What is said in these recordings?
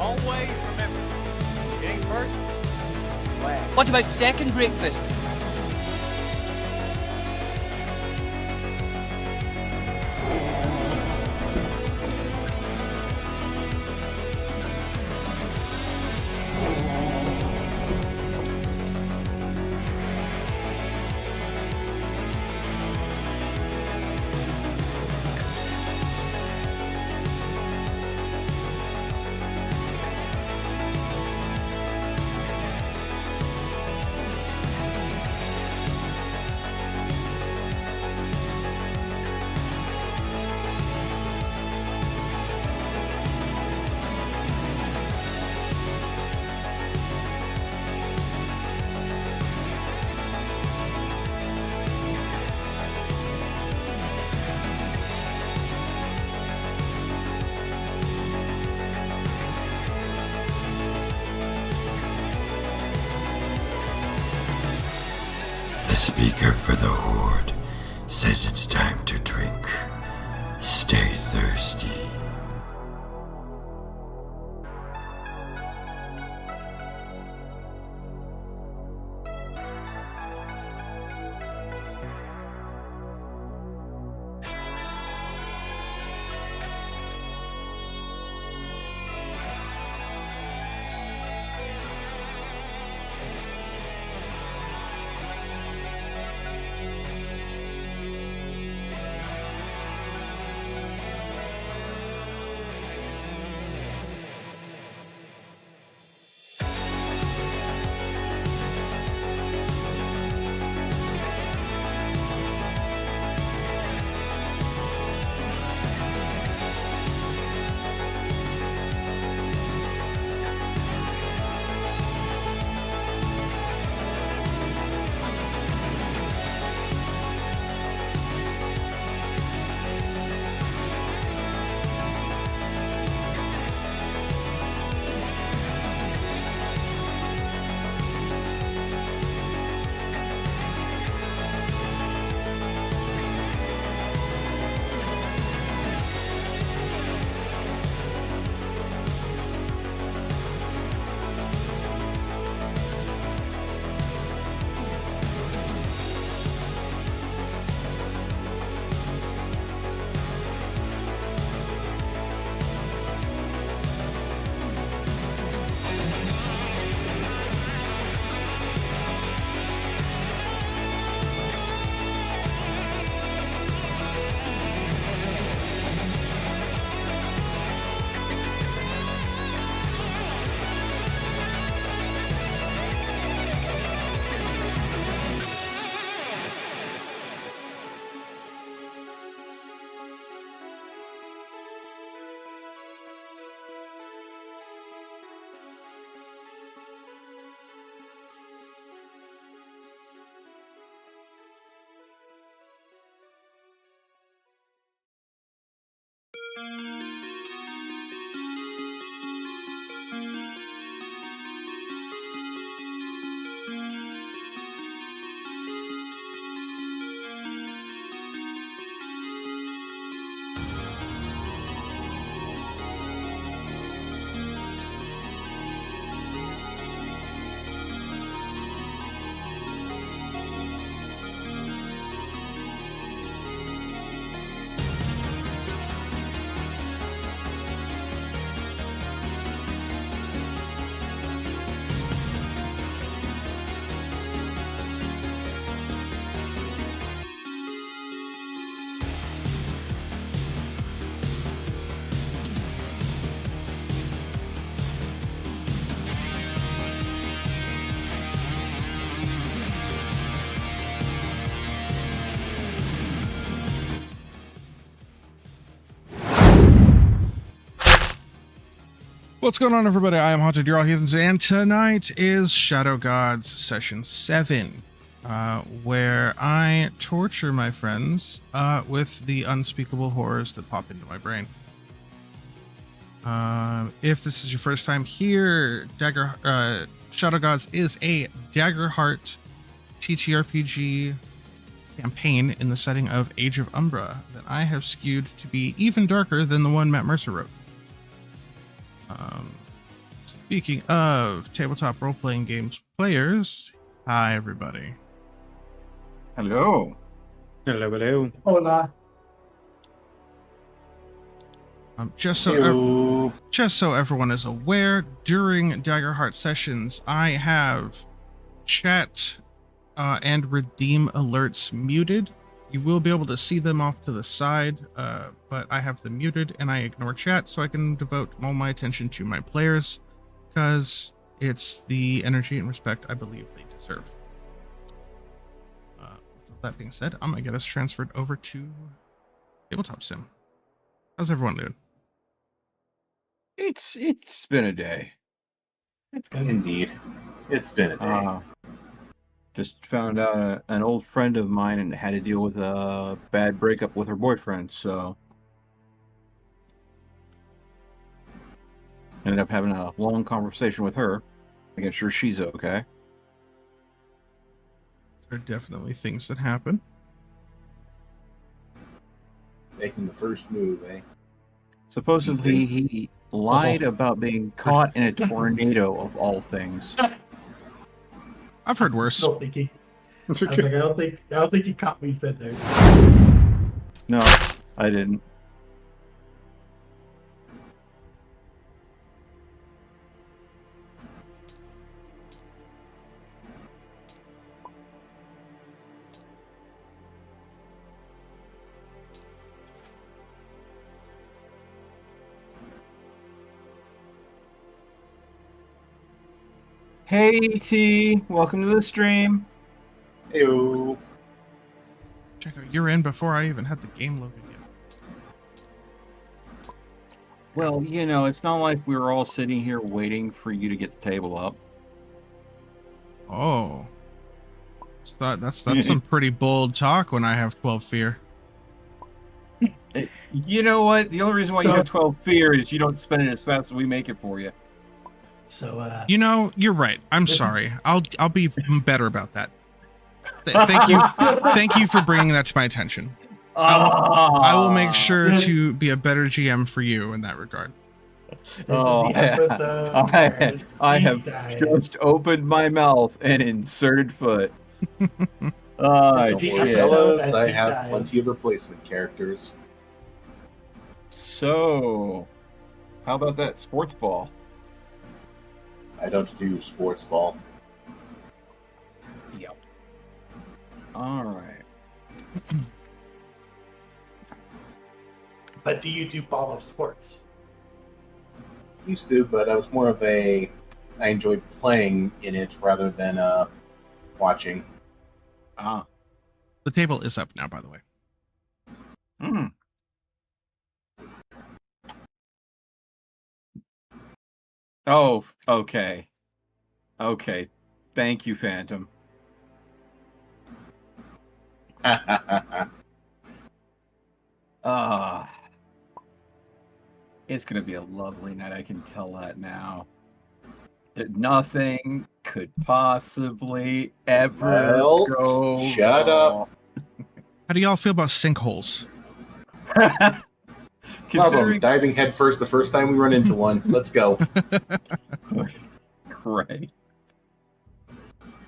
always remember, if it ain't first, last. What about second breakfast? The speaker for the Horde says it's time to drink. Stay thirsty. What's going on, everybody? I am Haunted, you're all Heathens, and tonight is Shadow Gods Session 7, where I torture my friends with the unspeakable horrors that pop into my brain. If this is your first time here, Shadow Gods is a Daggerheart TTRPG campaign in the setting of Age of Umbra that I have skewed to be even darker than the one Matt Mercer wrote. Speaking of tabletop role-playing games players, hi everybody. Hello. Hello, hello. Hola. Just Hello. so everyone is aware, during Daggerheart sessions, I have chat and redeem alerts muted. You will be able to see them off to the side, but I have them muted and I ignore chat so I can devote all my attention to my players, because it's the energy and respect I believe they deserve. With that being said, I'm gonna get us transferred over to Tabletop Sim. How's everyone doing? It's been a day. It's good. Indeed. It's been a day. Just found out an old friend of mine and had to deal with a bad breakup with her boyfriend, so ended up having a long conversation with her, making sure she's okay. There are definitely things that happen. Making the first move, eh? Supposedly he lied about being caught in a tornado of all things. I've heard worse. I don't think he caught what he said there. No, I didn't. Hey T, welcome to the stream. Heyo. Check out, you're in before I even had the game loaded yet. Well, you know, it's not like we were all sitting here waiting for you to get the table up. Oh. That's some pretty bold talk when I have 12 fear. You know what? The only reason why you have 12 fear is you don't spend it as fast as we make it for you. So, You know, you're right. I'm sorry. I'll be better about that. Thank you for bringing that to my attention. I will make sure to be a better GM for you in that regard. I have just opened my mouth and inserted foot. Don't Shit. worry, fellas, I have plenty of replacement characters. So, how about that sports ball? I don't do sports ball. Yep. All right. but do you do ball of sports? Used to, but I was more of I enjoyed playing in it rather than watching. Ah. The table is up now, by the way. Hmm. Oh, okay. Okay. Thank you, Phantom. It's going to be a lovely night. I can tell that now. That nothing could possibly ever go shut wrong. up. How do y'all feel about sinkholes? Love them. Diving headfirst the first time we run into one. Let's go. Right.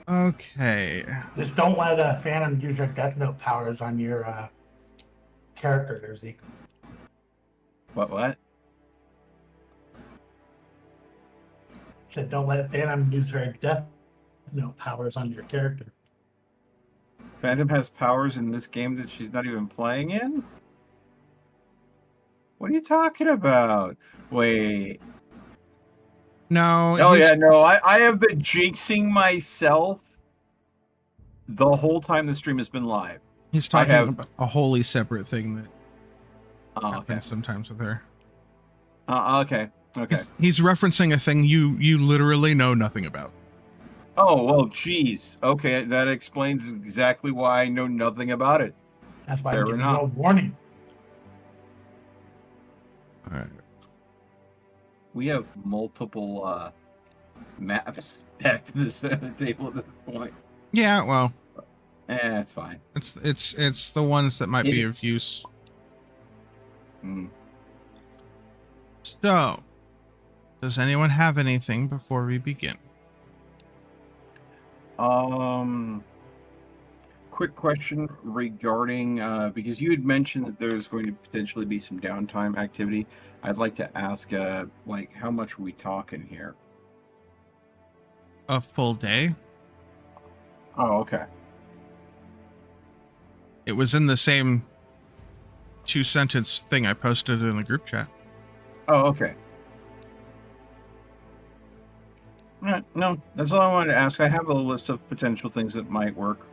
Okay. Just don't let a Phantom use her Death Note powers on your character there, Zeke. What? Said don't let Phantom use her Death Note powers on your character. Phantom has powers in this game that she's not even playing in? What are you talking about? Wait. No. Oh, yeah, no. I have been jinxing myself the whole time the stream has been live. He's talking about a wholly separate thing that happens sometimes with her. Okay. He's referencing a thing you literally know nothing about. Oh, well, geez. Okay, that explains exactly why I know nothing about it. That's why I'm giving you a warning. All right. We have multiple maps stacked to the table at this point. Yeah, well, it's fine. It's the ones that might be of use. Mm. So, Does anyone have anything before we begin? Quick question regarding because you had mentioned that there's going to potentially be some downtime activity. I'd like to ask, like, how much are we talking here? A full day? Oh, okay. It was in the same 2-sentence thing I posted in the group chat. Oh, okay. No, that's all I wanted to ask. I have a list of potential things that might work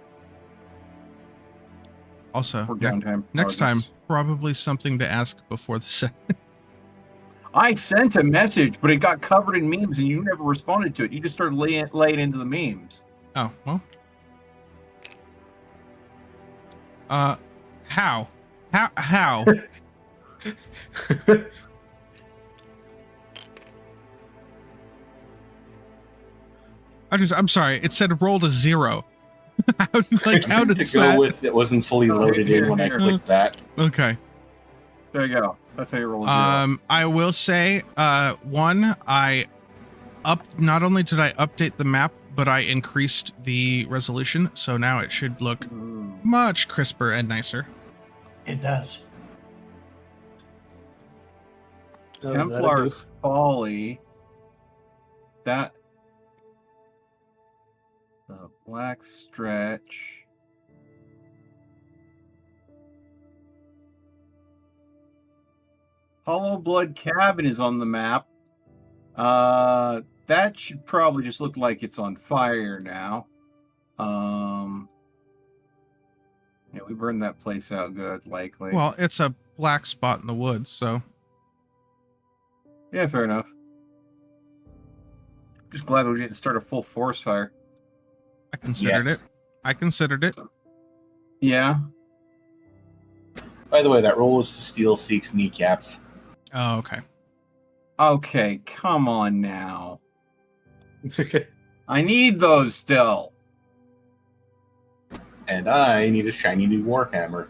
Also, for downtime. next time, projects. probably something to ask before the set. I sent a message, but it got covered in memes, and you never responded to it. You just started laying into the memes. Oh, well. How? How? I'm sorry. It said rolled a 0. How did to go that? with it wasn't fully loaded in when I clicked that. Okay. There you go. That's how you roll a 0. I will say, one, not only did I update the map, but I increased the resolution, so now it should look much crisper and nicer. It does. Templar's Folly. That. The Black Stretch. Hollow Blood Cabin is on the map. That should probably just look like it's on fire now. Yeah, we burned that place out good, likely. Well, it's a black spot in the woods, so. Yeah, fair enough. Just glad we didn't start a full forest fire. I considered it. I considered it. Yeah. By the way, that roll was to steal Seek's kneecaps. Oh, okay. Okay, come on now. I need those still. And I need a shiny new Warhammer.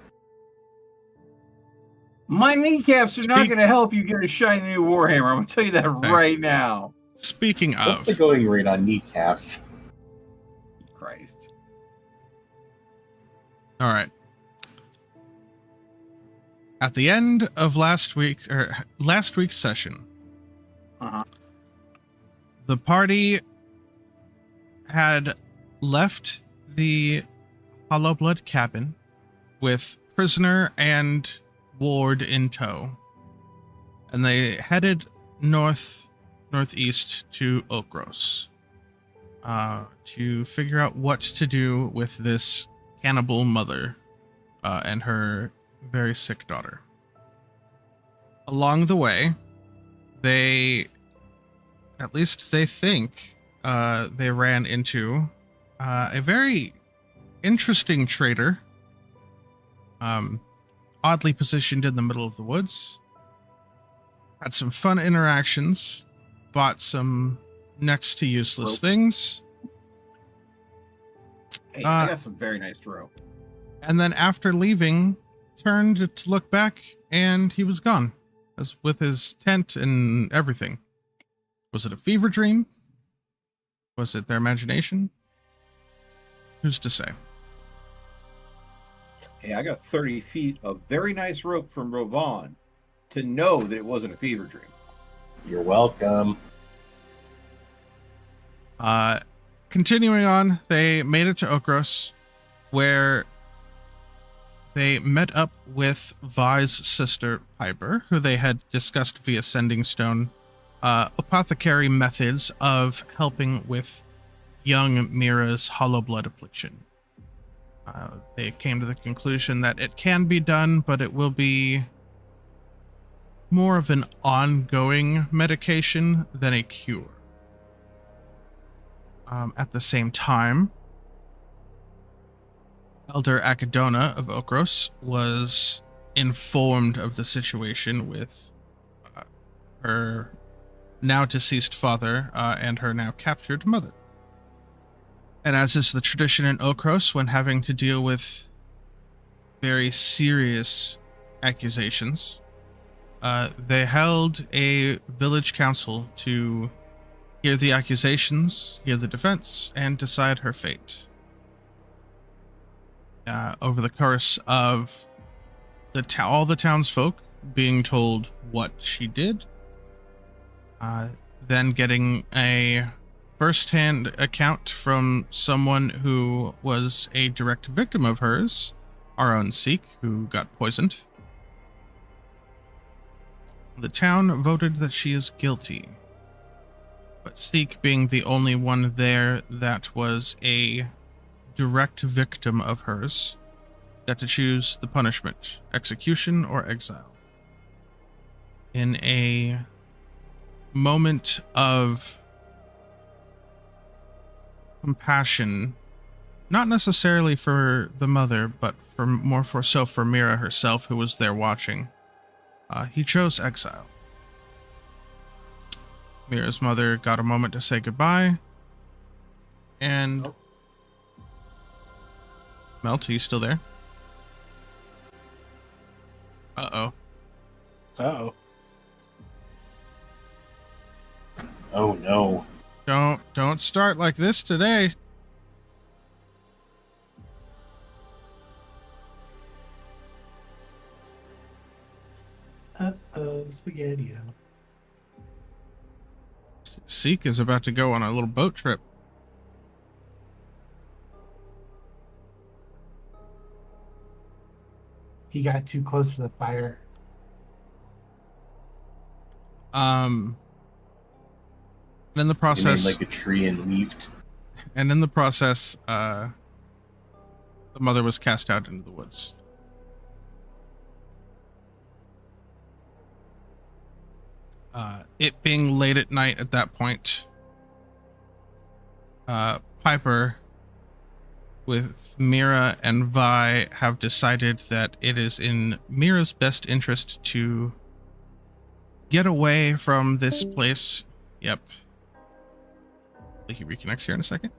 My kneecaps are not Speak- going to help you get a shiny new Warhammer. I'm going to tell you that Okay. right now. Speaking What's of, the going rate on kneecaps? Christ. all right. At the end of last week's session, Uh-huh. the party had left the Hollow Blood cabin with prisoner and ward in tow, and they headed northeast to Oakros to figure out what to do with this cannibal mother and her very sick daughter. Along the way, they think they ran into a very interesting trader, oddly positioned in the middle of the woods. Had some fun interactions, bought some next to useless Rope. things, Hey, I got some very nice rope. and then after leaving, turned to look back, and he was gone, as with his tent and everything. Was it a fever dream? Was it their imagination? Who's to say? Hey, I got 30 feet of very nice rope from Rovan to know that it wasn't a fever dream. You're welcome. Continuing on, they made it to Okros, where they met up with Vi's sister, Piper, who they had discussed via Sending Stone, apothecary methods of helping with young Mira's hollow blood affliction. They came to the conclusion that it can be done, but it will be more of an ongoing medication than a cure. At the same time, Elder Akadona of Okros was informed of the situation with her now deceased father and her now captured mother. And as is the tradition in Okros, when having to deal with very serious accusations, They held a village council to hear the accusations, hear the defense, and decide her fate. Over the course of all the townsfolk being told what she did, then getting a first-hand account from someone who was a direct victim of hers, our own Seek, who got poisoned. The town voted that she is guilty, but Seek, being the only one there that was a direct victim of hers, got to choose the punishment: execution or exile. In a moment of compassion, not necessarily for the mother, but for Mira herself, who was there watching, he chose exile. Mira's mother got a moment to say goodbye, and Melt, are you still there? Uh-oh. Uh-oh. Oh no. Don't start like this today. Uh-oh, spaghetti. Seek is about to go on a little boat trip. He got too close to the fire. And in the He process, made like a tree and leafed. and in the process, the mother was cast out into the woods. It being late at night at that point, Piper, with Mira and Vi, have decided that it is in Mira's best interest to get away from this place. Yep. He reconnects here in a second.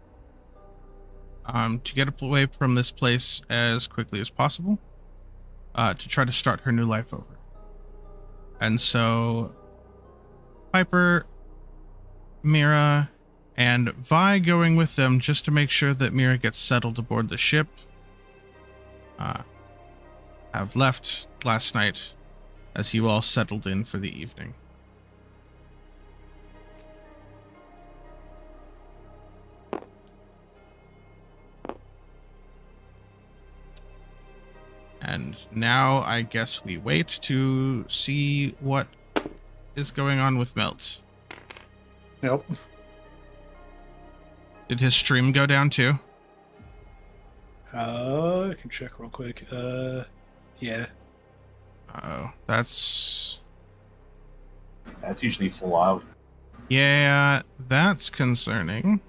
To get away from this place as quickly as possible, to try to start her new life over. And so Piper, Mira, and Vi going with them just to make sure that Mira gets settled aboard the ship, have left last night as you all settled in for the evening. And now I guess we wait to see what is going on with Melt. Nope. Did his stream go down too? I can check real quick. Yeah. Oh, that's usually full out. yeah, that's concerning.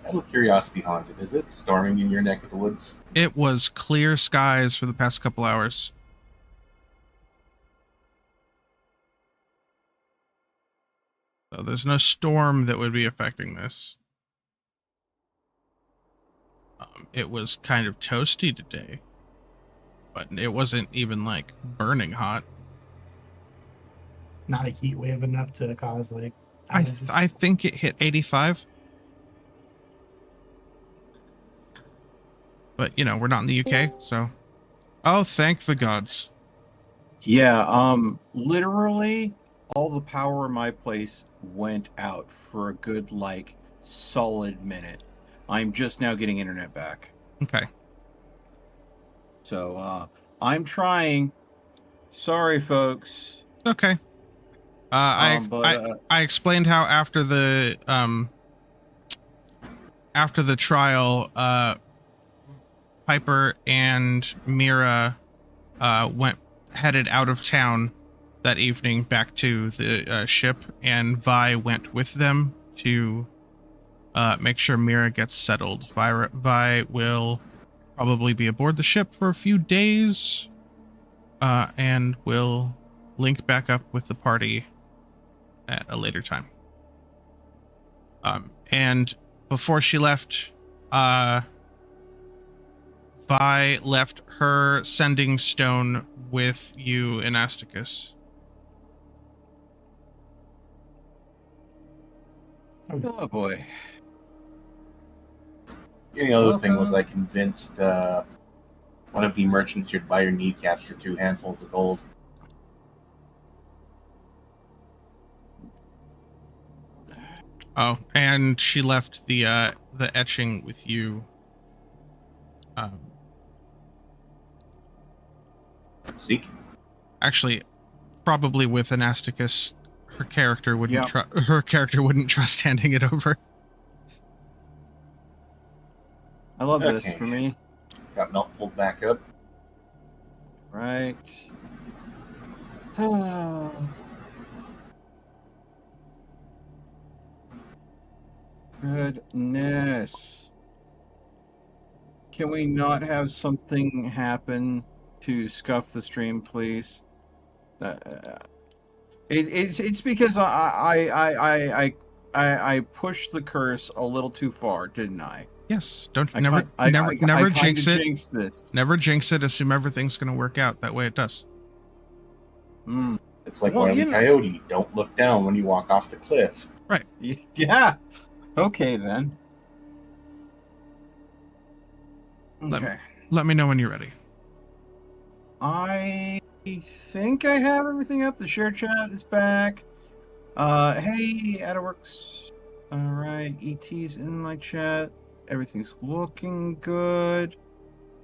Out of curiosity, Haunted, is it storming in your neck of the woods? It was clear skies for the past couple hours. So there's no storm that would be affecting this. It was kind of toasty today, but it wasn't even like burning hot. Not a heat wave enough to cause like. I think it hit 85. But, you know, we're not in the UK, so... Oh, thank the gods. Yeah, literally, all the power in my place went out for a good, like, solid minute. I'm just now getting internet back. Okay. So, I'm trying. Sorry, folks. Okay. I explained how after the trial, Piper and Mira headed out of town that evening back to the ship, and Vi went with them to make sure Mira gets settled. Vi will probably be aboard the ship for a few days, and will link back up with the party at a later time. And before she left, Vi left her sending stone with you in Asticus. Oh boy. The only other thing was I convinced one of the merchants here to buy your kneecaps for 2 handfuls of gold. Oh, and she left the etching with you. Seek. Actually, probably with Anasticus, her character wouldn't Yeah. her character wouldn't trust handing it over. I love this Okay. for me. Got melt pulled back up. Right. Goodness. Can we not have something happen to scuff the stream, please? It's because I pushed the curse a little too far, didn't I? Yes, don't I never jinx it. Jinxed this. Never jinx it. Assume everything's going to work out. That way it does. Mm. It's like Well, Wile E. you know- Coyote. Don't look down when you walk off the cliff. Yeah. Okay then. Let me- Okay. Let me know when you're ready. I think I have everything up. The share chat is back. Hey, Adderworks. All right, ET's in my chat. Everything's looking good.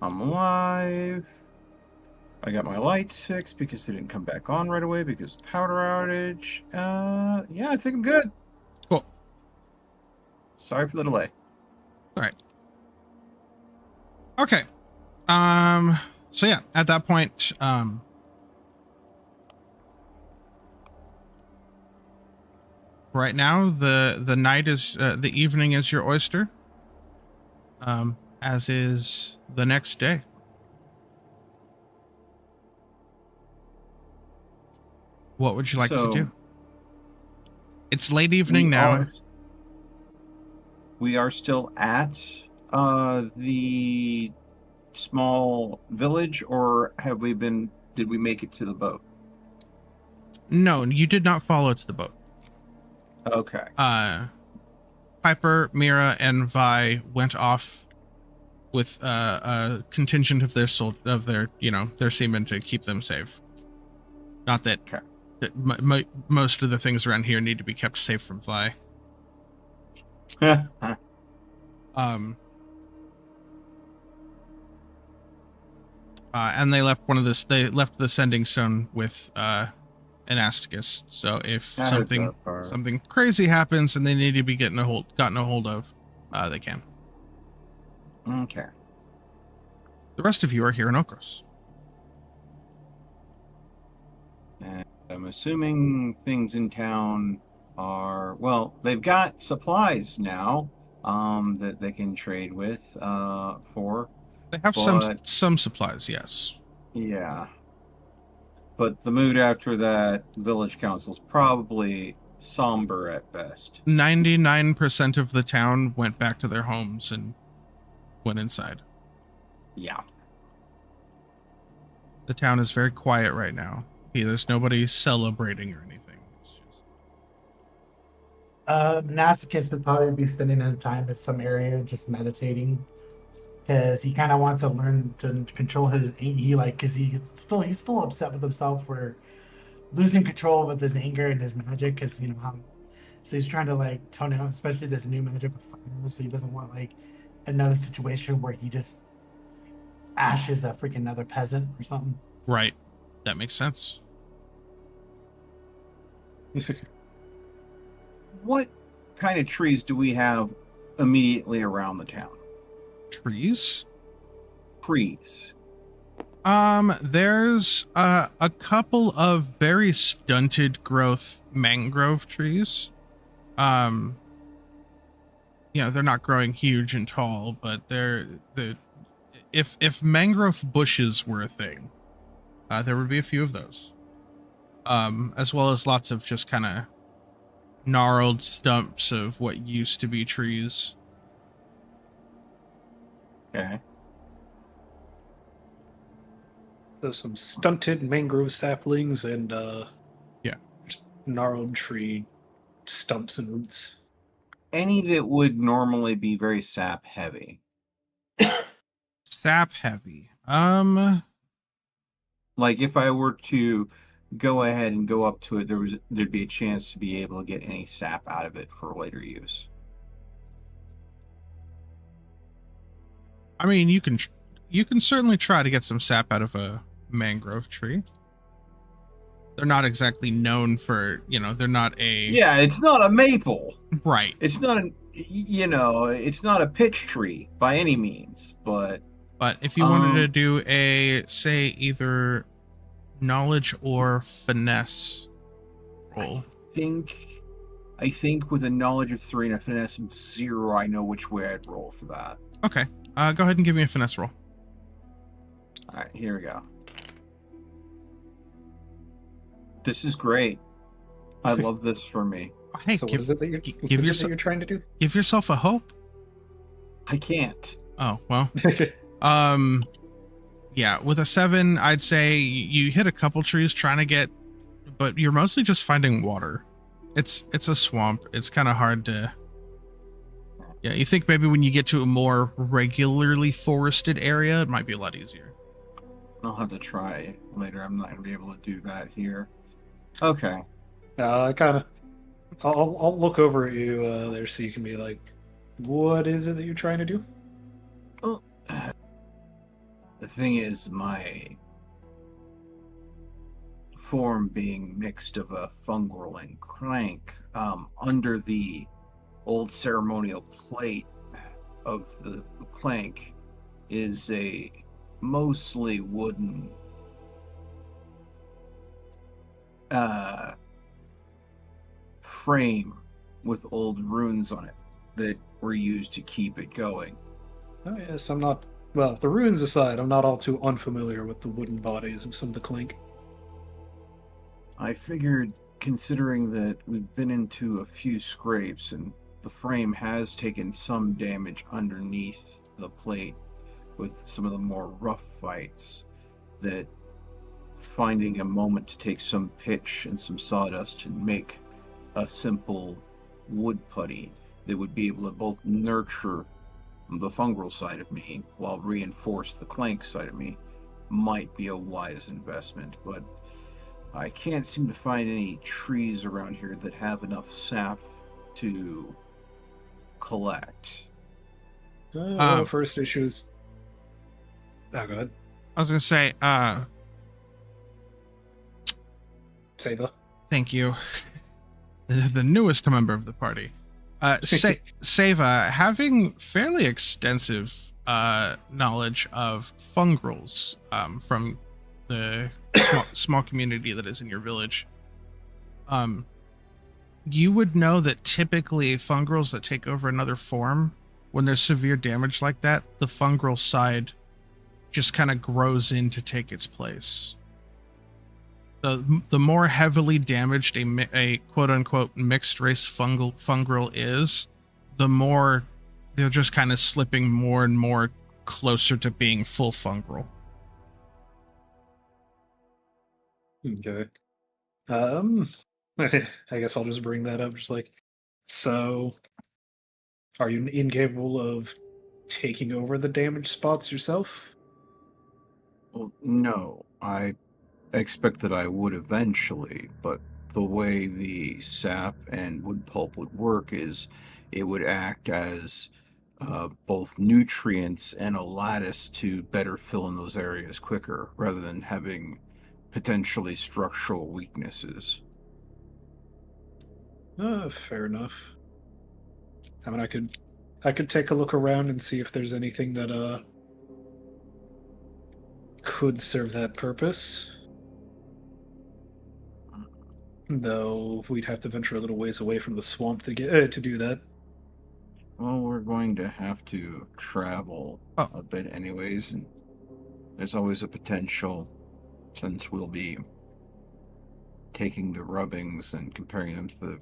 I'm alive. I got my lights fixed because they didn't come back on right away because powder outage. Yeah, I think I'm good. Cool. Sorry for the delay. All right. Okay. So yeah, at that point, right now the night is the evening is your oyster. As is the next day. What would you like to So, do? It's late evening now. We are still at the small village, or did we make it to the boat? No, you did not follow to the boat. Okay. Piper, Mira, and Vi went off with a contingent of their their seamen to keep them safe. Not that, Okay. that most of the things around here need to be kept safe from Vi. And they left they left the sending stone with Anasticus. So if That heads up, or- something crazy happens and they need to be gotten a hold of, they can. Okay. The rest of you are here in Okros. And I'm assuming things in town are, well, they've got supplies now that they can trade with for. They have But- some supplies, yes. Yeah. But the mood after that village council's probably somber at best. 99% of the town went back to their homes and went inside. Yeah. The town is very quiet right now. There's nobody celebrating or anything. It's just... Nasicus would probably be spending his time at some area just meditating, because he kind of wants to learn to control his because he's still upset with himself for losing control with his anger and his magic, because so he's trying to tone it down, especially this new magic with fire, so he doesn't want another situation where he just ashes a freaking another peasant or something. Right. That makes sense. What kind of trees do we have immediately around the town? Trees? Trees. There's a couple of very stunted growth mangrove trees. They're not growing huge and tall, but if mangrove bushes were a thing, there would be a few of those. As well as lots of just kind of gnarled stumps of what used to be trees. Okay. So some stunted mangrove saplings and Yeah. just gnarled tree stumps and roots. Any that would normally be very sap heavy. Sap heavy. Like if I were to go ahead and go up to it, there'd be a chance to be able to get any sap out of it for later use. I mean, you can certainly try to get some sap out of a mangrove tree. They're not exactly known for, they're not a... Yeah, it's not a maple. Right. It's not it's not a pitch tree by any means, but... But if you wanted to do say, either knowledge or finesse roll. I think with a knowledge of 3 and a finesse of 0, I know which way I'd roll for that. Okay. Go ahead and give me a finesse roll. All right, here we go. This is great. I love this for me. Hey, So what is it that you're trying to do? Give yourself a hope. I can't. Oh, well. Yeah, with a 7, I'd say you hit a couple trees trying to get, but you're mostly just finding water. It's a swamp. It's kind of hard to... Yeah, you think maybe when you get to a more regularly forested area, it might be a lot easier. I'll have to try later. I'm not going to be able to do that here. Okay. I'll look over at you there so you can be like, what is it that you're trying to do? Well, the thing is, my form being mixed of a fungal and crank, under the old ceremonial plate of the clank is a mostly wooden frame with old runes on it that were used to keep it going. Oh yes, I'm not... Well, the runes aside, I'm not all too unfamiliar with the wooden bodies of some of the clink. I figured, considering that we've been into a few scrapes and the frame has taken some damage underneath the plate with some of the more rough fights, that finding a moment to take some pitch and some sawdust and make a simple wood putty that would be able to both nurture the fungal side of me while reinforce the clank side of me might be a wise investment, but I can't seem to find any trees around here that have enough sap to collect. First issue is... Oh, go ahead. I was going to say, Seva. thank you. The newest member of the party. Seva, having fairly extensive knowledge of fungrals from the small community that is in your village, you would know that typically fungrals that take over another form, when there's severe damage like that, the fungal side just kind of grows in to take its place. The more heavily damaged a quote-unquote mixed race fungal is, the more they're just kind of slipping more and more closer to being full fungal. Okay. I guess I'll just bring that up. Just like, so, are you incapable of taking over the damaged spots yourself? Well, no, I expect that I would eventually, but the way the sap and wood pulp would work is it would act as both nutrients and a lattice to better fill in those areas quicker, rather than having potentially structural weaknesses. Fair enough. I mean, I could take a look around and see if there's anything that could serve that purpose. Though we'd have to venture a little ways away from the swamp to get to do that. Well, we're going to have to travel a bit anyways, and there's always a potential, since we'll be taking the rubbings and comparing them to the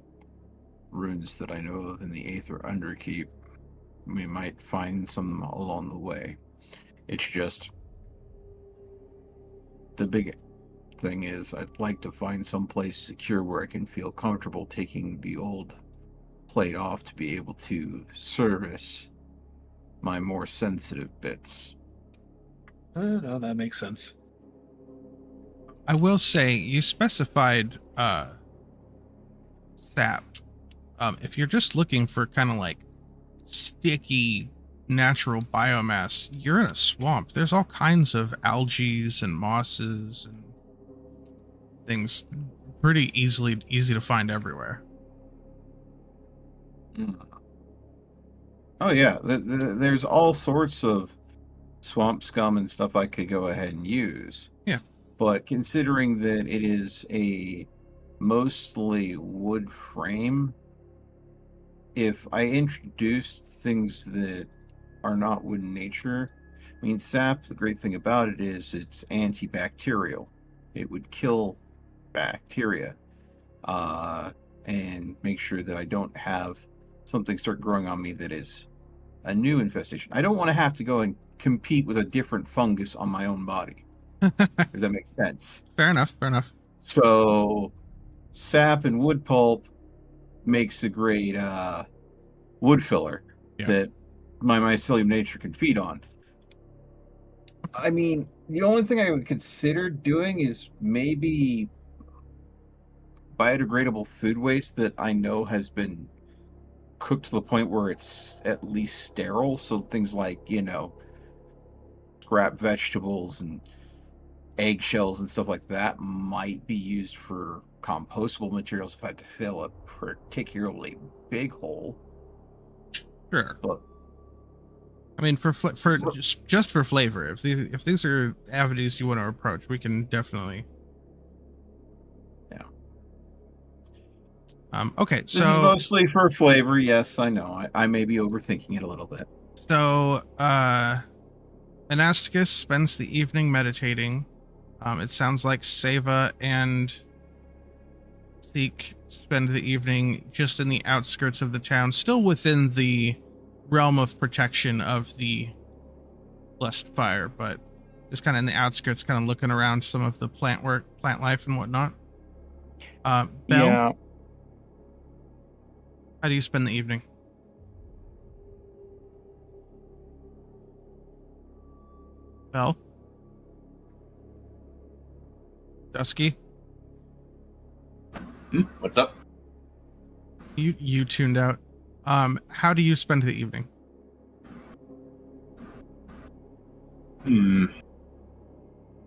runes that I know of in the Aether Underkeep. We might find some along the way. It's just the big thing is I'd like to find some place secure where I can feel comfortable taking the old plate off to be able to service my more sensitive bits. No, that makes sense. I will say you specified sap. If you're just looking for kind of like sticky natural biomass, you're in a swamp. There's all kinds of algae and mosses and things pretty easy to find everywhere. Oh yeah, there's all sorts of swamp scum and stuff I could go ahead and use. Yeah. But considering that it is a mostly wood frame, if I introduced things that are not wood in nature, I mean, sap, the great thing about it is it's antibacterial. It would kill bacteria and make sure that I don't have something start growing on me that is a new infestation. I don't want to have to go and compete with a different fungus on my own body, if that makes sense. Fair enough. So sap and wood pulp makes a great wood filler that my mycelium nature can feed on. I mean, the only thing I would consider doing is maybe biodegradable food waste that I know has been cooked to the point where it's at least sterile. So things like, scrap vegetables and eggshells and stuff like that might be used for compostable materials if I had to fill a particularly big hole. Sure. But I mean, for just for flavor, if these are avenues you want to approach, we can definitely. Yeah. Okay, so this is mostly for flavor. Yes, I know. I may be overthinking it a little bit. So, Anasticus spends the evening meditating. It sounds like Seva and Seek spend the evening just in the outskirts of the town, still within the realm of protection of the blessed fire, but just kind of in the outskirts, kind of looking around some of the plant life and whatnot. Belle, Yeah. how do you spend the evening? Belle? Dusky? What's up? You tuned out. How do you spend the evening? Well,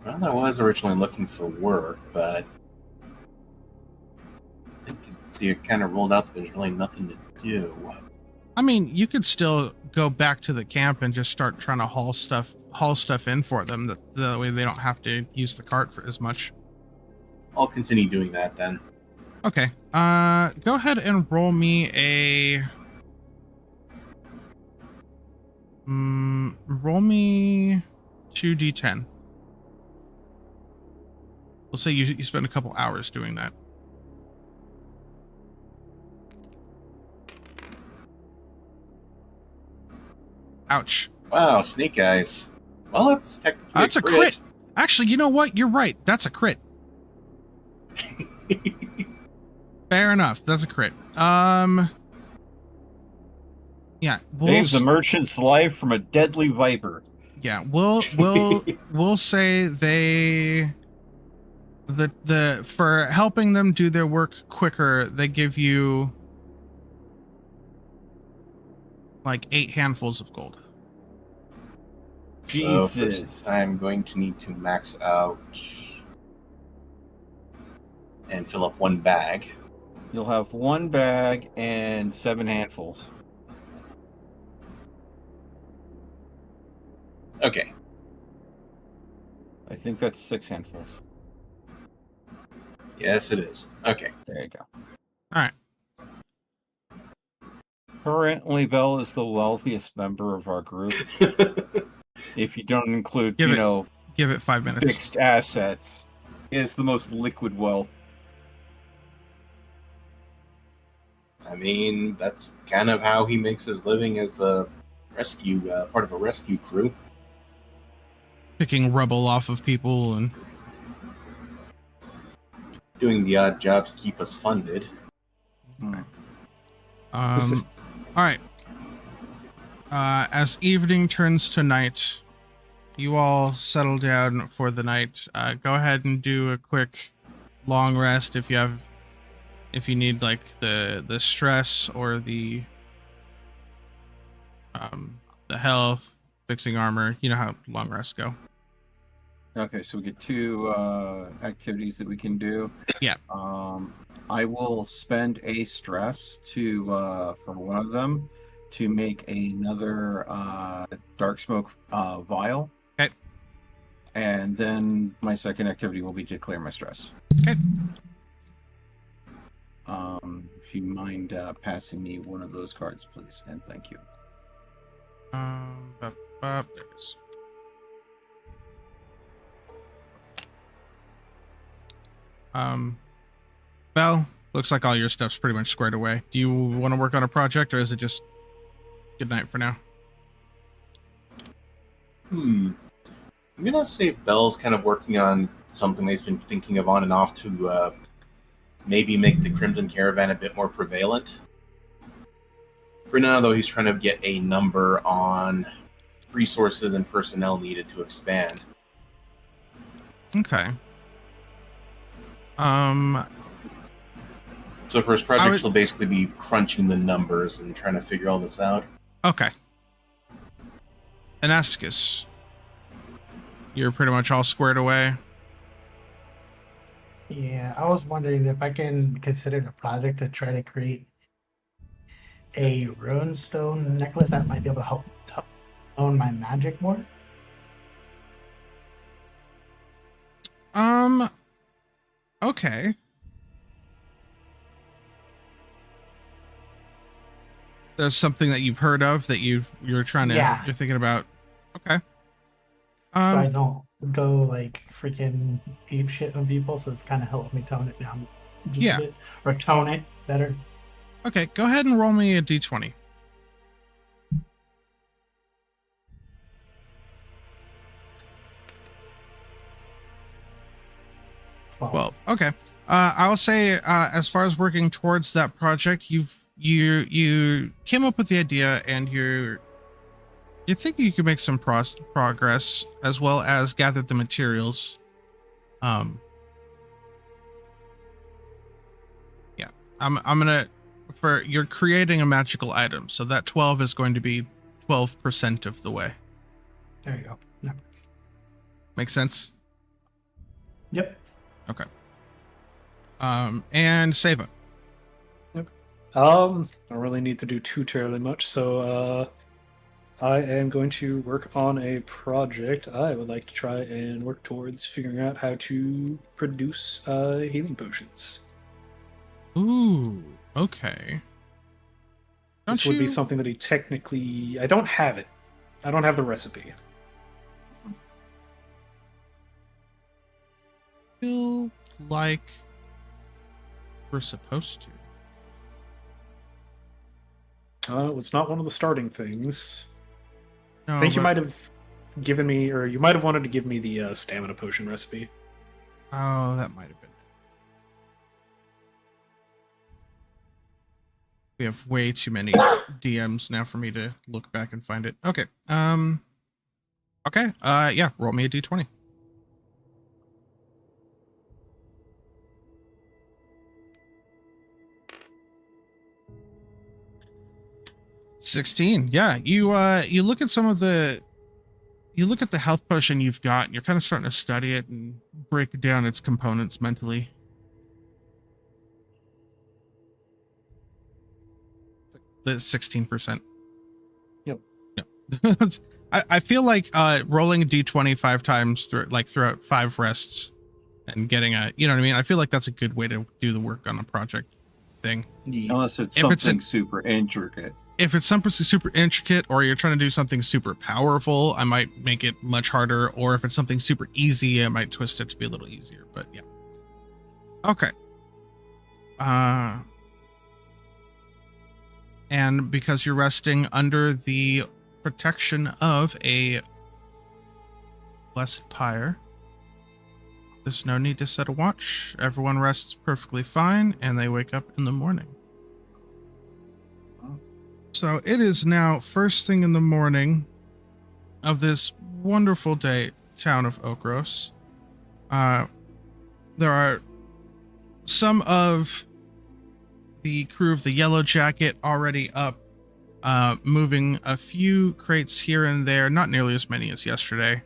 I was originally looking for work, but I can see it kind of rolled out that there's really nothing to do. I mean, you could still go back to the camp and just start trying to haul stuff in for them. That way they don't have to use the cart for as much. I'll continue doing that then. Okay. Go ahead and roll me a. Roll me 2d10. We'll say you spend a couple hours doing that. Ouch. Wow, snake eyes. Well, that's technically That's a crit. Actually, you know what? You're right. That's a crit. Fair enough. That's a crit. Yeah. Saves the merchant's life from a deadly viper. Yeah, we'll say they the for helping them do their work quicker, they give you like 8 handfuls of gold. Jesus. So I'm going to need to max out and fill up 1 bag. You'll have 1 bag and 7 handfuls. Okay. I think that's 6 handfuls. Yes, it is. Okay. There you go. All right. Currently, Belle is the wealthiest member of our group. If you don't include, give it 5 minutes. Fixed assets, it is the most liquid wealth. I mean, that's kind of how he makes his living as a rescue, part of a rescue crew. Picking rubble off of people and Doing the odd jobs to keep us funded. all right. As evening turns to night, you all settle down for the night. Go ahead and do a quick long rest if you need like the stress or the health, fixing armor. You know how long rests go. Okay, so we get 2 activities that we can do. Yeah. I will spend a stress to for one of them to make another dark smoke vial. Okay. And then my second activity will be to clear my stress. Okay. If you mind passing me one of those cards, please, and thank you. There it is. Belle, looks like all your stuff's pretty much squared away. Do you want to work on a project, or is it just good night for now? I'm gonna say Belle's kind of working on something that he's been thinking of on and off to maybe make the Crimson Caravan a bit more prevalent. For now, though, he's trying to get a number on resources and personnel needed to expand. Okay. So for his project, he'll basically be crunching the numbers and trying to figure all this out. Okay. Anasticus, you're pretty much all squared away. Yeah, I was wondering if I can consider the project to try to create a runestone necklace that might be able to help own my magic more. Okay. There's something that you've heard of that you're trying to you're thinking about. Okay. So I don't go like freaking ape shit on people, so it's kind of helped me tone it down just a bit, or tone it better. Okay, go ahead and roll me a d20. Well, okay. I'll say, as far as working towards that project, you came up with the idea, and you think you could make some progress, as well as gather the materials. Yeah, I'm gonna, you're creating a magical item, so that 12 is going to be 12% of the way. There you go. No. Make sense? Yep. Okay. And Seva. Yep. I don't really need to do too terribly much, so I am going to work on a project. I would like to try and work towards figuring out how to produce healing potions. Ooh, okay. This would be something that he technically... I don't have it. I don't have the recipe. Feel like we're supposed to. It's not one of the starting things. No, I think you might have given me, or you might have wanted to give me the stamina potion recipe. Oh, that might have been it. We have way too many DMs now for me to look back and find it. Okay. Okay. Yeah. Roll me a d20. $16. Yeah. You look at some of the. You look at the health potion you've got, and you're kind of starting to study it and break down its components mentally. That's 16%. Yep. I feel like rolling a d20 5 times throughout 5 rests and getting a, you know what I mean? I feel like that's a good way to do the work on a project thing. Unless it's something super intricate. If it's something super intricate, or you're trying to do something super powerful, I might make it much harder. Or if it's something super easy, I might twist it to be a little easier. But yeah. Okay. And because you're resting under the protection of a blessed pyre, there's no need to set a watch. Everyone rests perfectly fine, and they wake up in the morning. So it is now first thing in the morning of this wonderful day, town of Okros. There are some of the crew of the Yellow Jacket already up, moving a few crates here and there, not nearly as many as yesterday.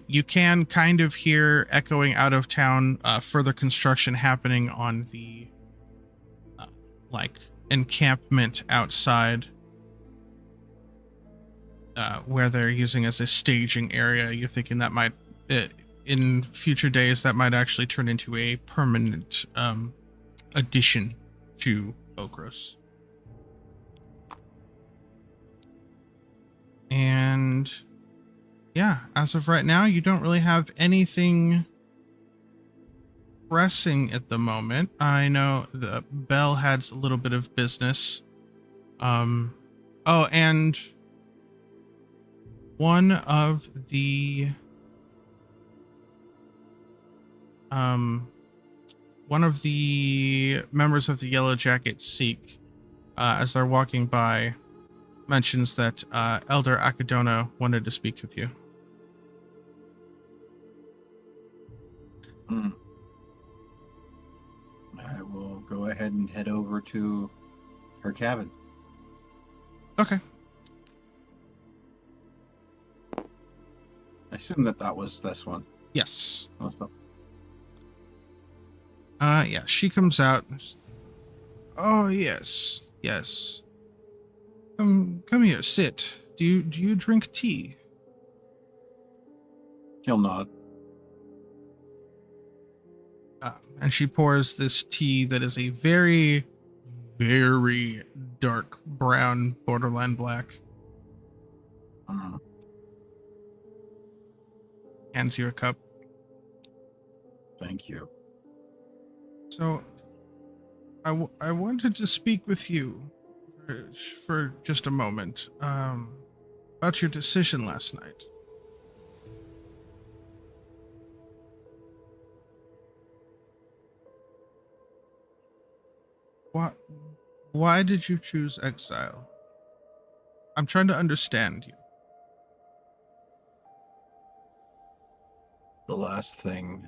You can kind of hear echoing out of town further construction happening on the encampment outside, where they're using as a staging area. You're thinking that might, in future days, that might actually turn into a permanent addition to Okros. And yeah, as of right now, you don't really have anything pressing at the moment. I know the Bell had a little bit of business. Oh, and one of the members of the Yellow Jacket Seek, as they're walking by, mentions that Elder Akadona wanted to speak with you. I will go ahead and head over to her cabin. Okay. I assume that was this one. Yes. Also. Yeah, she comes out. Oh, yes. Yes. Come here, sit. Do you drink tea? He'll nod. And she pours this tea that is a very, very dark brown, borderline black. Hands you a cup. Thank you. So, I wanted to speak with you for just a moment about your decision last night. Why did you choose exile? I'm trying to understand you. The last thing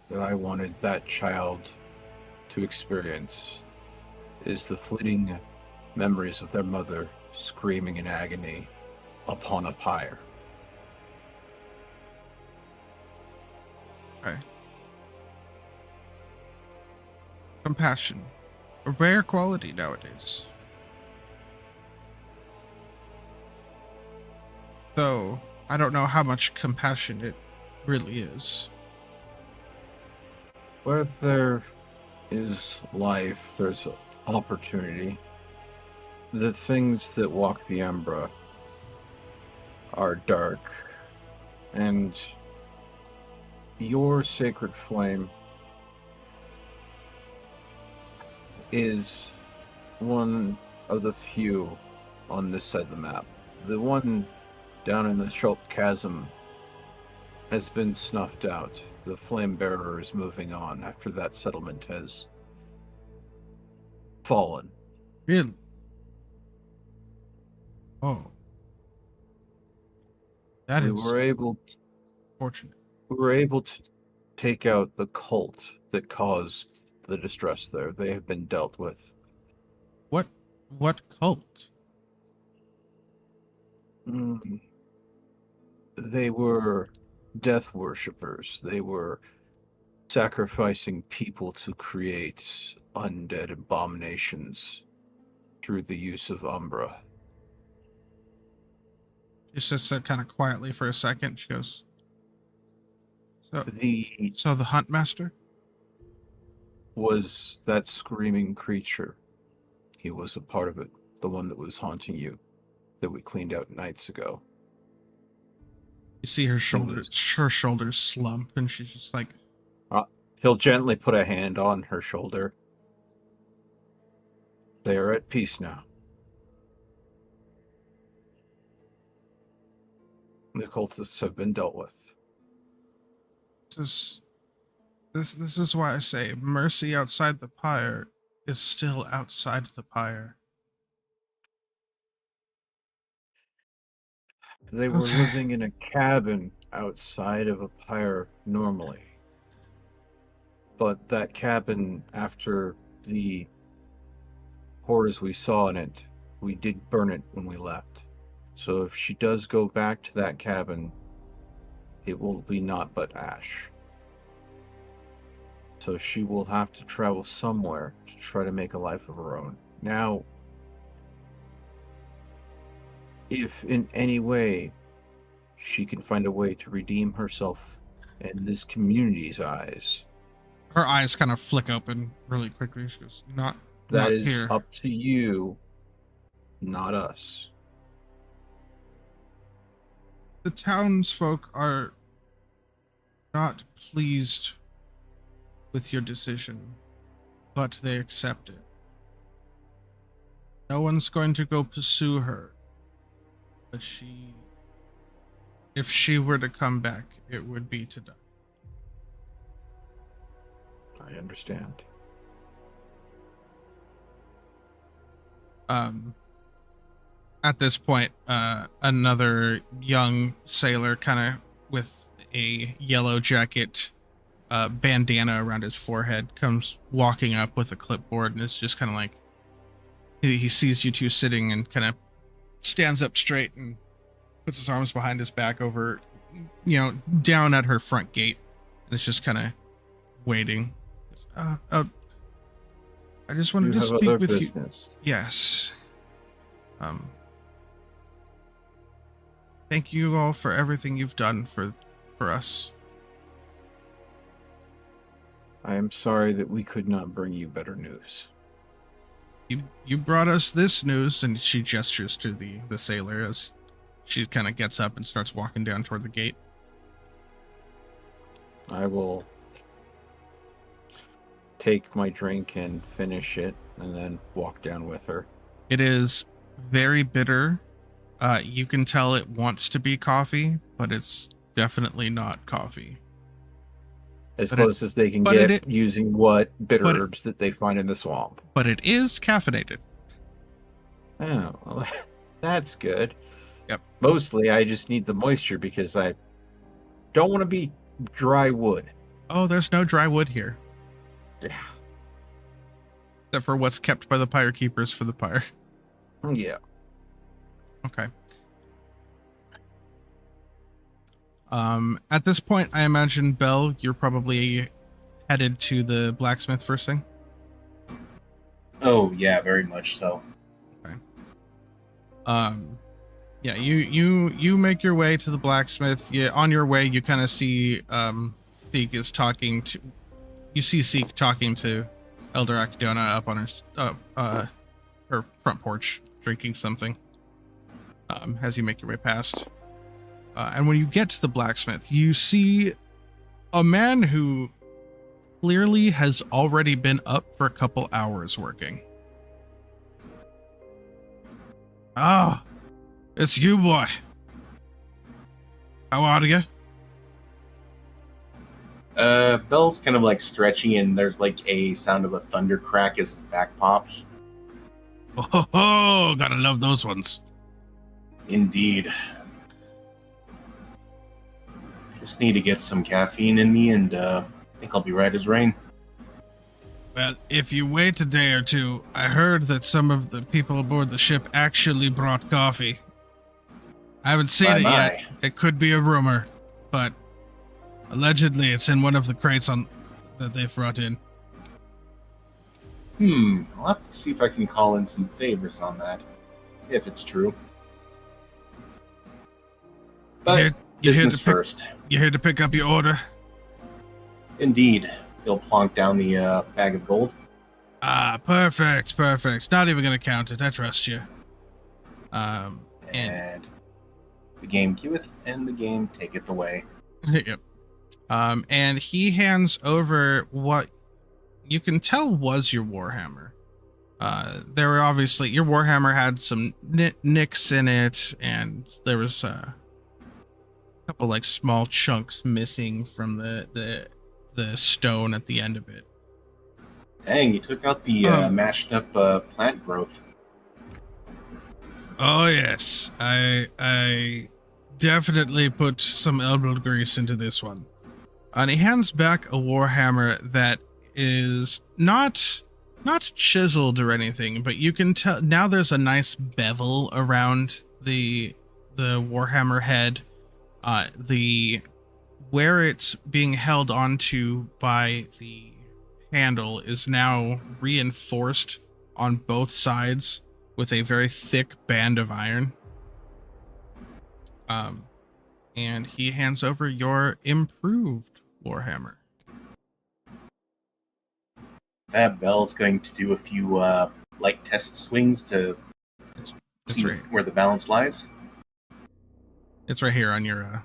that I wanted that child to experience is the fleeting memories of their mother screaming in agony upon a pyre. Okay. Compassion. A rare quality nowadays. Though, I don't know how much compassion it really is. Where there is life, there's opportunity. The things that walk the Umbra are dark, and your sacred flame is one of the few on this side of the map. The one down in the Schultz Chasm has been snuffed out. The flame bearer is moving on after that settlement has fallen. Really? Oh. That is fortunate. We were able to take out the cult that caused the distress there. They have been dealt with. What cult? They were death worshippers. They were sacrificing people to create undead abominations through the use of Umbra. She sits there kind of quietly for a second. She goes, So the Huntmaster? Was that screaming creature. He was a part of it. The one that was haunting you, that we cleaned out nights ago. You see her shoulders slump, and she's just like... He'll gently put a hand on her shoulder. They are at peace now. The cultists have been dealt with. This is why I say mercy outside the pyre is still outside the pyre. They were Okay. living in a cabin outside of a pyre normally. But that cabin, after the horrors we saw in it, we did burn it when we left. So if she does go back to that cabin, it will be naught but ash. So she will have to travel somewhere to try to make a life of her own. Now, if in any way she can find a way to redeem herself in this community's eyes, Her eyes kind of flick open really quickly. She goes, not that is here. up to you, not us. The townsfolk are not pleased with your decision, but they accept it. No one's going to go pursue her, but if she were to come back, it would be to die. I understand. At this point, another young sailor, kind of with a yellow jacket, bandana around his forehead, comes walking up with a clipboard, and it's just kind of like he sees you two sitting and kind of stands up straight and puts his arms behind his back over, down at her front gate, and it's just kind of waiting. I just wanted to speak with you. Yes. Thank you all for everything you've done for us. I am sorry that we could not bring you better news. You brought us this news, and she gestures to the sailor as she kind of gets up and starts walking down toward the gate. I will take my drink and finish it, and then walk down with her. It is very bitter. You can tell it wants to be coffee, but it's definitely not coffee. As close as they can get using what bitter herbs that they find in the swamp. But it is caffeinated. Oh, well, that's good. Yep. Mostly, I just need the moisture because I don't want to be dry wood. Oh, there's no dry wood here. Yeah. Except for what's kept by the pyre keepers for the pyre. Yeah. Okay. At this point, I imagine, Belle, you're probably headed to the blacksmith first thing? Oh, yeah, very much so. Okay. Yeah, you make your way to the blacksmith. On your way, you kind of see, Seek is talking to... You see Seek talking to Elder Akidona up on her front porch, drinking something, as you make your way past. And when you get to the blacksmith, you see a man who clearly has already been up for a couple hours working. Ah, it's you, boy. How are you? Belle's kind of like stretching, and there's like a sound of a thunder crack as his back pops. Oh, gotta love those ones. Indeed. Just need to get some caffeine in me, and I think I'll be right as rain. Well, if you wait a day or two, I heard that some of the people aboard the ship actually brought coffee. I haven't seen it yet. It could be a rumor, but allegedly it's in one of the crates that they've brought in. I'll have to see if I can call in some favors on that, if it's true. But business first. You here to pick up your order? Indeed. He'll plonk down the bag of gold. Ah, perfect. Not even gonna count it. I trust you. And the game giveth, and the game taketh away. Yep. And he hands over what you can tell was your warhammer. There were obviously, your Warhammer had some nicks in it, and there was a couple like small chunks missing from the stone at the end of it. Dang, you took out the mashed up plant growth. Oh yes, I definitely put some elbow grease into this one. And he hands back a Warhammer that is not chiseled or anything, but you can tell now there's a nice bevel around the Warhammer head. Where it's being held onto by the handle is now reinforced on both sides with a very thick band of iron. And he hands over your improved Warhammer. That Bell's going to do a few light test swings to see right. where the balance lies. It's right here on your...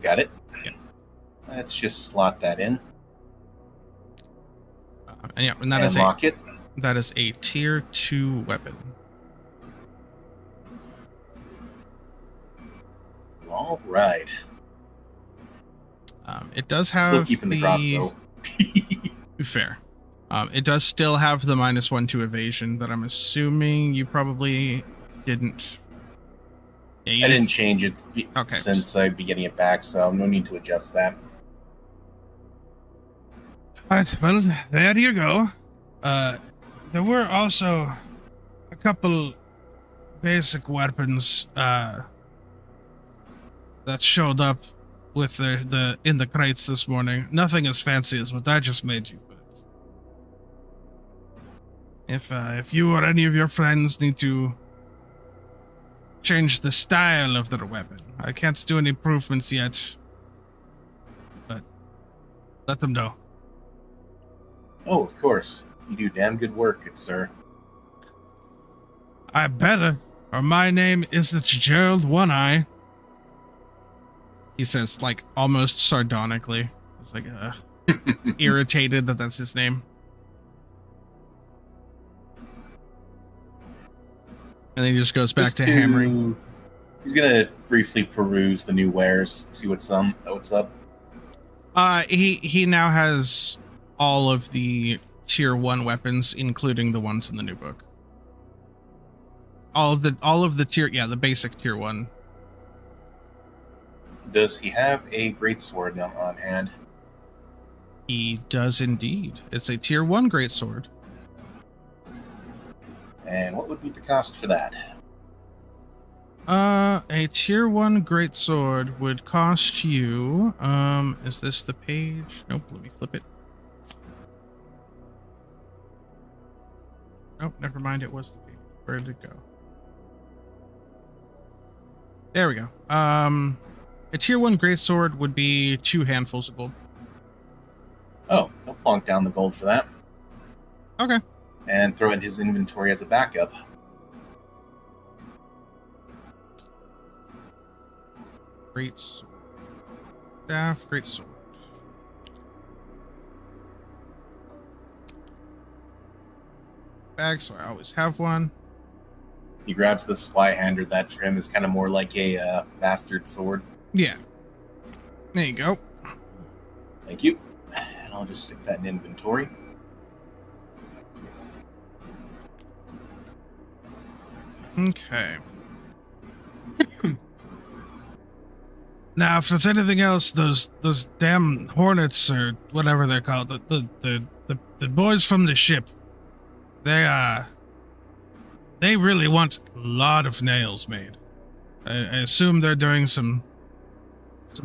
Got it? Yeah. Let's just slot that in. And that and is lock it. That is a tier 2 weapon. All right. It does have Still keeping the crossbow. Fair. It does still have the -1 to evasion that I'm assuming you probably didn't. Yeah, I didn't change it Okay. since I'd be getting it back, so no need to adjust that. Alright, well, there you go. There were also a couple basic weapons that showed up with the in the crates this morning. Nothing as fancy as what I just made you, but if you or any of your friends need to change the style of their weapon, I can't do any improvements yet, but let them know. Oh, of course. You do damn good work, good sir. I better, or my name isn't Gerald One-Eye. He says, like, almost sardonically. It's like, irritated that that's his name. And then he just goes back to hammering. He's gonna briefly peruse the new wares, see what's up. He now has all of the tier 1 weapons, including the ones in the new book. All of the tier, yeah, the basic tier 1. Does he have a greatsword on hand? He does indeed. It's a tier 1 greatsword. And what would be the cost for that? A tier 1 greatsword would cost you, is this the page? Nope, let me flip it. Nope, never mind, it was the page. Where did it go? There we go. A tier 1 greatsword would be 2 handfuls of gold. Oh, he'll plonk down the gold for that. Okay. And throw it in his inventory as a backup. Greatsword. Staff, greatsword. Bag, so I always have one. He grabs the supply hander. That for him is kind of more like a bastard sword. Yeah. There you go. Thank you. And I'll just stick that in inventory. Okay. Now, if there's anything else, those damn hornets or whatever they're called, the boys from the ship, they really want a lot of nails made. I assume they're doing some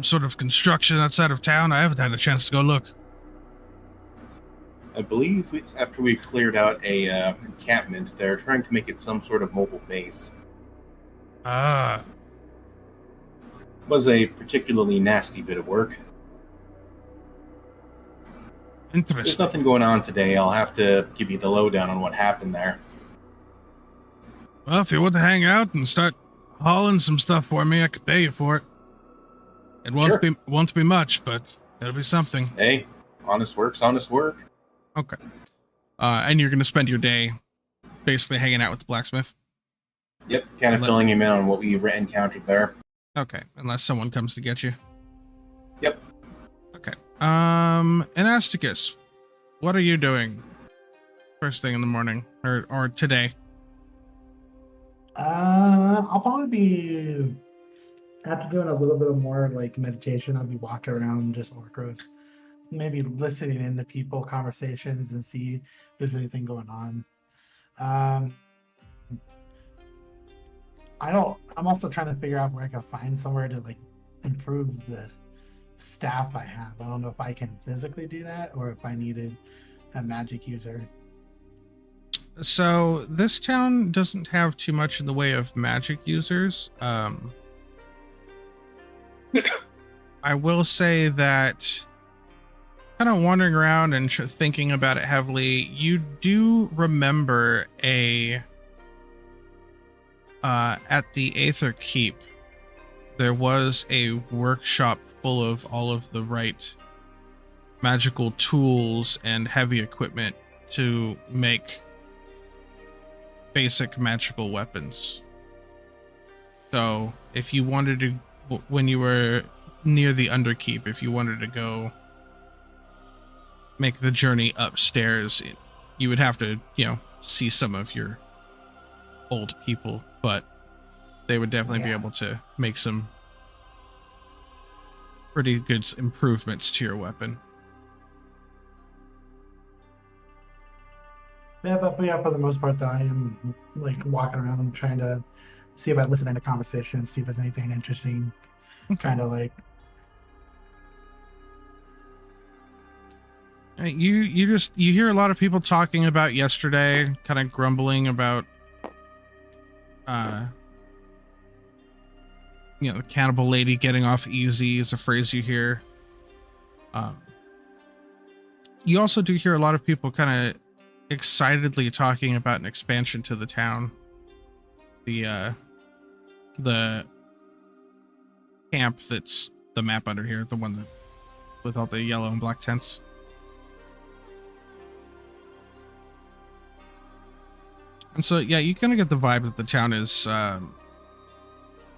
sort of construction outside of town. I haven't had a chance to go look. I believe after we cleared out a encampment, they're trying to make it some sort of mobile base. Ah. Was a particularly nasty bit of work. There's Interesting. nothing going on today. I'll have to give you the lowdown on what happened there. Well, if you want to hang out and start hauling some stuff for me, I could pay you for it. It won't Sure. be much, but it'll be something. Hey, honest work's honest work. Okay. And you're going to spend your day basically hanging out with the blacksmith? Yep, kind of filling him in on what we encountered there. Okay, unless someone comes to get you. Yep. Okay. Anasticus, what are you doing first thing in the morning or today? I'll probably be after doing a little bit of more like meditation. I'll be walking around just Orcros, maybe listening into people conversations and see if there's anything going on. I'm also trying to figure out where I can find somewhere to like improve the staff I have. I don't know if I can physically do that or if I needed a magic user. So this town doesn't have too much in the way of magic users. I will say that kind of wandering around and thinking about it heavily, you do remember at the Aether Keep, there was a workshop full of all of the right magical tools and heavy equipment to make basic magical weapons. So if you wanted to, when you were near the Underkeep, if you wanted to go make the journey upstairs, you would have to, see some of your old people, but they would definitely be able to make some pretty good improvements to your weapon. Yeah, but for the most part, though, I am like walking around trying to see if I listen into conversations, see if there's anything interesting. Okay. Kind of like you hear a lot of people talking about yesterday, kind of grumbling about the cannibal lady getting off easy is a phrase you hear. You also do hear a lot of people kind of excitedly talking about an expansion to the town. The camp that's the map under here, the one that with all the yellow and black tents. And so, yeah, you kind of get the vibe that the town is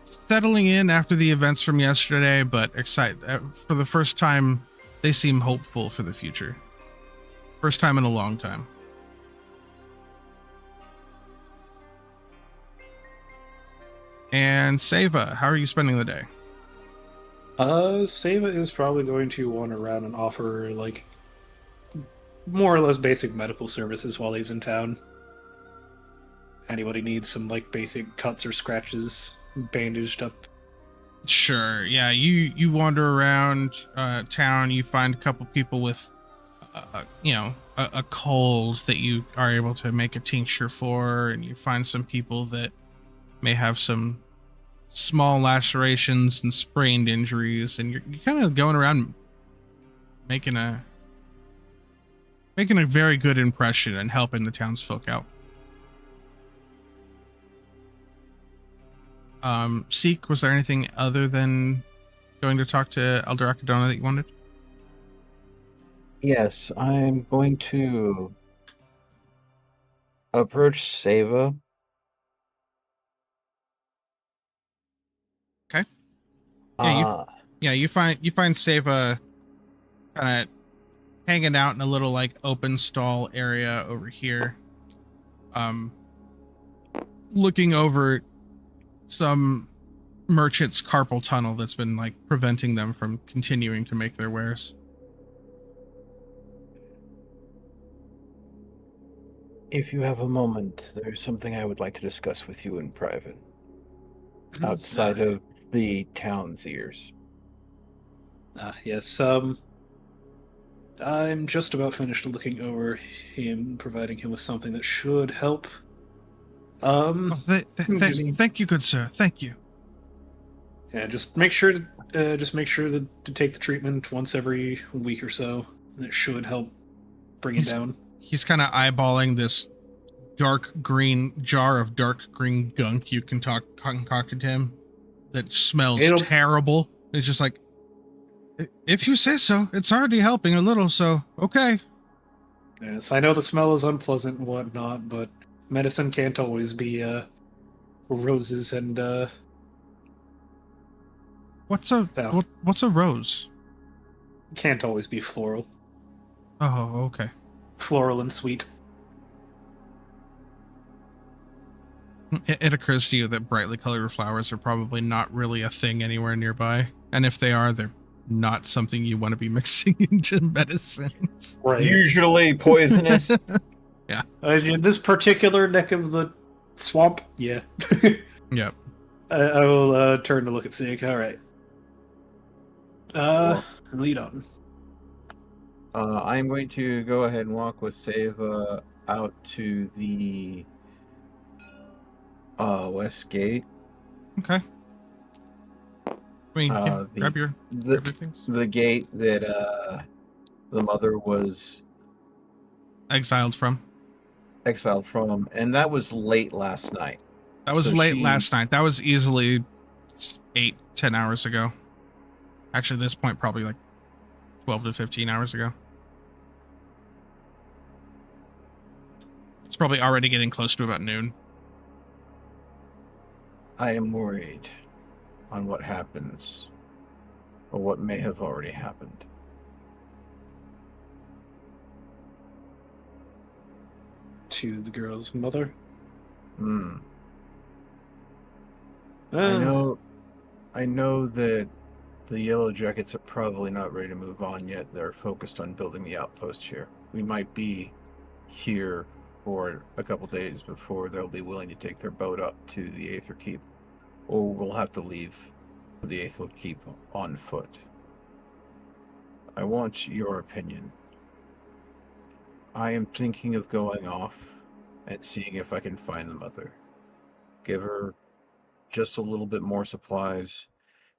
settling in after the events from yesterday, but excited. For the first time, they seem hopeful for the future. First time in a long time. And Seva, how are you spending the day? Seva is probably going to wander around and offer, like, more or less basic medical services while he's in town. Anybody needs some, like, basic cuts or scratches bandaged up. Sure, yeah, you wander around town, you find a couple people with, a cold that you are able to make a tincture for, and you find some people that may have some small lacerations and sprained injuries, and you're kind of going around making a very good impression and helping the townsfolk out. Seek, was there anything other than going to talk to Elder Akadona that you wanted? Yes, I'm going to approach Seva. Okay. You find Seva kind of hanging out in a little like open stall area over here. Looking over some merchant's carpal tunnel that's been like preventing them from continuing to make their wares. If you have a moment, there's something I would like to discuss with you in private, outside of the town's ears. Yes, I'm just about finished looking over him, providing him with something that should help. Thank you, good sir. Thank you. Yeah, just make sure to take the treatment once every week or so. And it should help bring it down. He's kind of eyeballing this dark green jar of dark green gunk you concocted him that smells terrible. It's just like, if you say so. It's already helping a little, so okay. Yes, I know the smell is unpleasant and whatnot, but medicine can't always be roses and What's a Yeah. what's a rose? can't always be floral. Oh, okay. Floral and sweet. It occurs to you that brightly colored flowers are probably not really a thing anywhere nearby, and if they are, they're not something you want to be mixing into medicines. Right. Usually poisonous. In this particular neck of the swamp, yeah. Yep. I will turn to look at Sig. All right. Lead on. I'm going to go ahead and walk with Seva out to the west gate. Okay. I mean, yeah, grab your things. The gate that the mother was Exiled from. and that was late last night. That was So late she- last night. That was easily 8-10 hours ago. Actually, at this point, probably like 12 to 15 hours ago. It's probably already getting close to about noon. I am worried on what happens, or what may have already happened. To the girl's mother. I know that the Yellow Jackets are probably not ready to move on yet. They're focused on building the outpost here. We might be here for a couple days before they'll be willing to take their boat up to the Aether Keep, or we'll have to leave the Aether Keep on foot. I want your opinion. I am thinking of going off and seeing if I can find the mother. Give her just a little bit more supplies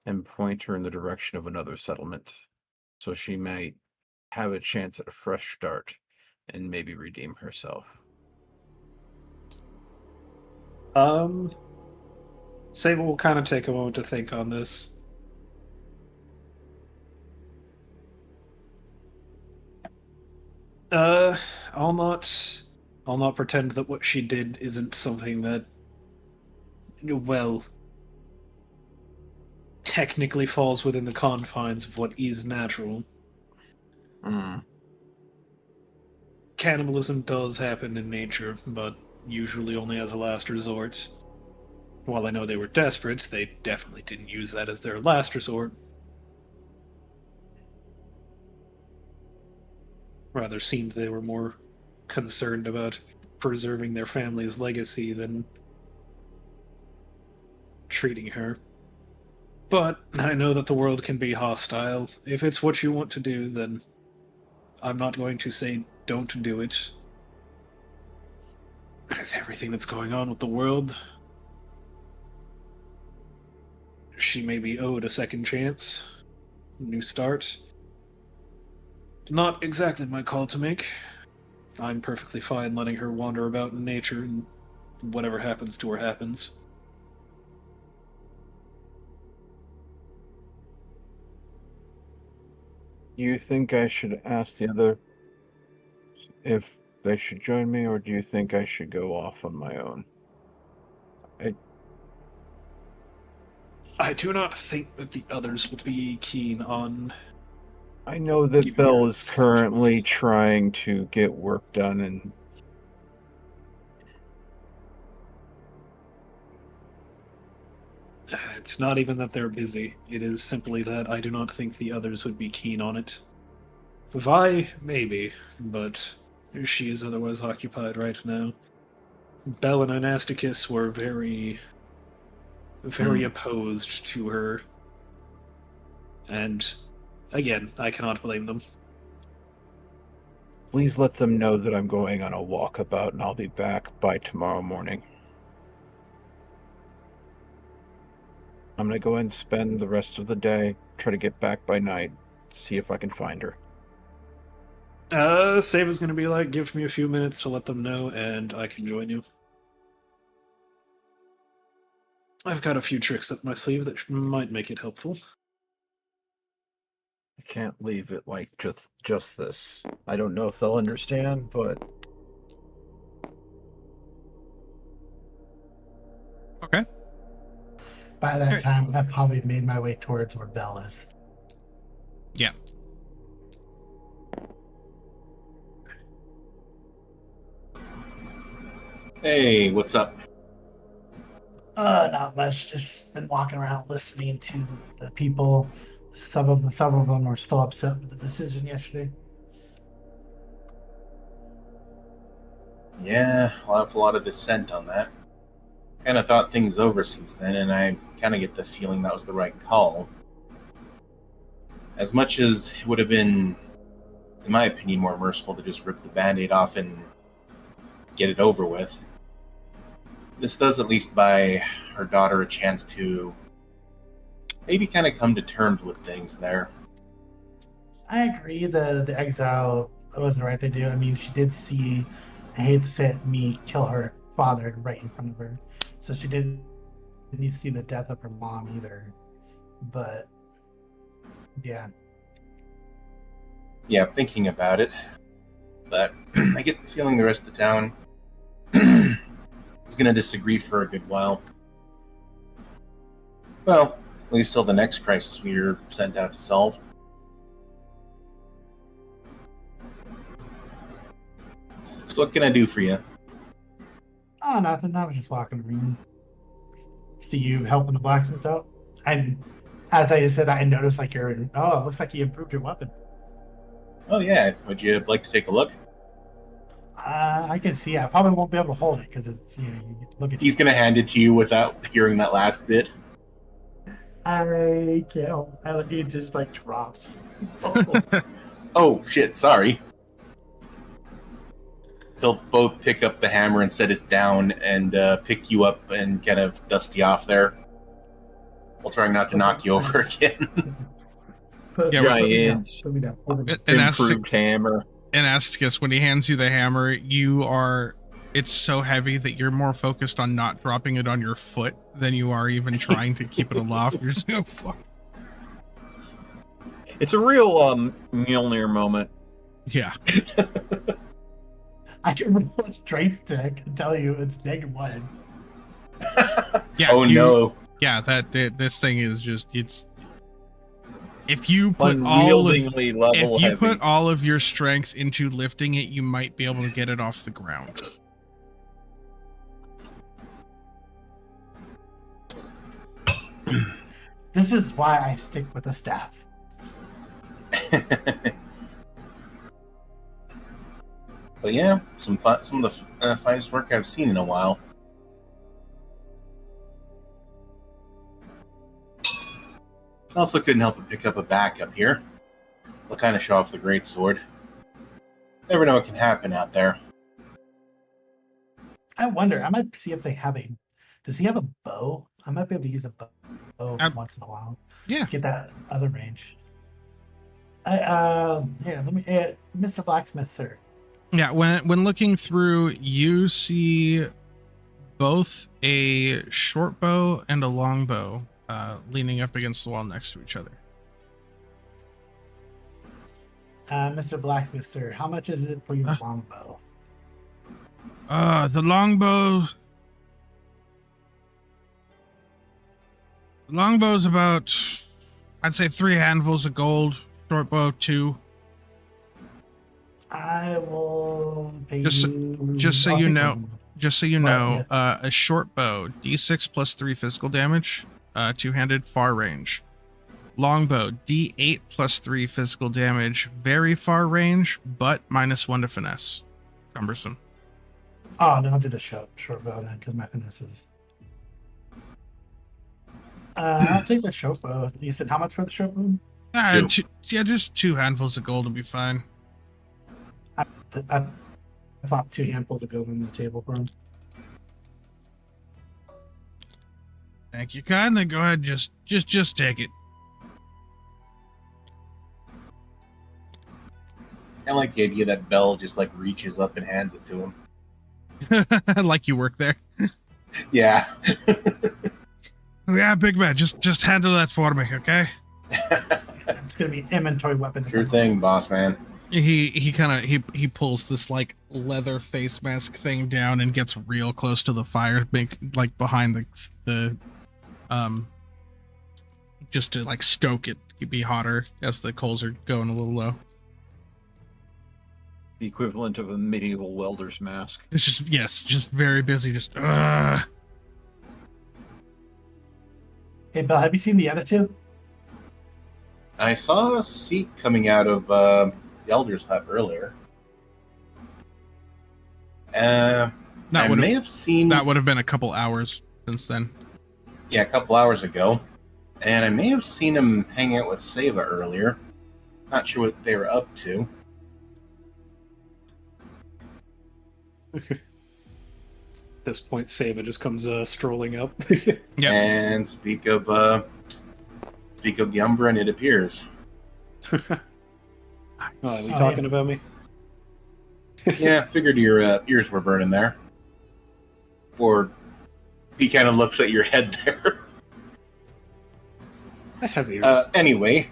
and point her in the direction of another settlement, so she might have a chance at a fresh start and maybe redeem herself. Sable will kind of take a moment to think on this. I'll not pretend that what she did isn't something that, well, technically falls within the confines of what is natural. Cannibalism does happen in nature, but usually only as a last resort. While I know they were desperate, they definitely didn't use that as their last resort. Rather seemed they were more concerned about preserving their family's legacy than treating her. But I know that the world can be hostile. If it's what you want to do, then I'm not going to say don't do it. With everything that's going on with the world, she may be owed a second chance, new start. Not exactly my call to make. I'm perfectly fine letting her wander about in nature, and whatever happens to her happens. You think I should ask the other if they should join me, or do you think I should go off on my own? I do not think that the others would be keen on... I know that Give Bell your is currently suggestions. trying to get work done, and It's not even that they're busy. It is simply that I do not think the others would be keen on it. Vi, maybe, but she is otherwise occupied right now. Bell and Anasticus were very opposed to her. And, again, I cannot blame them. please let them know that I'm going on a walkabout and I'll be back by tomorrow morning. I'm going to go and spend the rest of the day, try to get back by night, see if I can find her. Sava's gonna be like, give me a few minutes to let them know, and I can join you. I've got a few tricks up my sleeve that might make it helpful. can't leave it like just this. I don't know if they'll understand, but Okay. By that Okay. time, I've probably made my way towards where Belle is. Yeah. Hey, what's up? Not much. Just been walking around listening to the people. Several of them were still upset with the decision yesterday. Yeah, I'll have a lot of dissent on that. Kind of thought things over since then, and I kind of get the feeling that was the right call. As much as it would have been, in my opinion, more merciful to just rip the Band-Aid off and get it over with, this does at least buy her daughter a chance to maybe kind of come to terms with things there. I agree. The exile was the right thing to do. I mean, she did see. I hate to say it, me kill her father right in front of her, so she didn't need to see the death of her mom either. But yeah, Thinking about it, but I get the feeling the rest of the town is going to disagree for a good while. Well, at least till the next crisis we are sent out to solve. So what can I do for you? oh, nothing. I was just walking around. See you helping the blacksmith out. And as I said, I noticed like you're. Oh, it looks like you improved your weapon. Oh yeah, would you like to take a look? I can see. I probably won't be able to hold it because it's you look at. He's going to hand it to you without hearing that last bit. I can't. It just like drops. Oh shit, sorry. They'll both pick up the hammer and set it down and pick you up and kind of dust you off there. We'll try not to knock you over again. Yeah, giant Put me down. And improved hammer. And Asticus, when he hands you the hammer, it's so heavy that you're more focused on not dropping it on your foot than you are even trying to keep it aloft. You're just like, oh fuck. It's a real Mjolnir moment. Yeah. I can roll a strength check and tell you it's -1. Yeah. Oh no. Yeah, this thing is just if you put all of your strength into lifting it, you might be able to get it off the ground. This is why I stick with the staff. But yeah, some of the finest work I've seen in a while. Also couldn't help but pick up a backup here. We'll kind of show off the greatsword. Never know what can happen out there. I wonder. I might see if they have a. Does he have a bow? I might be able to use a bow once in a while. Yeah. Get that other range. Here, let me. Mr. Blacksmith, sir. Yeah, when looking through, you see both a short bow and a long bow leaning up against the wall next to each other. Mr. Blacksmith, sir, how much is it for your longbow? The longbow. The longbow's about, I'd say 3 handfuls of gold. Short bow 2. I will pay Just so you know, a short bow, D6 plus 3 physical damage, 2-handed, far range. Longbow, D8 plus 3 physical damage, very far range, but -1 to finesse. Cumbersome. Oh, no, I'll do the short bow then, because my finesse is. I'll take the short bow. You said how much for the short bow? Just 2 handfuls of gold will be fine. I flopped 2 handfuls of gold on the table for him. Thank you kindly. Go ahead, just take it. I like the idea that Belle just like reaches up and hands it to him. Like you work there. Yeah. Yeah, big man. Just handle that for me, okay? It's gonna be an inventory weapon. Sure thing, boss man. He pulls this like leather face mask thing down and gets real close to the fire, like behind the just to like stoke it, be hotter as the coals are going a little low. The equivalent of a medieval welder's mask. It's just very busy. Just Hey, Bill, have you seen the other two? I saw a seat coming out of the Elder's Hut earlier. I may have seen... That would have been a couple hours since then. Yeah, a couple hours ago. And I may have seen him hanging out with Seva earlier. Not sure what they were up to. At this point, Seva just comes strolling up. Yep. And speak of the Umbra, and it appears. Oh, are you talking about me? Yeah, figured your ears were burning there. Or he kind of looks at your head there. I have ears. Anyway.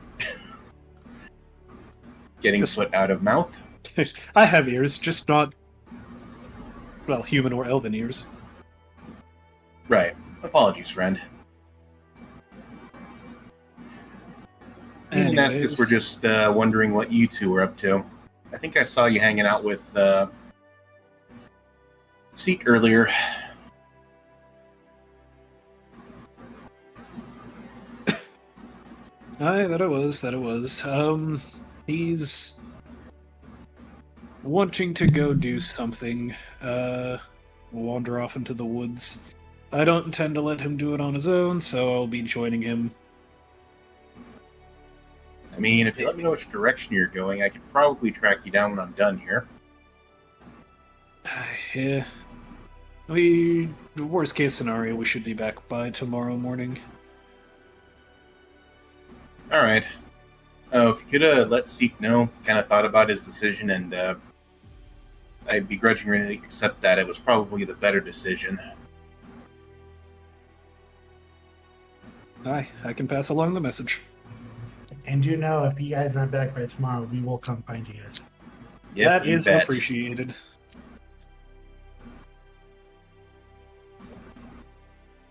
Getting foot out of mouth. I have ears, just not, well, human or elven ears. Right. Apologies, friend. And Estus were just wondering what you two were up to. I think I saw you hanging out with Seek earlier. Aye, that it was. He's wanting to go do something, wander off into the woods. I don't intend to let him do it on his own, so I'll be joining him. I mean, if you let me know which direction you're going, I could probably track you down when I'm done here. Yeah. Worst case scenario, we should be back by tomorrow morning. Alright. If you could let Seek know, kind of thought about his decision, and I begrudgingly accept that it was probably the better decision. Aye, I can pass along the message. And you know, if you guys aren't back by tomorrow, we will come find you guys. Yep, that you is bet. appreciated.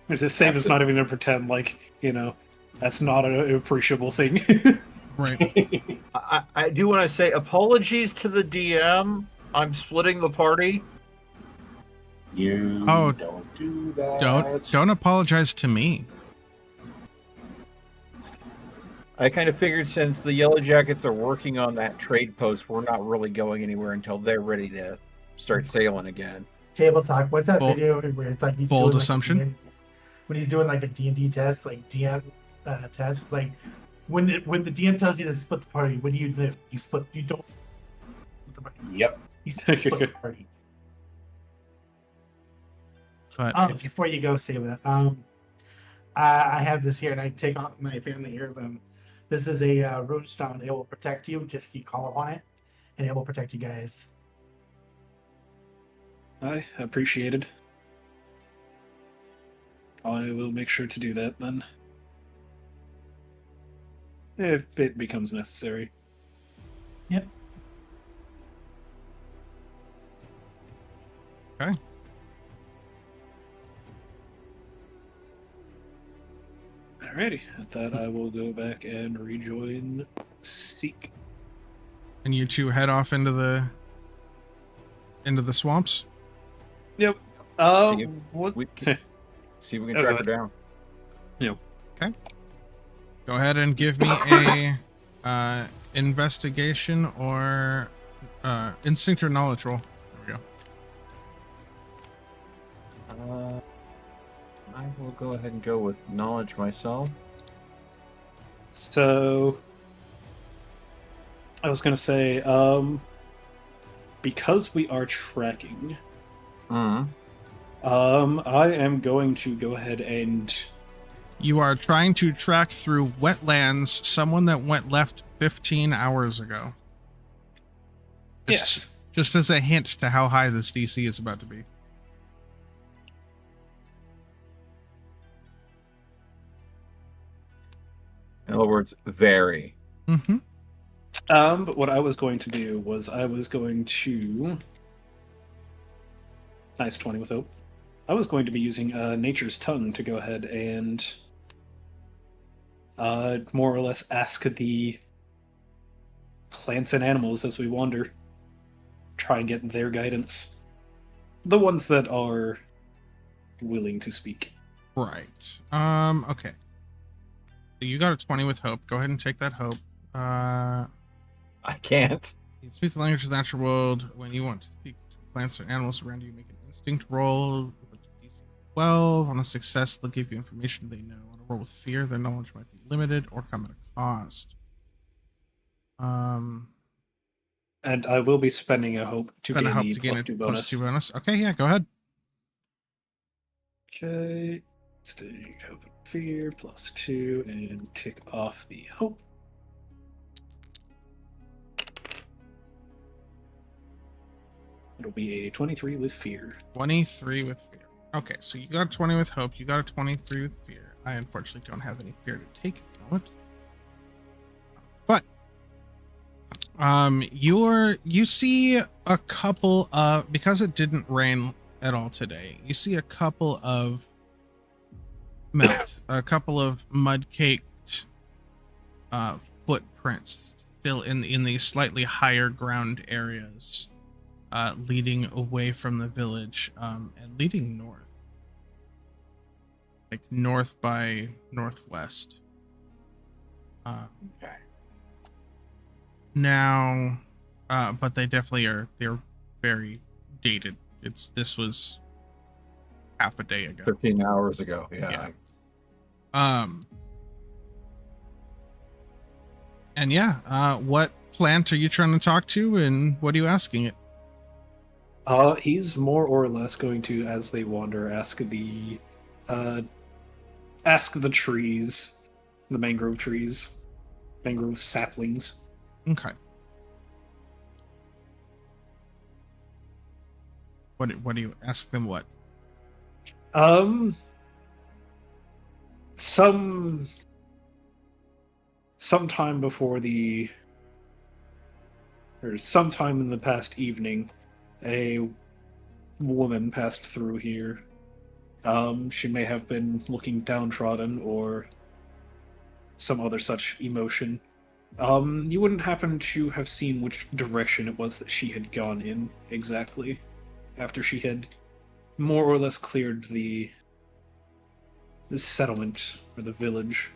Just save is not even going to pretend like, that's not an appreciable thing. Right. I do want to say apologies to the DM. I'm splitting the party. You Oh, don't do that. Don't apologize to me. I kind of figured since the Yellow Jackets are working on that trade post, we're not really going anywhere until they're ready to start sailing again. Tabletop. What's that video where it's like he's Bold doing, like, assumption? when he's doing like a D&D test, like DM test, like when the DM tells you to split the party, what do? You split. You don't split the party. Yep. You split the party. But Before you go, save that. I have this here, and I take off my family heirloom. This is a runestone. It will protect you. Just you call upon it, and it will protect you guys. Aye, appreciated. I will make sure to do that then. If it becomes necessary. Yep. Okay. Alrighty, at that I will go back and rejoin Seek. And you two head off into the swamps. Yep. See What? See if we can track her down. Okay. Go ahead and give me a investigation or instinct or knowledge roll. There we go. I will go ahead and go with knowledge myself. So, I was gonna say, because we are tracking, I am going to go ahead and. You are trying to track through wetlands someone that left 15 hours ago. Yes. Just as a hint to how high this DC is about to be. In other words, very. Mm-hmm. But what I was going to do was I was going to... Nice 20 with hope. I was going to be using Nature's Tongue to go ahead and more or less ask the plants and animals as we wander. Try and get their guidance. The ones that are willing to speak. Right. Okay. So you got a 20 with hope. Go ahead and take that hope. I can't. You speak the language of the natural world. When you want to speak to plants or animals around you, make an instinct roll with a DC 12. On a success, they'll give you information they know. On a roll with fear, their knowledge might be limited or come at a cost. And I will be spending a hope to Spend a gain hope the to gain plus a 2 plus bonus. 2 bonus. Okay, yeah, go ahead. Okay. Instinct, hope, and fear, plus 2, and tick off the hope. It'll be a 23 with fear. 23 with fear. Okay, so you got a 20 with hope. You got a 23 with fear. I unfortunately don't have any fear to take at the moment. But you see a couple of, because it didn't rain at all today, you see a couple of a couple of mud-caked footprints still in these slightly higher ground areas, leading away from the village, and leading north, like north by northwest. Okay. Now, but they definitely they're very dated. This was half a day ago. 13 hours ago. Yeah. And yeah, what plant are you trying to talk to, and what are you asking it? He's more or less going to, as they wander, ask the trees, the mangrove trees, mangrove saplings. Okay. What do you ask them? What? Sometime in the past evening, a woman passed through here. She may have been looking downtrodden or some other such emotion. You wouldn't happen to have seen which direction it was that she had gone in exactly, after she had more or less cleared the settlement or the village.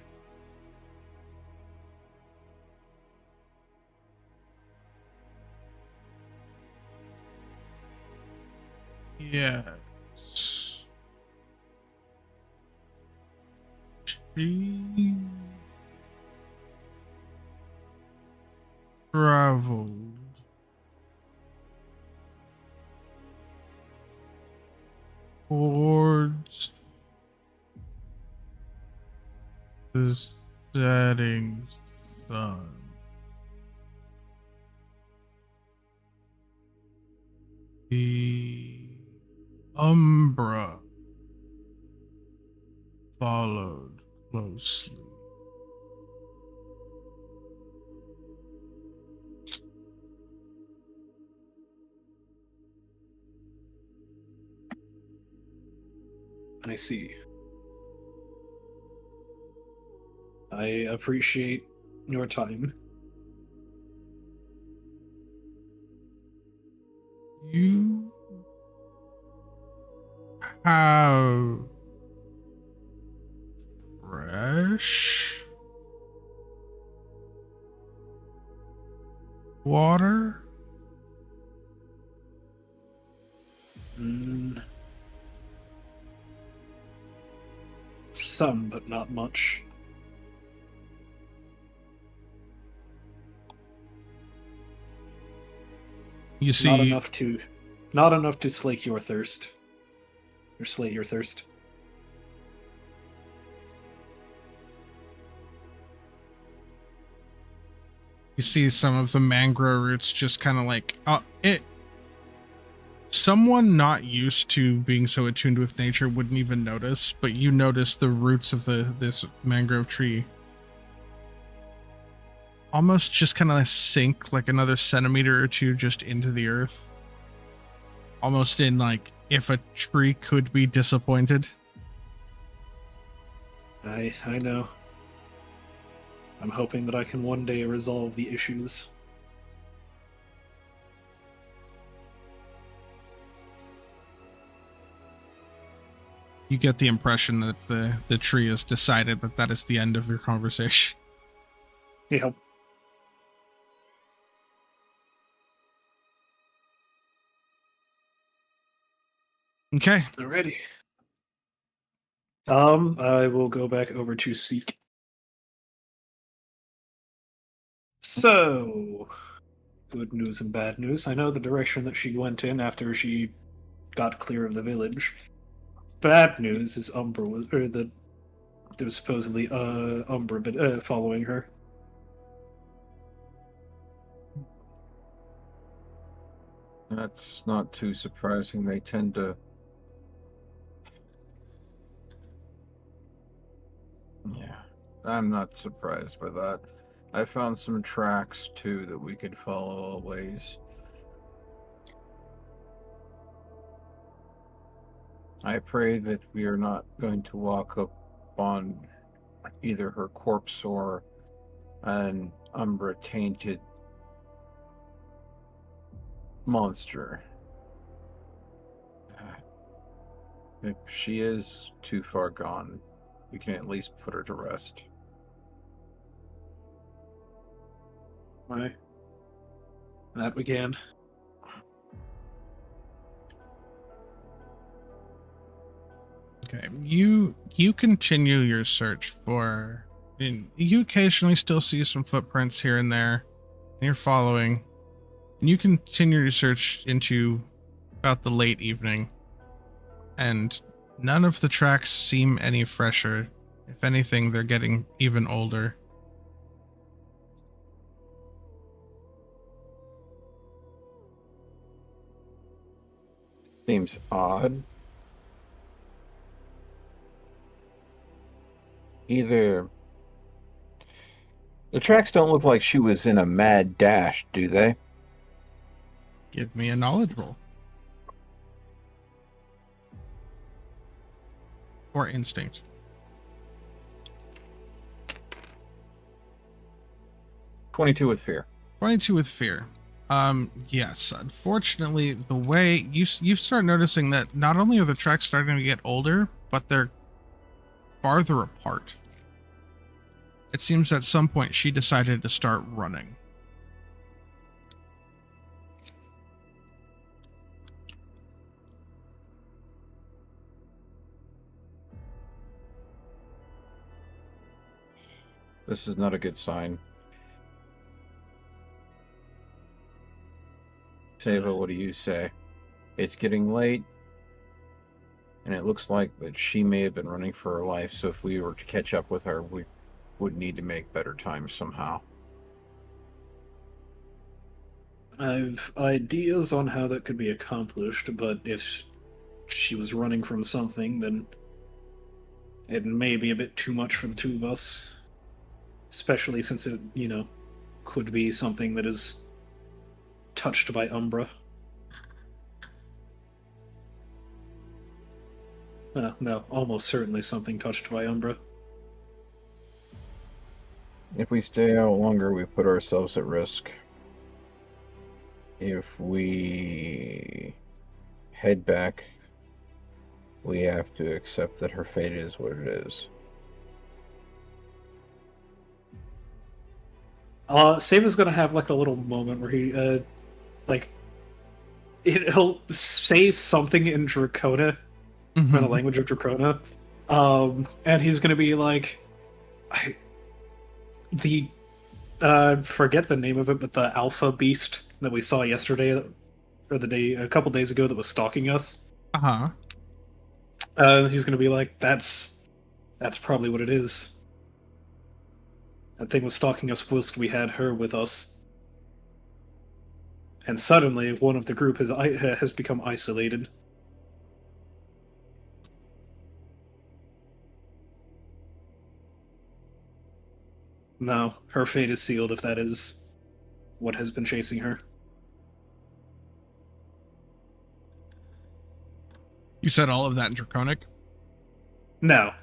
Yes. She traveled towards the setting sun. The Umbra followed closely. I see. I appreciate your time. You have fresh water? Some, but not much. You see, not enough to slake your thirst. Or slate your thirst. you see some of the mangrove roots just kind of like, someone not used to being so attuned with nature wouldn't even notice, but you notice the roots of this mangrove tree almost just kind of sink like another centimeter or two just into the earth. Almost in like if a tree could be disappointed. I know. I'm hoping that I can one day resolve the issues. You get the impression that the tree has decided that that is the end of your conversation. Yep. Okay. Alrighty. I will go back over to Seek. So, good news and bad news. I know the direction that she went in after she got clear of the village. Bad news is Umbra was, or that there was supposedly Umbra following her. That's not too surprising. They tend to. Yeah, I'm not surprised by that. I found some tracks too that we could follow always. I pray that we are not going to walk up on either her corpse or an Umbra tainted monster. If she is too far gone, we can at least put her to rest. Right. That began. Okay. You continue your search for. And you occasionally still see some footprints here and there, and you're following. And you continue your search into about the late evening, and none of the tracks seem any fresher. If anything, they're getting even older. Seems odd. Either the tracks don't look like she was in a mad dash, do they? Give me a knowledge roll. Or instinct. 22 with fear. 22 with fear. Yes, unfortunately, the way you start noticing that not only are the tracks starting to get older, but they're farther apart. It seems at some point she decided to start running. This is not a good sign. Seva, what do you say? It's getting late, and it looks like that she may have been running for her life, so if we were to catch up with her, we would need to make better time somehow. I've ideas on how that could be accomplished, but if she was running from something, then it may be a bit too much for the two of us. Especially since it, could be something that is touched by Umbra. No, almost certainly something touched by Umbra. If we stay out longer, we put ourselves at risk. If we head back, we have to accept that her fate is what it is. Saba's gonna have like a little moment where he, he'll say something in Dracona, in the language of Dracona, and he's gonna be like, forget the name of it, but the alpha beast that we saw yesterday, or a couple days ago, that was stalking us. He's gonna be like, that's probably what it is. That thing was stalking us whilst we had her with us. And suddenly, one of the group has become isolated. No, her fate is sealed if that is what has been chasing her. You said all of that in Draconic? No.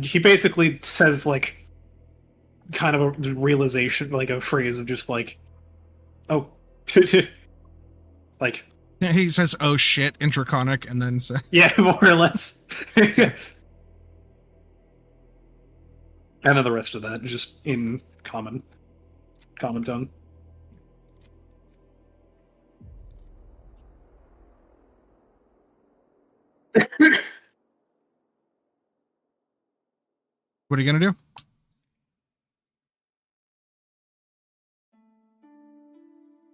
He basically says, like, kind of a realization, like a phrase of just like, oh, like, He says, oh shit, in Draconic, and then says, yeah, more or less. And then the rest of that just in common tongue. what are you gonna do?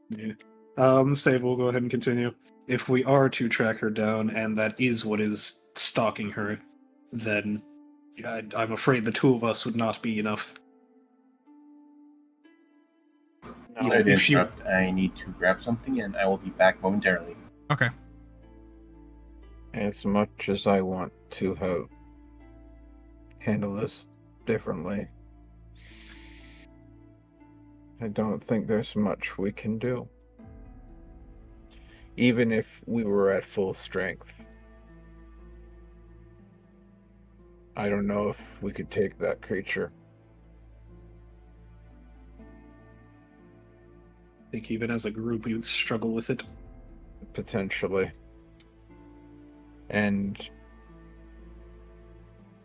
Yeah. Save, we'll go ahead and continue. If we are to track her down, and that is what is stalking her, then I'm afraid the two of us would not be enough. No, I interrupt. I need to grab something, and I will be back momentarily. Okay. As much as I want to handle this differently, I don't think there's much we can do. Even if we were at full strength. I don't know if we could take that creature. I think even as a group, we would struggle with it. Potentially. And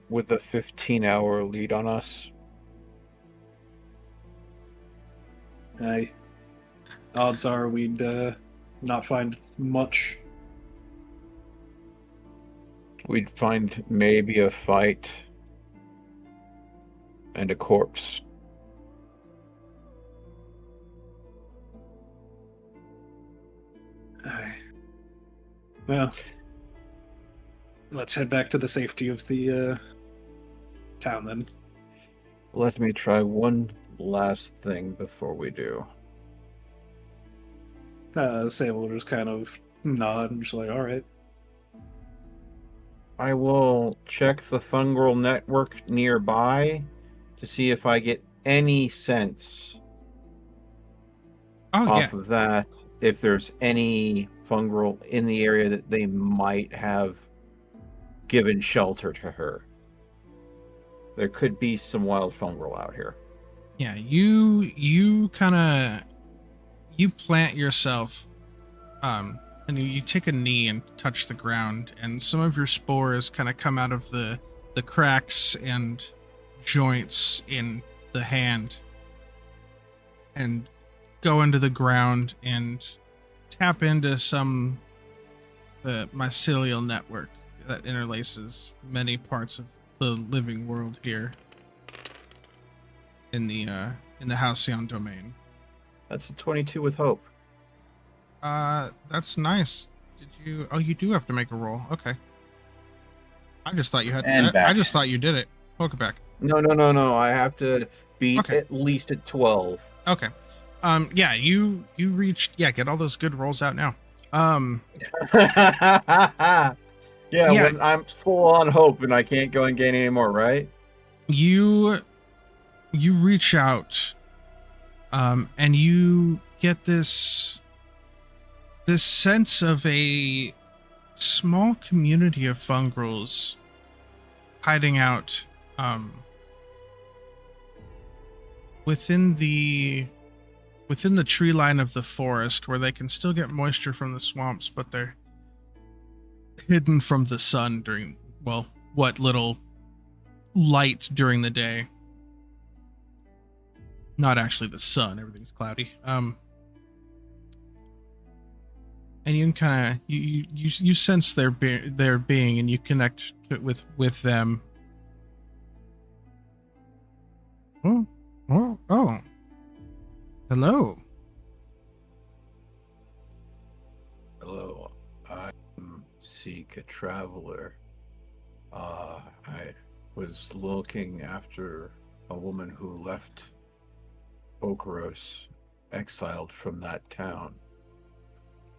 with a 15-hour lead on us, odds are we'd not find much. we'd find maybe a fight and a corpse. Well, let's head back to the safety of the town then. Let me try one last thing before we do. Sable will just kind of nod and just like, all right. I will check the fungal network nearby to see if I get any sense off of that, if there's any fungal in the area that they might have given shelter to her. There could be some wild fungal out here. Yeah, you kind of you plant yourself, and you take a knee and touch the ground, and some of your spores kind of come out of the cracks and joints in the hand, and go into the ground and tap into some the mycelial network that interlaces many parts of the living world here in the Halcyon Domain. That's a 22 with hope. That's nice. Did you? Oh, you do have to make a roll. Okay. I just thought you had. And I just thought you did it. Poke it back. No. I have to be at least at 12. Okay. Yeah, you reached. Yeah, get all those good rolls out now. Yeah, when I'm full on hope and I can't go and gain any more, right? You reach out, and you get this sense of a small community of fungrals hiding out within the tree line of the forest, where they can still get moisture from the swamps, but they're hidden from the sun during, well, what little light during the day. Not actually the sun, everything's cloudy. And you can kind of you sense their being, and you connect with them. Oh, hello. Hello, I'm Seek, a traveler. I was looking after a woman who left Okeros, exiled from that town.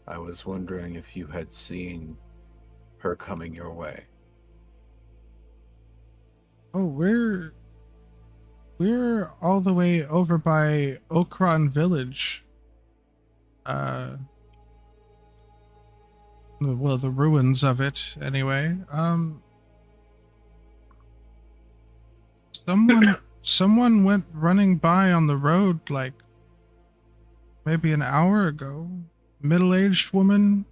I was wondering if you had seen her coming your way. Oh, We're all the way over by Okron Village. Well, the ruins of it, anyway. Someone went running by on the road like maybe an hour ago. Middle-aged woman,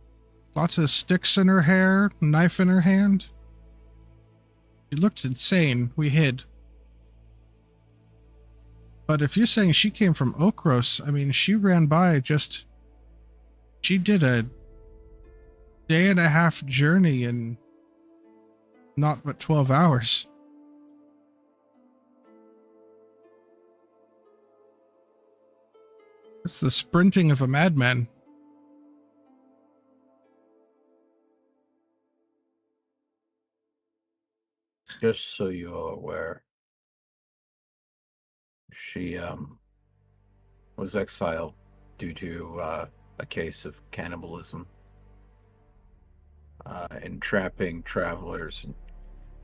lots of sticks in her hair, knife in her hand. She looked insane. We hid. But if you're saying she came from Okros, I mean, she ran by just... She did a day-and-a-half journey in not but 12 hours. It's the sprinting of a madman. Just so you're aware, she was exiled due to a case of cannibalism, entrapping travelers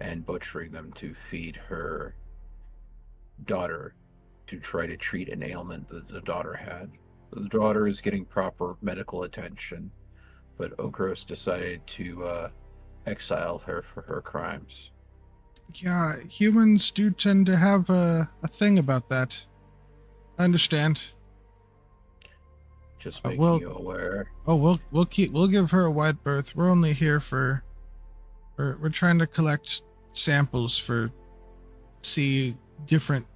and butchering them to feed her daughter to try to treat an ailment that the daughter had. The daughter is getting proper medical attention, but Okros decided to exile her for her crimes. Yeah, humans do tend to have a thing about that. I understand. Just making you aware. Oh, we'll give her a wide berth. We're only here for we're trying to collect samples for see different.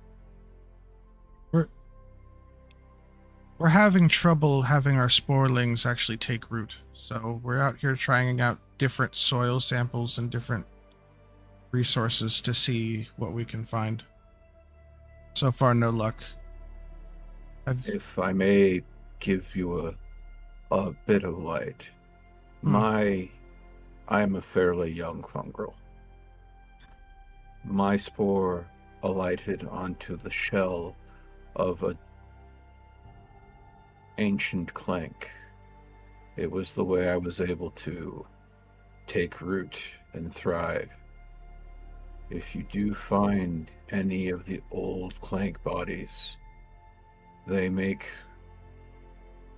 We're having trouble having our sporelings actually take root. So we're out here trying out different soil samples and different resources to see what we can find. So far, no luck. If I may give you a bit of light, I am a fairly young fungal. My spore alighted onto the shell of a ancient clank. It was the way I was able to take root and thrive. If you do find any of the old clank bodies, they make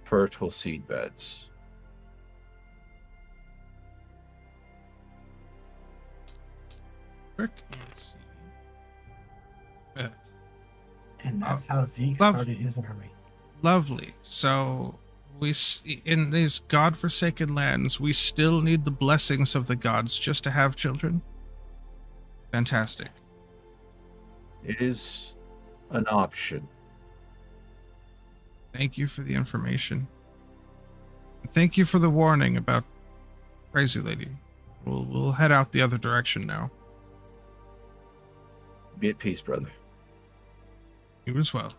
fertile seed beds. Quick and see. And that's how Zeke started his army. Lovely. So in these godforsaken lands, we still need the blessings of the gods just to have children. Fantastic. It is an option. Thank you for the information. Thank you for the warning about Crazy Lady. We'll head out the other direction now. Be at peace, brother. You as well.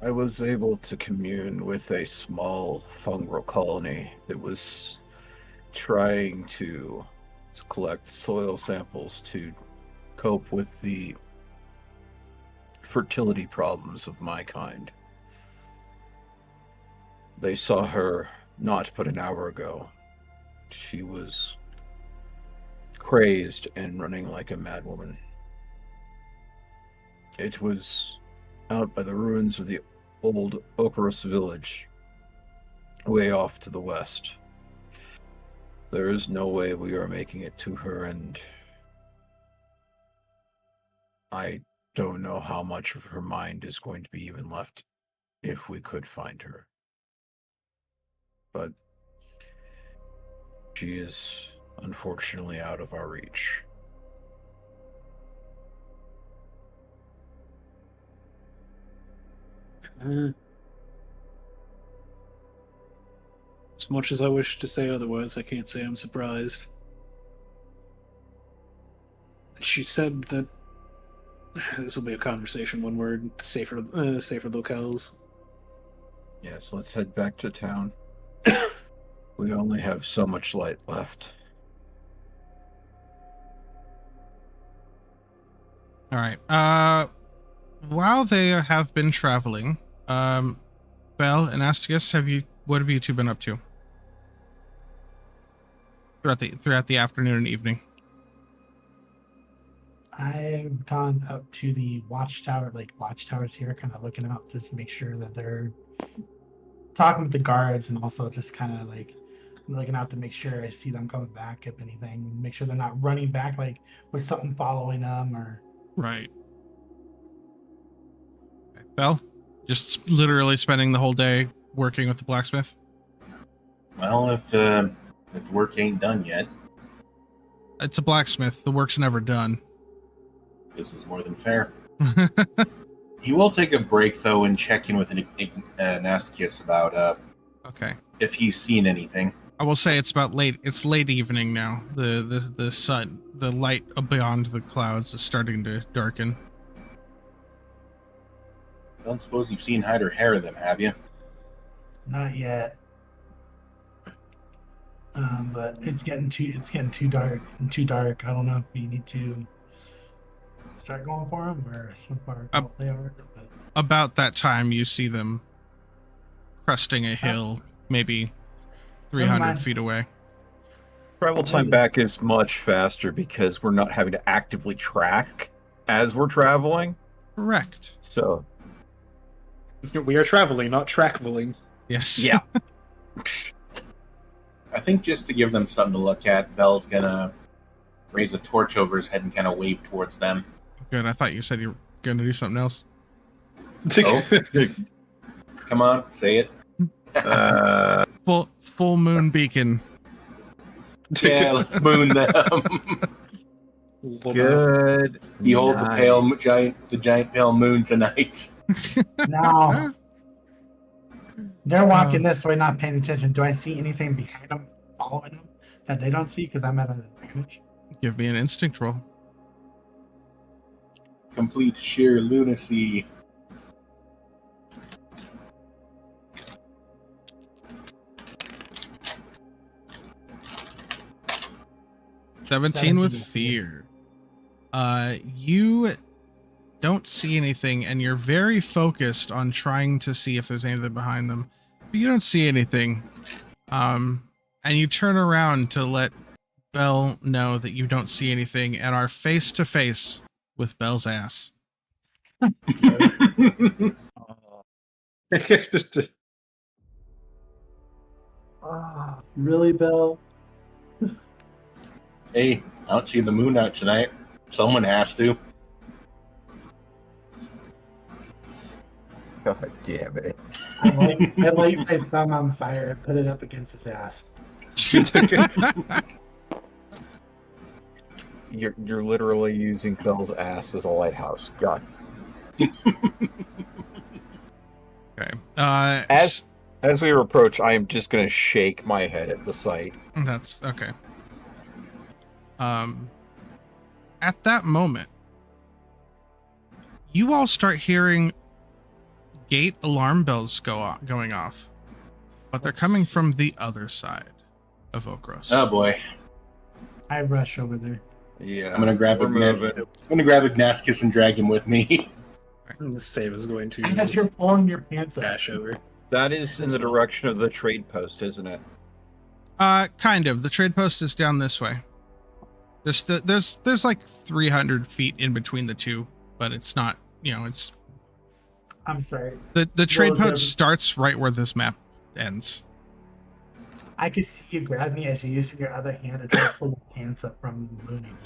I was able to commune with a small fungal colony that was trying to collect soil samples to cope with the fertility problems of my kind. They saw her not but an hour ago. She was crazed and running like a madwoman. It was out by the ruins of the old Okros village, way off to the west. There is no way we are making it to her, and I don't know how much of her mind is going to be even left if we could find her. But she is unfortunately out of our reach. As much as I wish to say otherwise, I can't say I'm surprised. She said that this will be a conversation when we're safer locales. Yes, let's head back to town. We only have so much light left. All right. While they have been traveling, Belle and Astigus, what have you two been up to throughout the afternoon and evening? I've gone up to the watchtower, like watchtowers here, kind of looking out, just to make sure that they're talking with the guards, and also just kind of like looking out to make sure I see them coming back, if anything, make sure they're not running back like with something following them or. Right. Bell, just literally spending the whole day working with the blacksmith. Well, if the work ain't done yet, It's a blacksmith. The work's never done. this is more than fair. He will take a break though and check in with an Nasticus about Okay. if he's seen anything. I will say it's about late. It's late evening now. The sun, the light beyond the clouds is starting to darken. Don't suppose you've seen hide or hair of them, have you? Not yet. But it's getting too dark. I don't know if you need to start going for them or how far out they are. But About that time, you see them cresting a hill, maybe 300 mind. feet away. Travel time back is much faster because we're not having to actively track as we're traveling. Correct. So, We are traveling, not traveling. Yes. yeah. I think just to give them something to look at, Bell's gonna raise a torch over his head and kind of wave towards them. Good. I thought you said you were going to do something else. Oh. Come on, say it. Full moon beacon. Yeah, let's moon them. Good. Behold the giant pale moon tonight. now they're walking this way, not paying attention. Do I see anything behind them, following them, that they don't see because I'm at an advantage? Give me an instinct roll. Complete sheer lunacy. Seventeen with fear. You don't see anything, and you're very focused on trying to see if there's anything behind them, but you don't see anything. And you turn around to let Bell know that you don't see anything, and are face to face with Bell's ass. Really, Bill? Hey, I don't see the moon out tonight. Someone has to. God damn it. I light my thumb on fire and put it up against his ass. You're literally using Bell's ass as a lighthouse. God. Okay. As we approach, I am just gonna shake my head at the sight. That's okay. At that moment, you all start hearing gate alarm bells going off, but they're coming from the other side of Okros. Oh boy. I rush over there. Yeah. I'm gonna grab Ignascus and drag him with me. The save is going to As you're pulling your pants up. dash over. That is in the direction of the trade post, isn't it? Kind of. The trade post is down this way. There's like 300 feet in between the two, but it's not, it's I'm sorry. the trade Well, post starts right where this map ends. I could see you grab me as you're using your other hand to try to pull your pants up from mooning.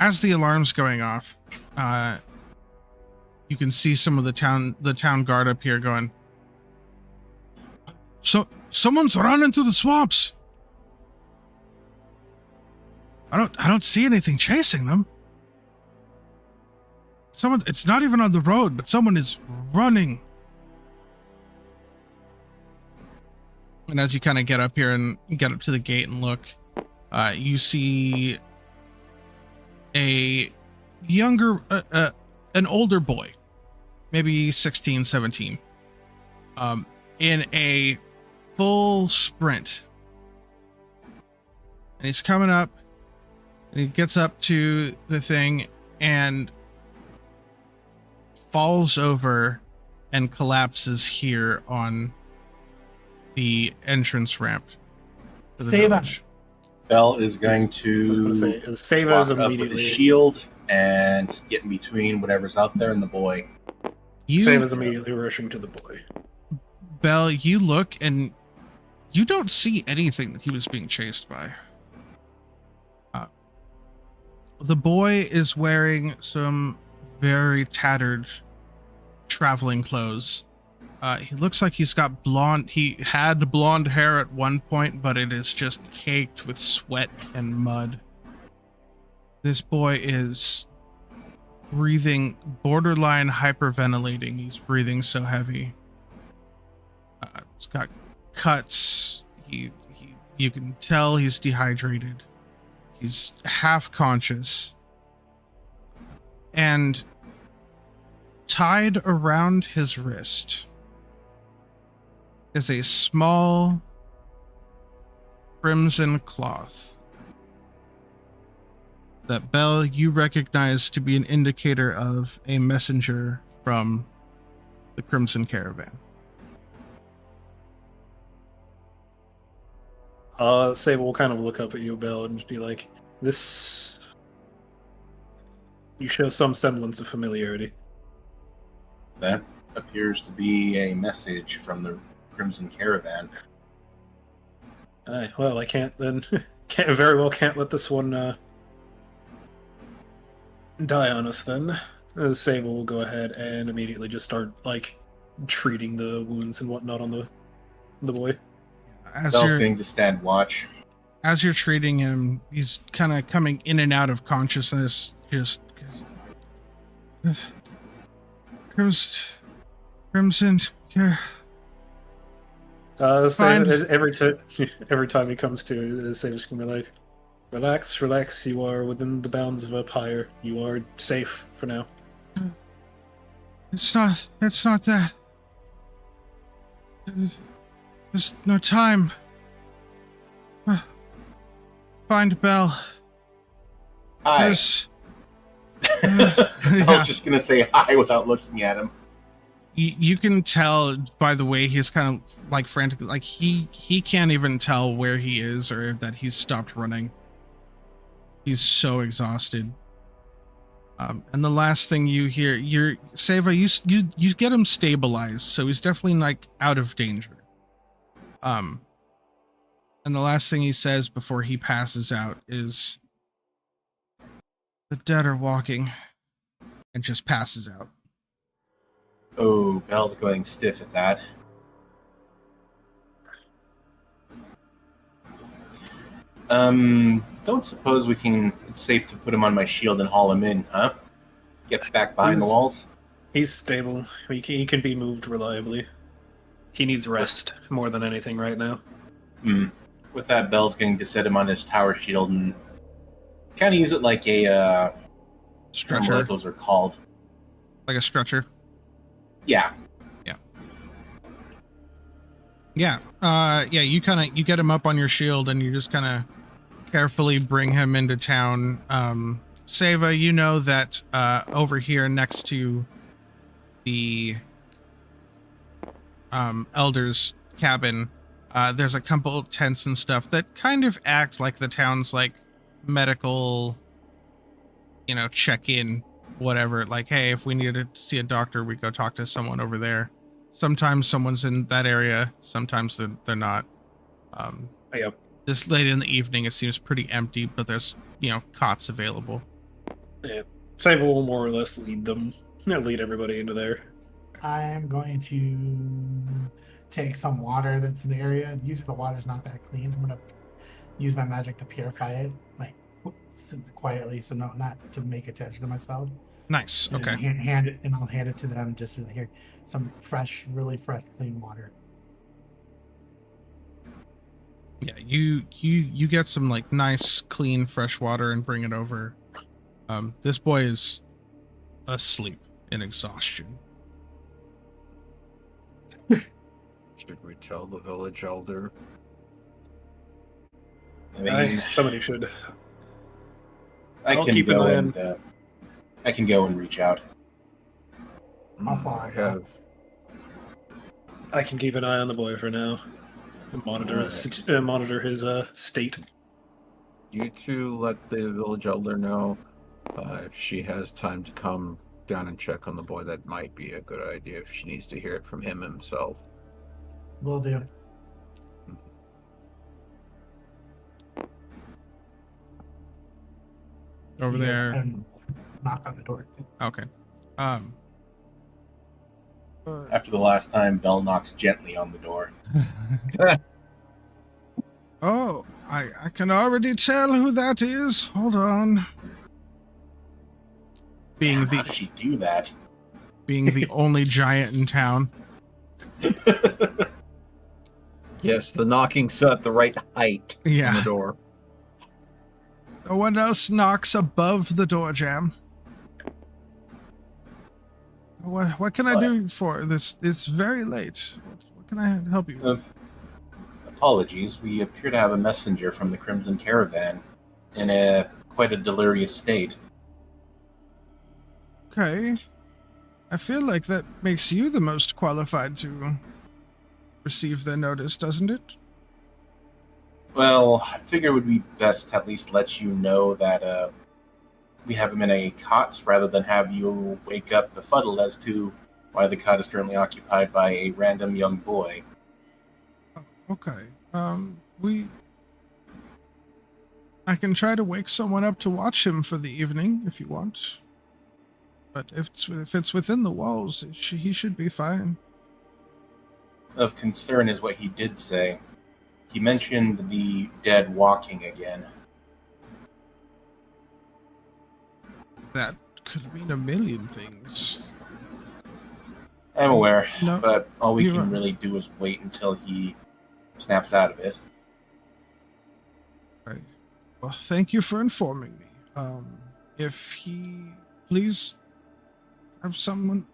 As the alarm's going off, you can see some of the town guard up here going, "So someone's run into the swamps. I don't see anything chasing them. It's not even on the road, but someone is running." And as you kind of get up here and get up to the gate and look, you see an older boy, maybe 16, 17, in a full sprint. And he's coming up, and he gets up to the thing and falls over and collapses here on the entrance ramp to the Save him. village. Bell is going I was to gonna say, Seva walk is up with immediately. his shield and get in between whatever's out there and the boy. Seva is immediately rushing to the boy. Bell, you look and you don't see anything that he was being chased by. The boy is wearing some very tattered traveling clothes. He looks like he's got blonde. He had blonde hair at one point, but it is just caked with sweat and mud. This boy is breathing borderline hyperventilating. He's breathing so heavy. He's got cuts. You can tell he's dehydrated. He's half conscious. And tied around his wrist is a small crimson cloth that, Bell, you recognize to be an indicator of a messenger from the Crimson Caravan. Sable will kind of look up at you, Bell, and just be like, "This, you show some semblance of familiarity." That appears to be a message from the Crimson Caravan. Aye, well, I can't then. Can't let this one die on us then. Sable will go ahead and immediately just start like treating the wounds and whatnot on the boy. Bell's going to stand watch. As you're treating him, he's kind of coming in and out of consciousness. Just Crimson. Yeah. Every time he comes to, Save's gonna be like, relax. You are within the bounds of a pyre. You are safe for now. It's not that. There's no time. Find Bell. Hi. I was just gonna say hi without looking at him. You can tell by the way he's kind of like frantic, like he can't even tell where he is or that he's stopped running. He's so exhausted. And the last thing you hear, Seva, you get him stabilized, so he's definitely like out of danger. And the last thing he says before he passes out is, "The dead are walking," and just passes out. Oh, Bell's going stiff at that. Don't suppose it's safe to put him on my shield and haul him in, huh? Get back behind the walls? He's stable. He can be moved reliably. He needs rest more than anything right now. With that, Bell's going to set him on his tower shield and kind of use it like a stretcher. I don't know what those are called. Like a stretcher. Yeah. You you get him up on your shield and you just kind of carefully bring him into town. Seva, you know that over here next to the elder's cabin, there's a couple tents and stuff that kind of act like the town's like medical, check-in, whatever. Like, hey, if we needed to see a doctor, we go talk to someone over there. Sometimes someone's in that area, sometimes they're not. Yep. This late in the evening, it seems pretty empty, but there's cots available. Yeah, Sable will more or less lead everybody into there. I'm going to take some water that's in the area. Usually the water's not that clean. I'm going to use my magic to purify it, like quietly, so not to make attention to myself. Nice. And Okay. I'll hand it to them just so here, some really fresh, clean water. Yeah, you get some like nice, clean, fresh water and bring it over. This boy is asleep in exhaustion. Should we tell the village elder? Somebody should. I I'll can keep an go eye and I can go and reach out. I can keep an eye on the boy for now. And monitor his state. You two let the village elder know if she has time to come down and check on the boy. That might be a good idea if she needs to hear it from him himself. Will do. Over Yeah, there. and knock on the door. Okay. After the last time, Bell knocks gently on the door. Oh, I can already tell who that is. Hold on. Damn, how does she do that? Being the only giant in town. Yes, the knocking's at the right height on Yeah. the door. No one else knocks above the door jamb. What can I do for this? It's very late. What can I help you with? Apologies. We appear to have a messenger from the Crimson Caravan in quite a delirious state. Okay. I feel like that makes you the most qualified to receive their notice, doesn't it? Well, I figure it would be best to at least let you know that we have him in a cot rather than have you wake up befuddled as to why the cot is currently occupied by a random young boy. Okay. I can try to wake someone up to watch him for the evening if you want. But if it's within the walls, he should be fine. Of concern is what he did say. He mentioned the dead walking again. That could mean a million things. I'm aware, No, but all we you can are- really do is wait until he snaps out of it. Right. Well, thank you for informing me. If he, please have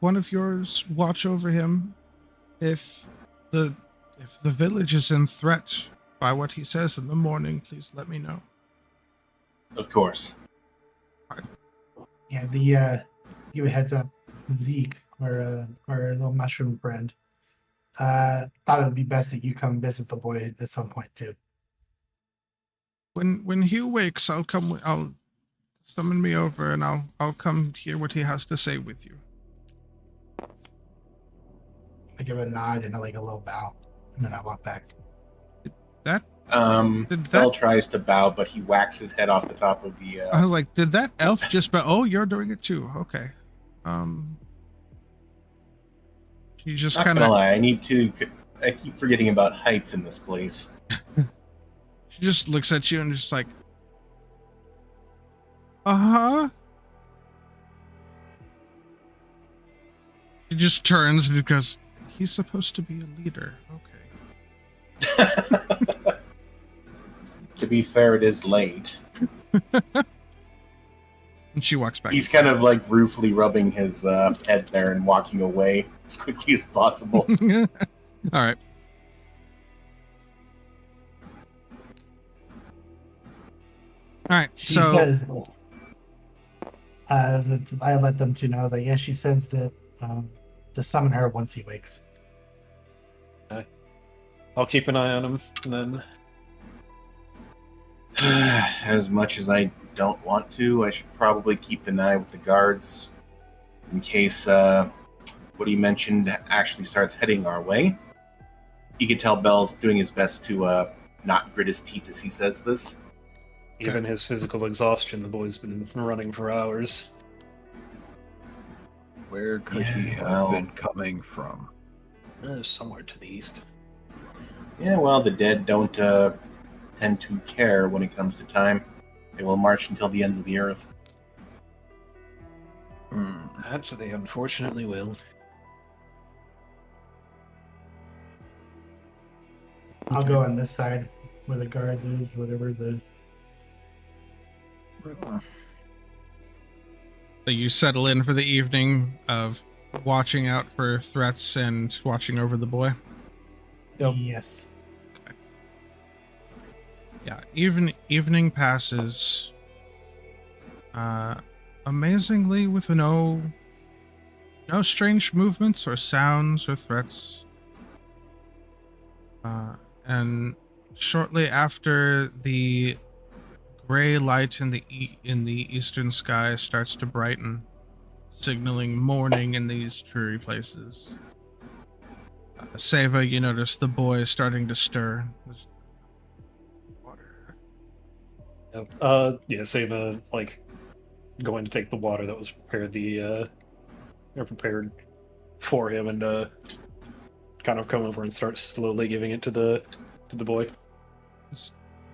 one of yours watch over him. If the village is in threat by what he says in the morning, please let me know. Of course. Yeah, give a heads up. Zeke, our little mushroom friend, thought it would be best that you come visit the boy at some point too. When he wakes, I'll summon me over and I'll come hear what he has to say with you. I give a nod and a little bow, and then I walk back. Bell tries to bow, but he whacks his head off the top of the... I was like, did that elf just bow? Oh, you're doing it too. Okay. She just Not kind gonna of... lie, I keep forgetting about heights in this place. She just looks at you and just like... Uh-huh. She just turns and goes, he's supposed to be a leader. Okay. To be fair, it is late. And she walks back. He's kind of ruefully rubbing his head there and walking away as quickly as possible. All right. All right. She So says, I let them to know that yes, she says that to summon her once he wakes. I'll keep an eye on him, and then As much as I don't want to, I should probably keep an eye with the guards in case what he mentioned actually starts heading our way. You can tell Bell's doing his best to not grit his teeth as he says this. even his physical exhaustion, the boy's been running for hours. Where could he have well- been coming from? Somewhere to the east. Yeah, well, the dead don't tend to care when it comes to time. They will march until the ends of the earth. That they unfortunately will. I'll go on this side where the guards is, whatever the. So you settle in for the evening of watching out for threats and watching over the boy. Yep. Yes. Yeah, evening passes. Amazingly, with no strange movements or sounds or threats. And shortly after the gray light in the eastern sky starts to brighten, signaling morning in these dreary places. Seva, you notice the boy is starting to stir. There's water. Yeah, Seva, like, going to take the water that was prepared for him, and kind of come over and start slowly giving it to the boy. Just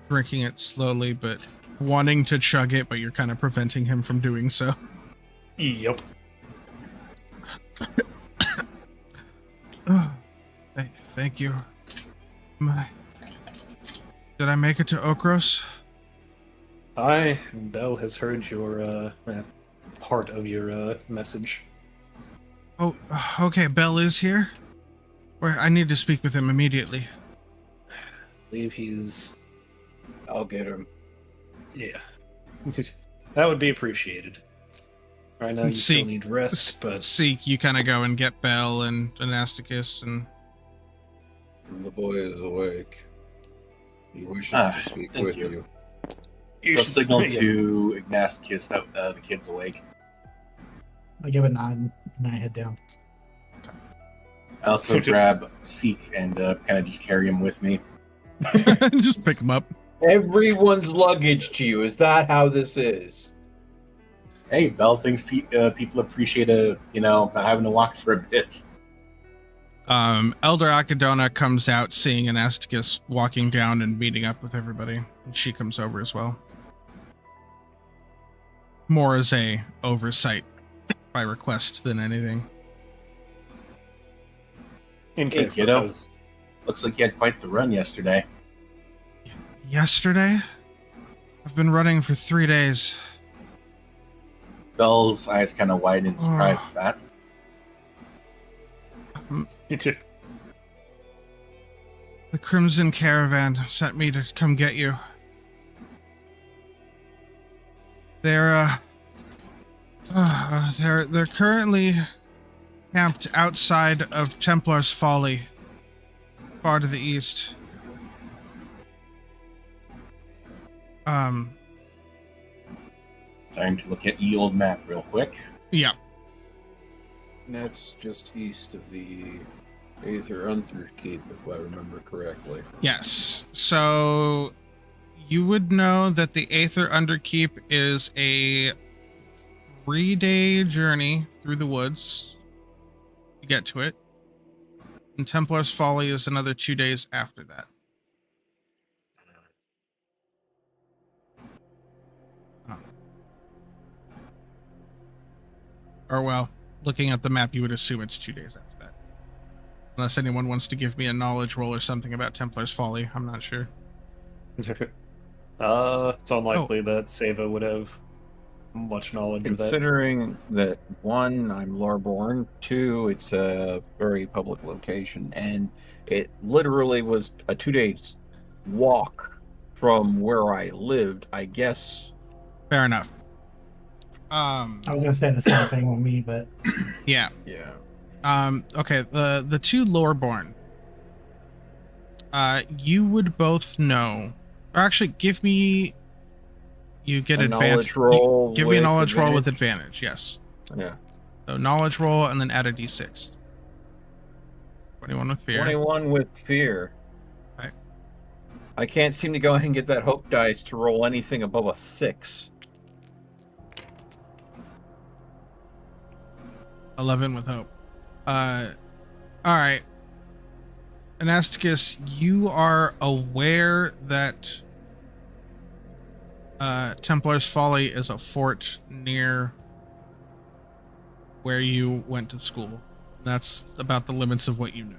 drinking it slowly, but wanting to chug it, but you're kind of preventing him from doing so. Yep. Thank you. Did I make it to Okros? Bell has heard your part of your message. Oh, okay. Bell is here. I need to speak with him immediately. I believe he's... I'll get him. Yeah. That would be appreciated. Right now you still need rest, but... Seek, you kind of go and get Bell and Anasticus and... The boy is awake. He wishes to speak with you. I'll signal to Ignasticus that the kid's awake. I give a nod and I head down. I also grab Seek and kind of just carry him with me. Just pick him up. Everyone's luggage to you. Is that how this is? Hey, Bell thinks people appreciate not having to walk for a bit. Elder Akadona comes out seeing Anasticus walking down and meeting up with everybody. And she comes over as well. More as a oversight by request than anything. In case Hey, kiddo. Looks like you had quite the run yesterday. Yesterday? I've been running for 3 days. Bell's eyes kind of widen in surprise at that. The Crimson Caravan sent me to come get you. They're currently camped outside of Templar's Folly, far to the east. Time to look at the old map real quick. Yeah. That's just east of the Aether Underkeep, if I remember correctly. Yes. So you would know that the Aether Underkeep is a 3-day journey through the woods to get to it. And Templar's Folly is another 2 days after that. Or, well, looking at the map, you would assume it's 2 days after that. Unless anyone wants to give me a knowledge roll or something about Templar's Folly, I'm not sure. It's unlikely that Seva would have much knowledge of that. Considering that, 1, I'm Loreborn, 2, it's a very public location, and it literally was a 2-day walk from where I lived, I guess. Fair enough. I was gonna say the same thing with me, but Yeah. Okay, the two Loreborn. You would both know. Or actually, give me. You get A advantage. knowledge roll Give me a with knowledge roll with advantage? advantage. Yes. Yeah. So knowledge roll and then add a d6. 21 with fear. 21 with fear. Okay. I can't seem to go ahead and get that hope dice to roll anything above a 6. 11 with hope. All right. Anasticus, you are aware that Templar's Folly is a fort near where you went to school. That's about the limits of what you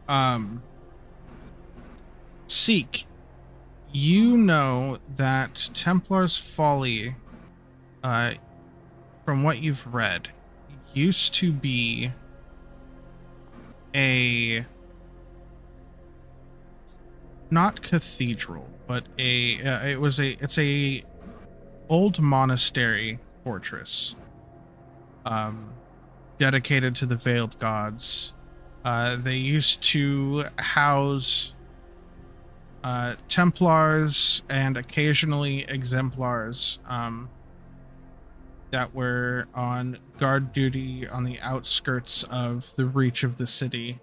know. Seek, you know that Templar's Folly, from what you've read, used to be not cathedral, but it's a old monastery fortress, dedicated to the Veiled Gods. They used to house Templars and occasionally Exemplars that were on guard duty on the outskirts of the reach of the city,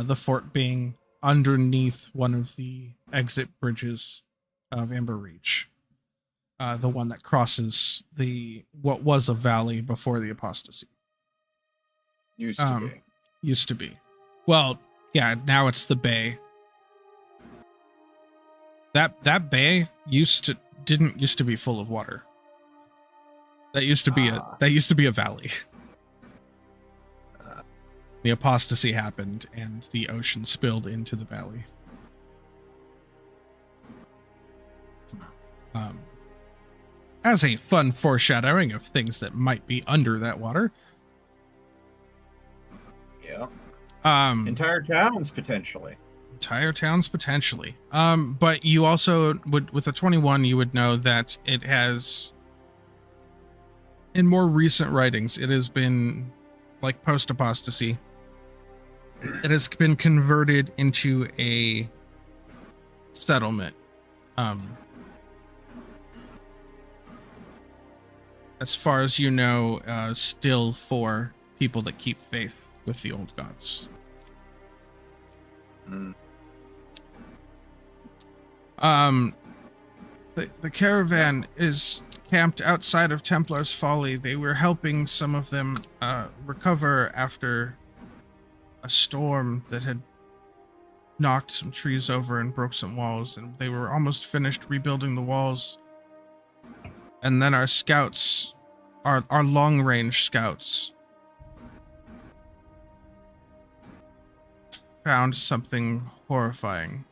the fort being underneath one of the exit bridges of Amber Reach, the one that crosses what was a valley before the apostasy. Used to be. Used to be. Well, yeah, now it's the bay. That bay didn't used to be full of water. That used to be a valley. The apostasy happened and the ocean spilled into the valley. As a fun foreshadowing of things that might be under that water. Yeah. Entire towns potentially. But you also would, with a 21, you would know that it has, in more recent writings, it has been like post-apostasy. It has been converted into a settlement. As far as you know, still for people that keep faith with the old gods. The caravan is camped outside of Templar's Folly. They were helping some of them recover after a storm that had knocked some trees over and broke some walls, and they were almost finished rebuilding the walls. And then our scouts, our long-range scouts, found something horrifying.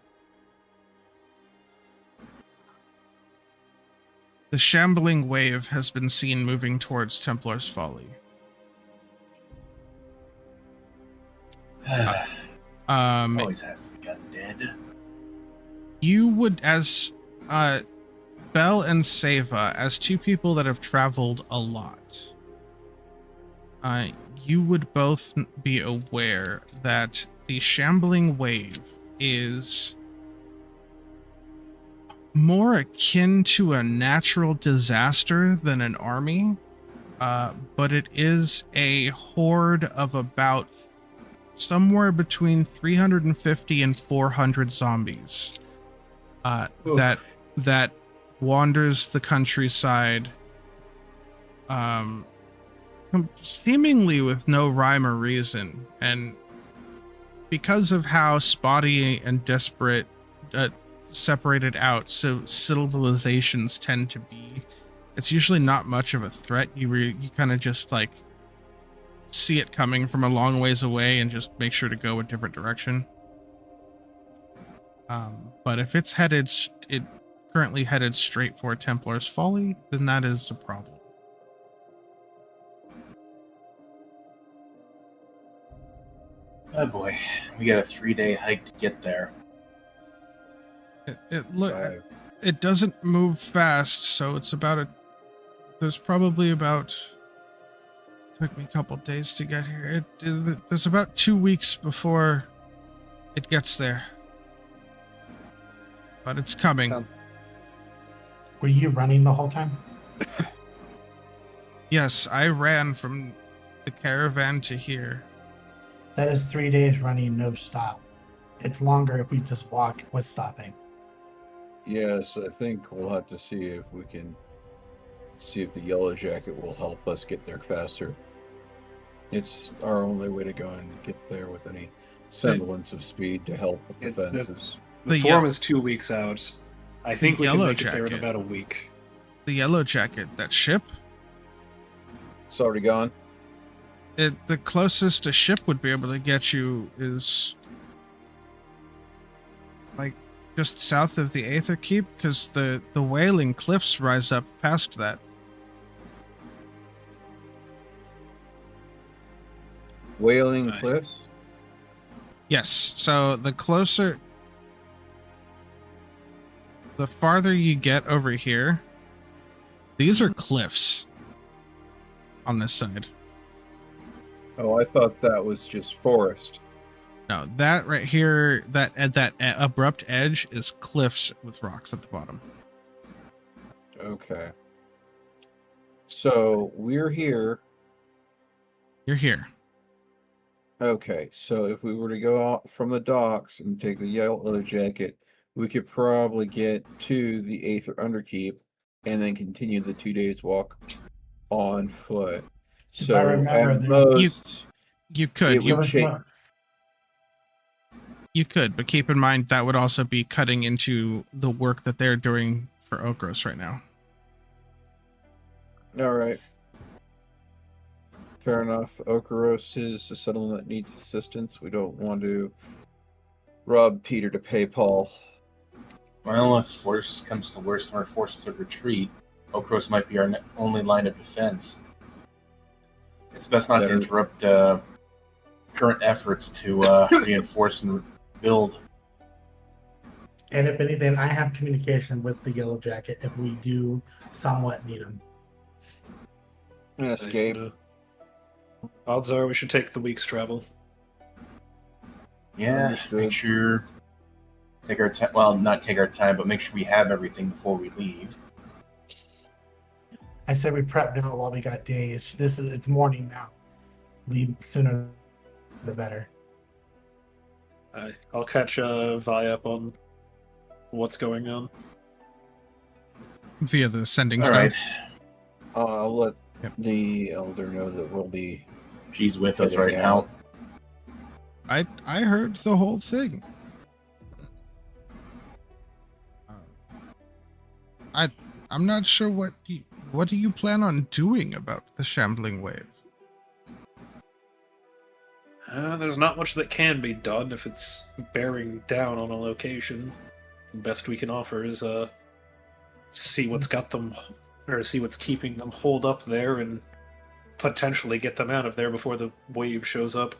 The shambling wave has been seen moving towards Templar's Folly. Always has to be undead. You would, as Belle and Seva, as two people that have traveled a lot, you would both be aware that the shambling wave is more akin to a natural disaster than an army, but it is a horde of about somewhere between 350 and 400 zombies that wanders the countryside, seemingly with no rhyme or reason, and because of how spotty and desperate separated out so civilizations tend to be, it's usually not much of a threat. You kind of just like see it coming from a long ways away and just make sure to go a different direction. But if it's currently headed straight for Templar's Folly, then that is a problem. Oh boy, we got a 3-day hike to get there. It doesn't move fast, so it's about there's probably about, took me a couple days to get here. There's about 2 weeks before it gets there. But it's coming. Were you running the whole time? Yes, I ran from the caravan to here. That is 3 days running, no stop. It's longer if we just walk with stopping. Yes, I think we'll have to see if the Yellow Jacket will help us get there faster. It's our only way to go and get there with any semblance of speed to help with the fences. The swarm is 2 weeks out. I think we can make it there in about a week. The Yellow Jacket, that ship? It's already gone. The closest a ship would be able to get you is like just south of the Aether Keep, because the Wailing Cliffs rise up past that. Wailing Cliffs? Yes, so the farther you get over here, these are cliffs on this side. Oh, I thought that was just forest. No, that right here, that at that abrupt edge is cliffs with rocks at the bottom. Okay. So we're here. You're here. Okay, so if we were to go out from the docks and take the yellow jacket, we could probably get to the Aether Underkeep and then continue the 2 days walk on foot. If So I remember, at there- most, You could, it you would take. You could, but keep in mind that would also be cutting into the work that they're doing for Okros right now. All right. Fair enough. Okaros is a settlement that needs assistance. We don't want to rob Peter to pay Paul. Well, if worse comes to worse and we're forced to retreat, Okros might be our only line of defense. It's best not to Better. interrupt current efforts to reinforce and build. And if anything, I have communication with the Yellow Jacket if we do somewhat need him. An escape. Odds are we should take the week's travel. Yeah, Understood. make sure take our time. Well, not take our time, but make sure we have everything before we leave. I said we prep now while we got days. It's morning now. Leave sooner the better. I'll catch Vi up on what's going on. Via the sending All stone. right, I'll let Yep. the elder know that we'll be. she's with us Heading right now. I heard the whole thing. I'm not sure what do you plan on doing about the shambling wave? There's not much that can be done if it's bearing down on a location. The best we can offer is see what's got them, or see what's keeping them holed up there, and potentially get them out of there before the wave shows up.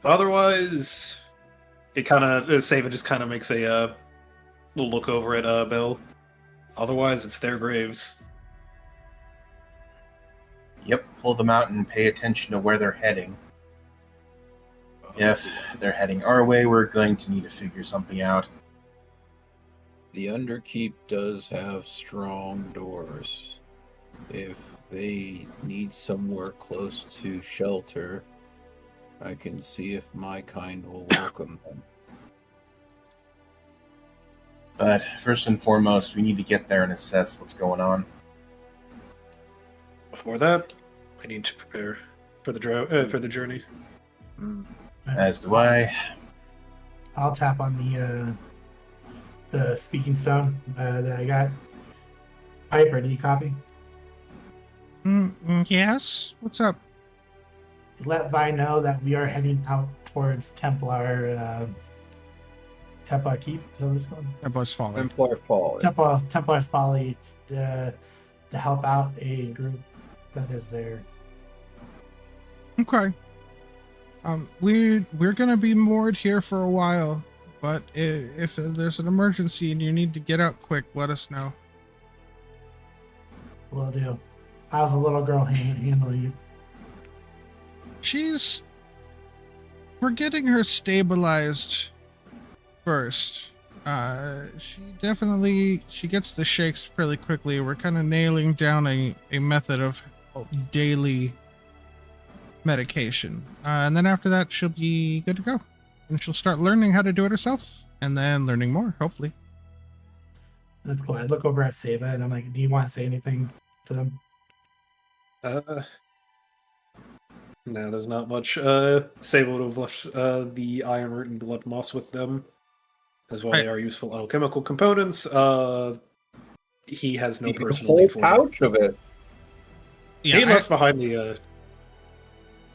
Otherwise, it kind of Seva just kind of makes a look over at Bill. Otherwise, it's their graves. Yep, pull them out and pay attention to where they're heading. If they're heading our way, we're going to need to figure something out. The Underkeep does have strong doors. If they need somewhere close to shelter, I can see if my kind will welcome them. But first and foremost, we need to get there and assess what's going on. Before that, I need to prepare for the journey. As do I. I'll tap on the speaking stone that I got. Piper, do you copy? Yes. What's up? Let Vi know that we are heading out towards Templar Keep. Is that what it's called? Templar's Folly. Templar Fall. Templar's Folly to help out a group that is there. Okay. We're gonna be moored here for a while, but if there's an emergency and you need to get out quick, let us know. Will do. How's the little girl handling you? We're getting her stabilized first. She gets the shakes fairly quickly. We're kind of nailing down a method of daily medication. And then after that, she'll be good to go. And she'll start learning how to do it herself, and then learning more, hopefully. That's cool. I look over at Seva and I'm like, do you want to say anything to them? No, there's not much. Seva would have left the iron root and blood moss with them, as well. They are useful alchemical components. He has no A personal whole need for them. pouch of it. Yeah, He left behind the.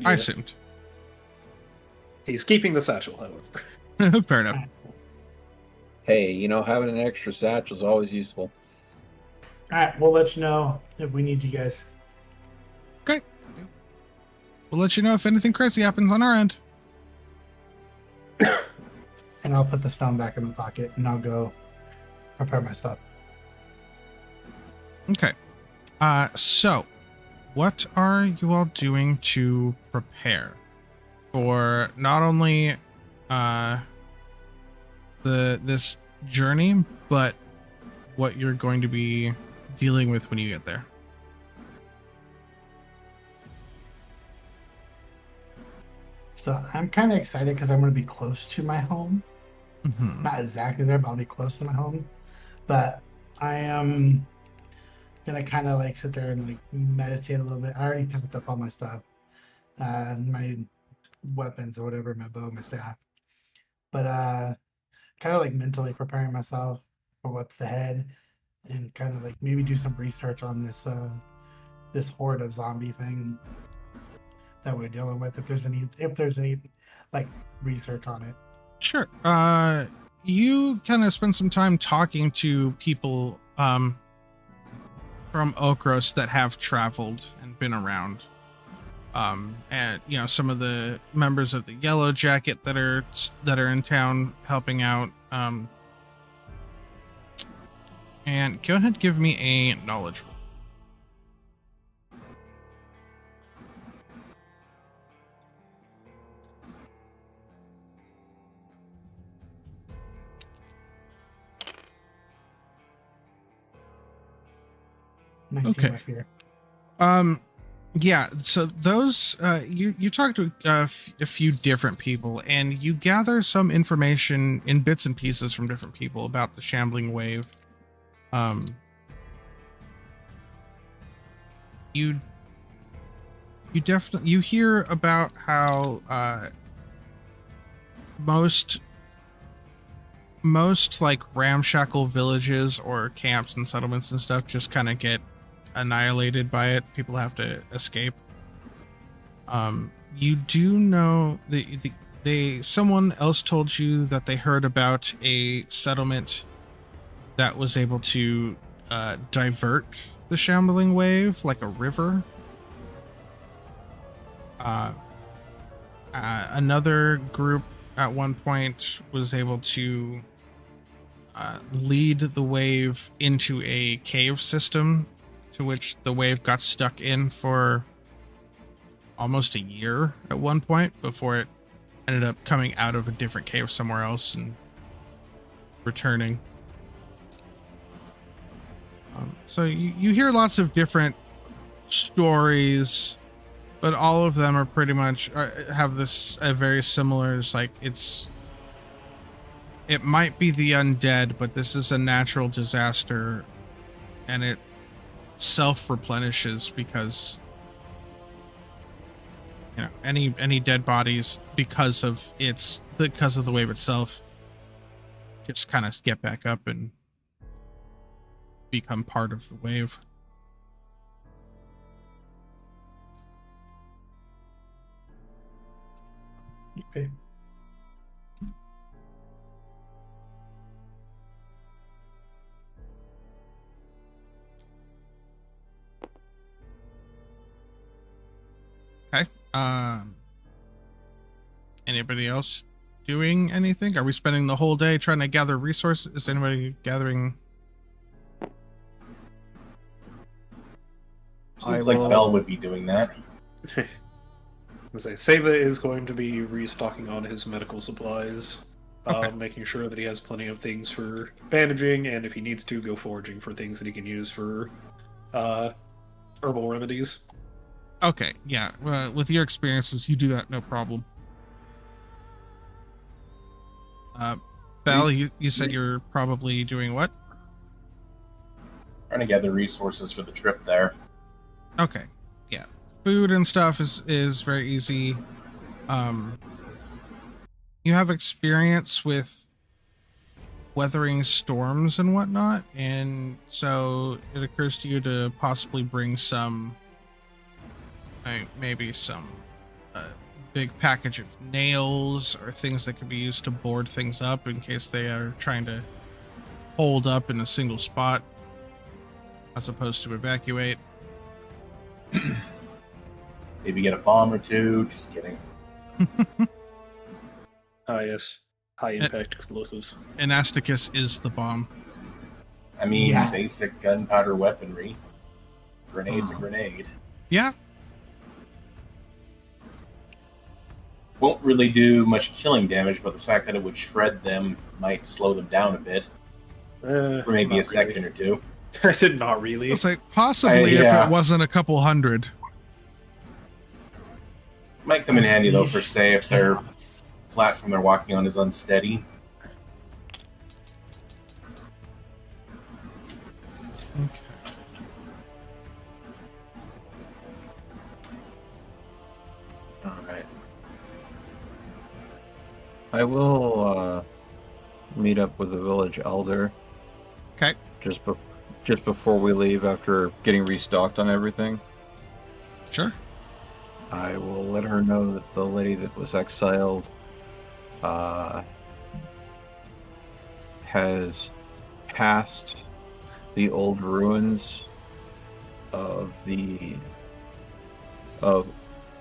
I assumed. He's keeping the satchel, however. Fair enough. Hey, having an extra satchel is always useful. Alright, we'll let you know if we need you guys. Okay. We'll let you know if anything crazy happens on our end. And I'll put the stone back in my pocket and I'll go prepare my stuff. Okay. So, what are you all doing to prepare for not only this journey, but what you're going to be dealing with when you get there. So I'm kind of excited because I'm going to be close to my home. Mm-hmm. Not exactly there, but I'll be close to my home. But I am gonna kind of like sit there and like meditate a little bit. I already packed up all my stuff, my weapons or whatever, my bow, my staff. But kind of like mentally preparing myself for what's ahead, and kind of like maybe do some research on this horde of zombie thing that we're dealing with. If there's any like research on it. Sure. You kind of spend some time talking to people from Okros that have traveled and been around. And you know, some of the members of the Yellow Jacket that are in town helping out. And go ahead, give me a knowledge roll. Okay. Right here. Yeah, so those you talk to a few different people, and you gather some information in bits and pieces from different people about the shambling wave. You definitely hear about how most like ramshackle villages or camps and settlements and stuff just kind of get annihilated by it. People have to escape. You do know someone else told you that they heard about a settlement that was able to divert the shambling wave like a river. Another group at one point was able to lead the wave into a cave system to which the wave got stuck in for almost a year at one point before it ended up coming out of a different cave somewhere else and returning. So you hear lots of different stories, but all of them are pretty much have this a very similar. It's like it might be the undead, but this is a natural disaster, and it self-replenishes because you know any dead bodies because of the wave itself just kind of get back up and become part of the wave. Okay. Okay. Anybody else doing anything? Are we spending the whole day trying to gather resources? Is anybody gathering? Seems like Bell would be doing that. I say Seba is going to be restocking on his medical supplies, Okay. making sure that he has plenty of things for bandaging, and if he needs to, go foraging for things that he can use for herbal remedies. Okay, yeah. With your experiences, you do that no problem. Belle, you said you're probably doing what? Trying to gather resources for the trip there. Okay, yeah. Food and stuff is very easy. You have experience with weathering storms and whatnot, and so it occurs to you to possibly bring some, maybe some big package of nails or things that could be used to board things up in case they are trying to hold up in a single spot as opposed to evacuate. Maybe get a bomb or two. Just kidding. Ah, yes. High impact explosives. Anasticus is the bomb. I mean, Yeah. basic gunpowder weaponry. Grenade's a grenade. Yeah. Won't really do much killing damage, but the fact that it would shred them might slow them down a bit. For maybe a second or two. I said not really. It's like possibly if yeah. it wasn't a couple hundred. Might come in handy, though, for, say, if their platform they're walking on is unsteady. Okay. Alright. I will meet up with the village elder. Okay. Just before we leave, after getting restocked on everything. Sure. I will let her know that the lady that was exiled has passed the old ruins of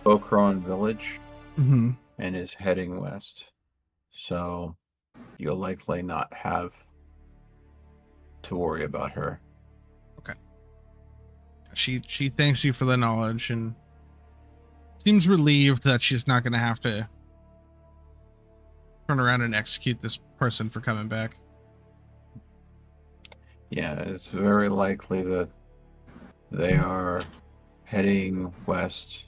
Okron village Mm-hmm. and is heading west. So you'll likely not have to worry about her. Okay. She thanks you for the knowledge and seems relieved that she's not going to have to turn around and execute this person for coming back. Yeah, it's very likely that they are heading west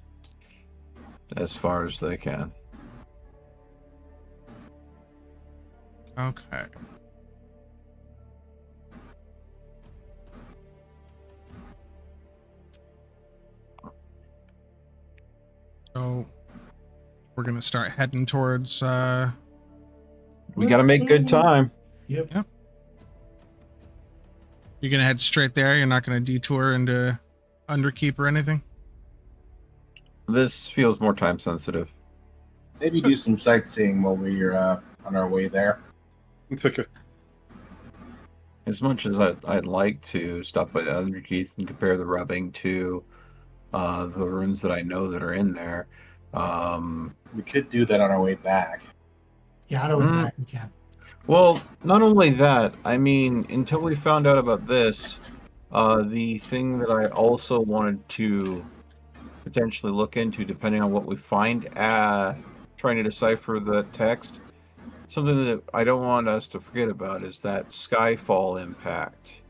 as far as they can. Okay. So we're gonna start heading towards We gotta make good time. Yep. Yep. You're gonna head straight there, you're not gonna detour into Underkeep or anything? This feels more time sensitive. Maybe do some sightseeing while we're on our way there. Okay. As much as I'd like to stop by the Underkeith and compare the rubbing to the runes that I know that are in there. We could do that on our way back. Yeah, I don't back we can. Well, not only that, I mean, until we found out about this, the thing that I also wanted to potentially look into, depending on what we find, trying to decipher the text, something that I don't want us to forget about is that Skyfall impact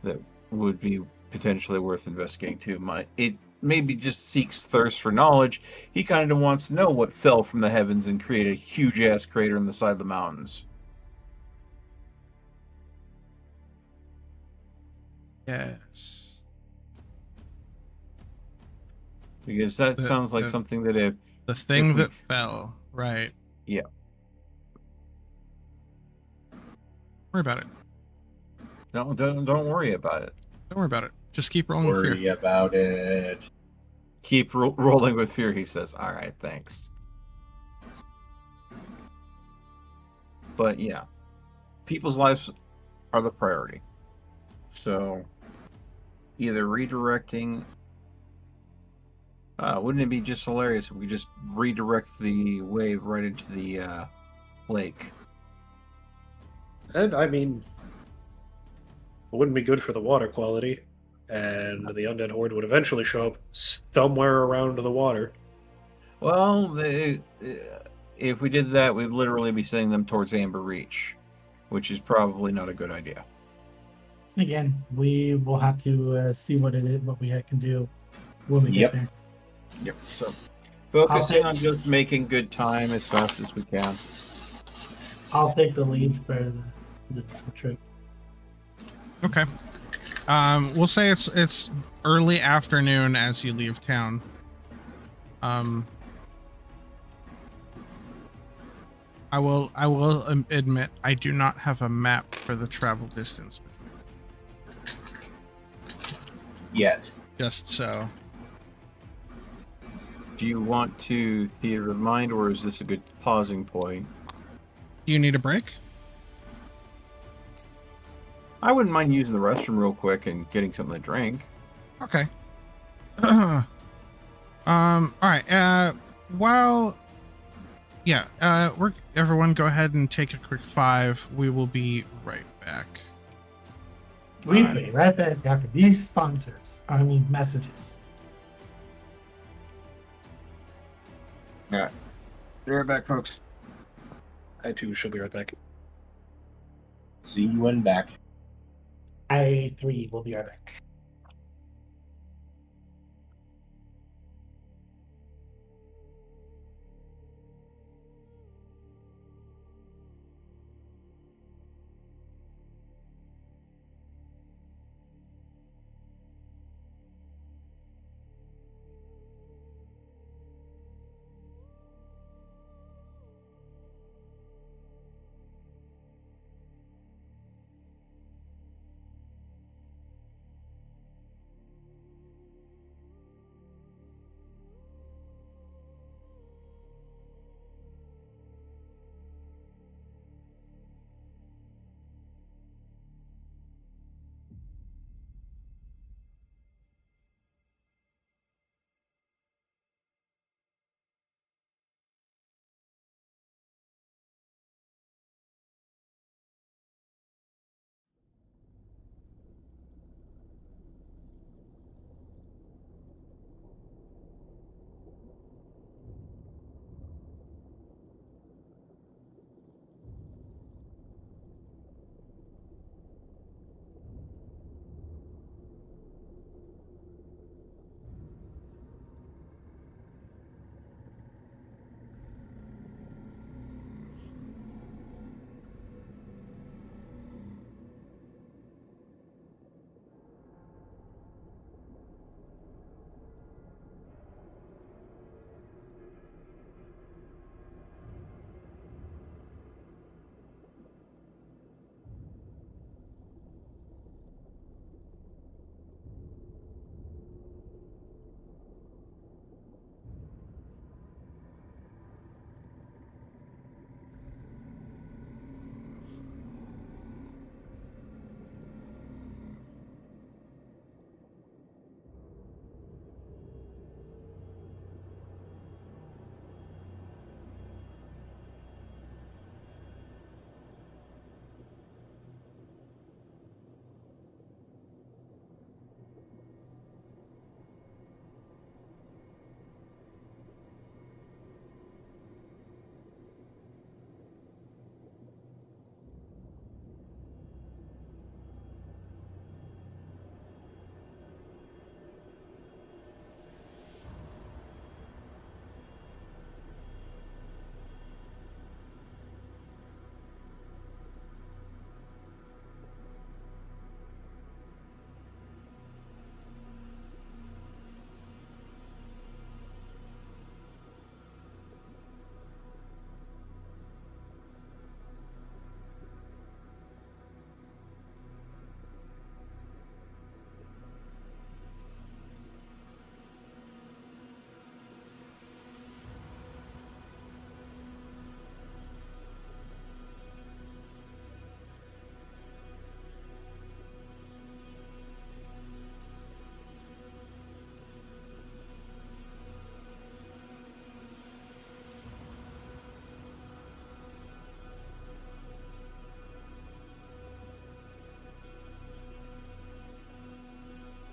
that would be potentially worth investigating too. It maybe just seeks thirst for knowledge. He kind of wants to know what fell from the heavens and created a huge-ass crater in the side of the mountains. Yes. Because that sounds like something that if... The thing that fell, right. Yeah. Worry about it. Don't worry about it. Don't worry about it. Just keep rolling with Worry fear. about it. Keep rolling with fear, he says. All right, thanks. But yeah, people's lives are the priority. So either redirecting... wouldn't it be just hilarious if we just redirect the wave right into the lake? And I mean, it wouldn't be good for the water quality, and the undead horde would eventually show up somewhere around the water. Well, if we did that, we'd literally be sending them towards Amber Reach, which is probably not a good idea. Again, we will have to see what it is, what we can do when we get there. Yep. So, focusing on just making good time as fast as we can. I'll take the lead for the trip. Okay. We'll say it's early afternoon as you leave town. I will admit I do not have a map for the travel distance. Yet. Just so. Do you want to theater of mind, or is this a good pausing point? Do you need a break? I wouldn't mind using the restroom real quick and getting something to drink. Okay. All right. Everyone go ahead and take a quick 5. We will be right back. We'll be right back after these messages. Yeah. Be right back, folks. I too shall be right back. See you when back. I3 will be right back.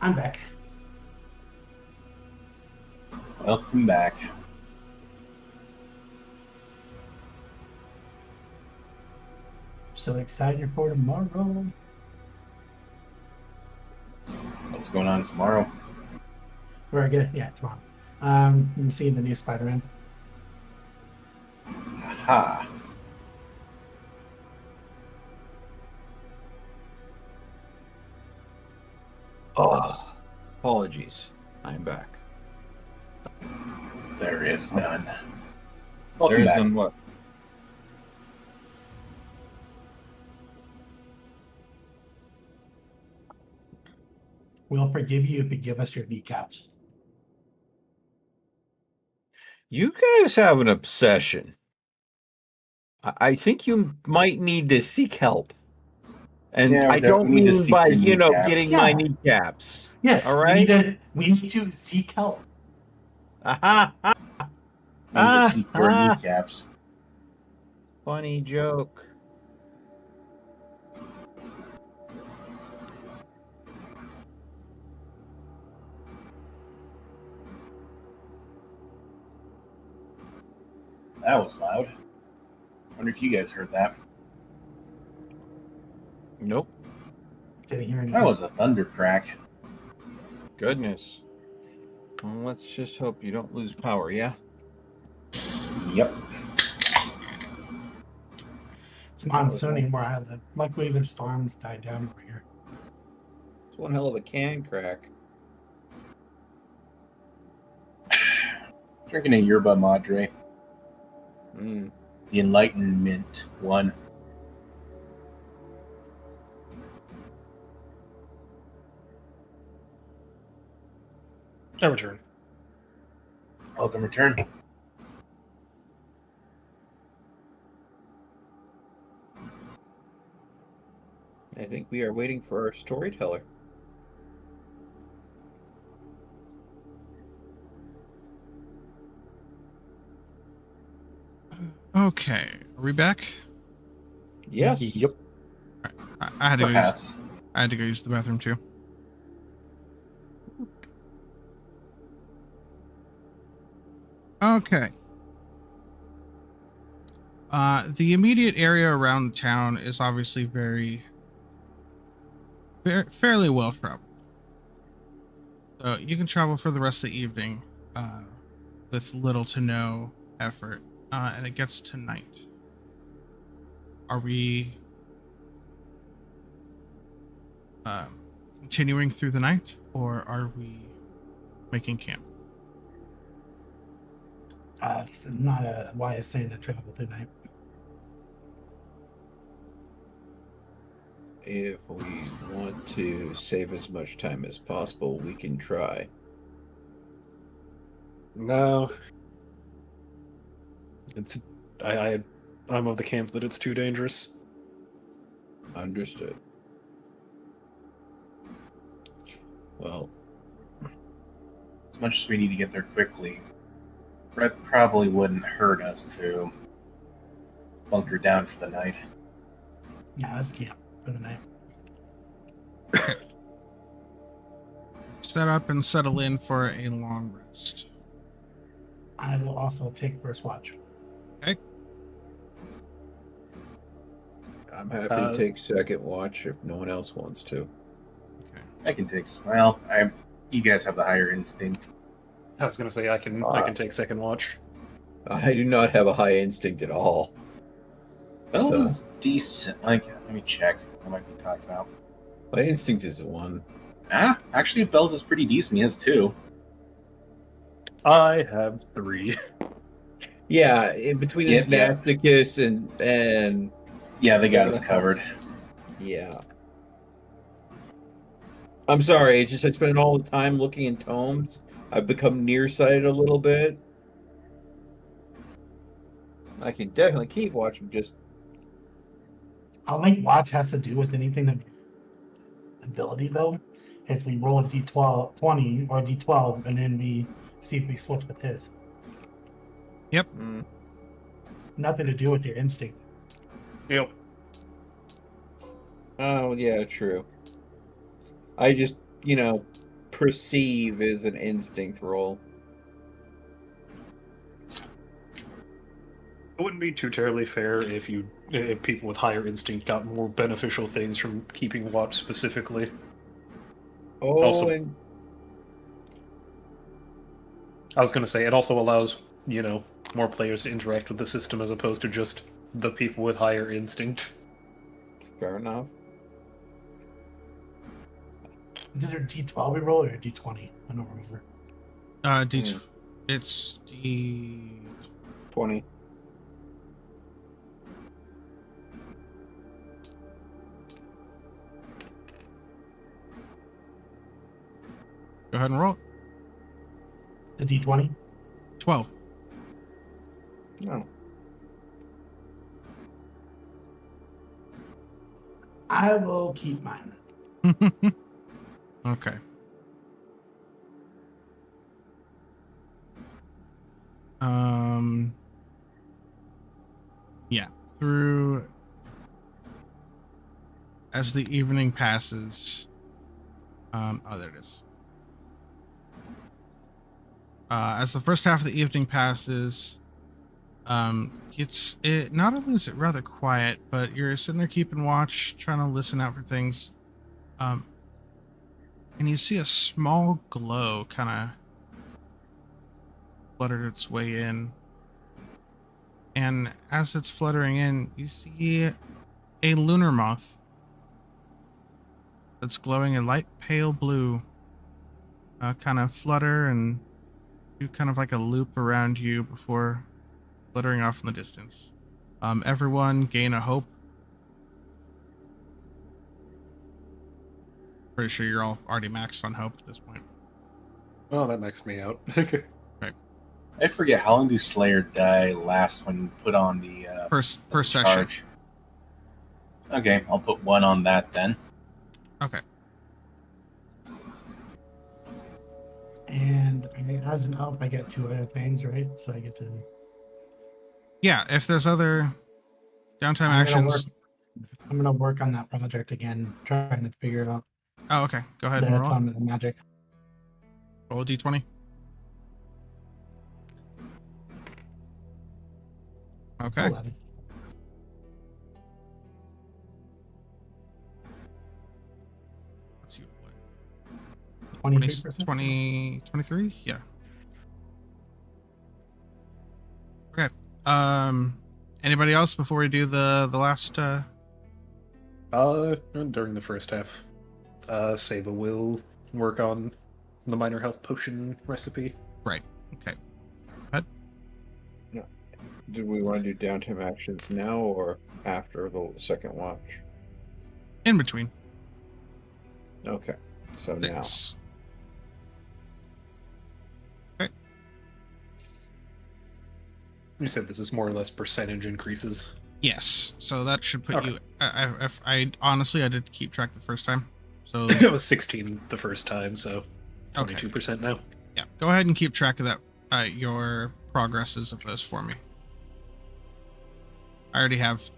I'm back. Welcome back. So excited for tomorrow. What's going on tomorrow? We're good. Yeah, tomorrow. Let me see the new Spider-Man. Aha. Oh, apologies. I'm back. There is none. There Welcome is back. none what? We'll forgive you if you give us your kneecaps. You guys have an obsession. I think you might need to seek help. And Yeah, I don't we need to mean seek by, your kneecaps. getting my Yeah. kneecaps. Yes, All we right? need to seek help. Aha! We need to seek your Ah, kneecaps. funny joke. That was loud. Wonder if you guys heard that. Nope. Didn't hear anything. That was a thunder crack. Goodness. Well, let's just hope you don't lose power, yeah? Yep. It's monsooning where I live. Luckily, the storms died down over here. It's one hell of a can crack. Drinking a yerba madre. Mm. The Enlightenment one. I return. Welcome return. I think we are waiting for our storyteller. Okay, are we back? Yes. Yep. I had to go Perhaps. use. I had to go use the bathroom too. Okay. The immediate area around town is obviously fairly well traveled. So you can travel for the rest of the evening with little to no effort, and it gets to night. Are we continuing through the night, or are we making camp? It's not a wise thing to travel tonight. If we want to save as much time as possible, we can try. No. I'm of the camp that it's too dangerous. Understood. Well, As much as we need to get there quickly, it probably wouldn't hurt us to bunker down for the night. Yeah, let's camp for the night. Set up and settle in for a long rest. I will also take first watch. I'm happy to take second watch if no one else wants to. Okay. I can take. You guys have the higher instinct. I was gonna say I can take second watch. I do not have a high instinct at all. That So- was decent. Let me check. I might be talking about. My instinct is a 1. Actually, Bell's is pretty decent. He has 2. I have 3. Yeah, in between Yep, the yeah. Masochist and Yeah, they got us covered. yeah. I'm sorry, it's just I spend all the time looking in tomes. I've become nearsighted a little bit. I can definitely keep watching, just I don't think watch has to do with anything of ability though. If we roll a d12, 20 or d12, and then we see if we switch with his. Nothing to do with your instinct. Yep. Oh, yeah, true. I just, perceive as an instinct roll. It wouldn't be too terribly fair if people with higher instinct got more beneficial things from keeping watch specifically. Oh, Also- and I was gonna say it also allows, more players to interact with the system as opposed to just the people with higher instinct. fair enough. Is it a d12 we roll or a d20? I don't remember. It's D. 20. Go ahead and roll. The d20? 12. No. I will keep mine. Okay. Yeah, through as the evening passes. There it is. As the first half of the evening passes, Not only is it rather quiet, but you're sitting there keeping watch, trying to listen out for things. And you see a small glow kind of fluttered its way in. And as it's fluttering in, you see a lunar moth that's glowing a light pale blue kind of flutter and do kind of like a loop around you before fluttering off in the distance. Everyone gain a hope. Pretty sure you're all already maxed on hope at this point. Oh, that maxed me out. Okay. Right. I forget, how long do Slayer die last when put on the Per session. charge? Okay, I'll put 1 on that then. Okay. And as an elf, I get 2 other things, right? So I get to. Yeah, if there's other downtime I'm gonna actions. I'm gonna work on that project again, trying to figure it out. Oh, okay. Go ahead and The roll. atonement of magic. Roll a d20. Okay. 11. Let's see what. 23%. 23? Yeah. Okay. Anybody else before we do the last During the first half, Saba will work on the minor health potion recipe. Right. Okay. Did we want to do downtime actions now or after the second watch? In between. Okay, so now. 6. Okay. You said this is more or less percentage increases. Yes. So that should put Okay. you. I honestly I did keep track the first time. So It was 16 the first time, so Okay. 22% now. yeah, go ahead and keep track of that. Your progresses of those for me. I already have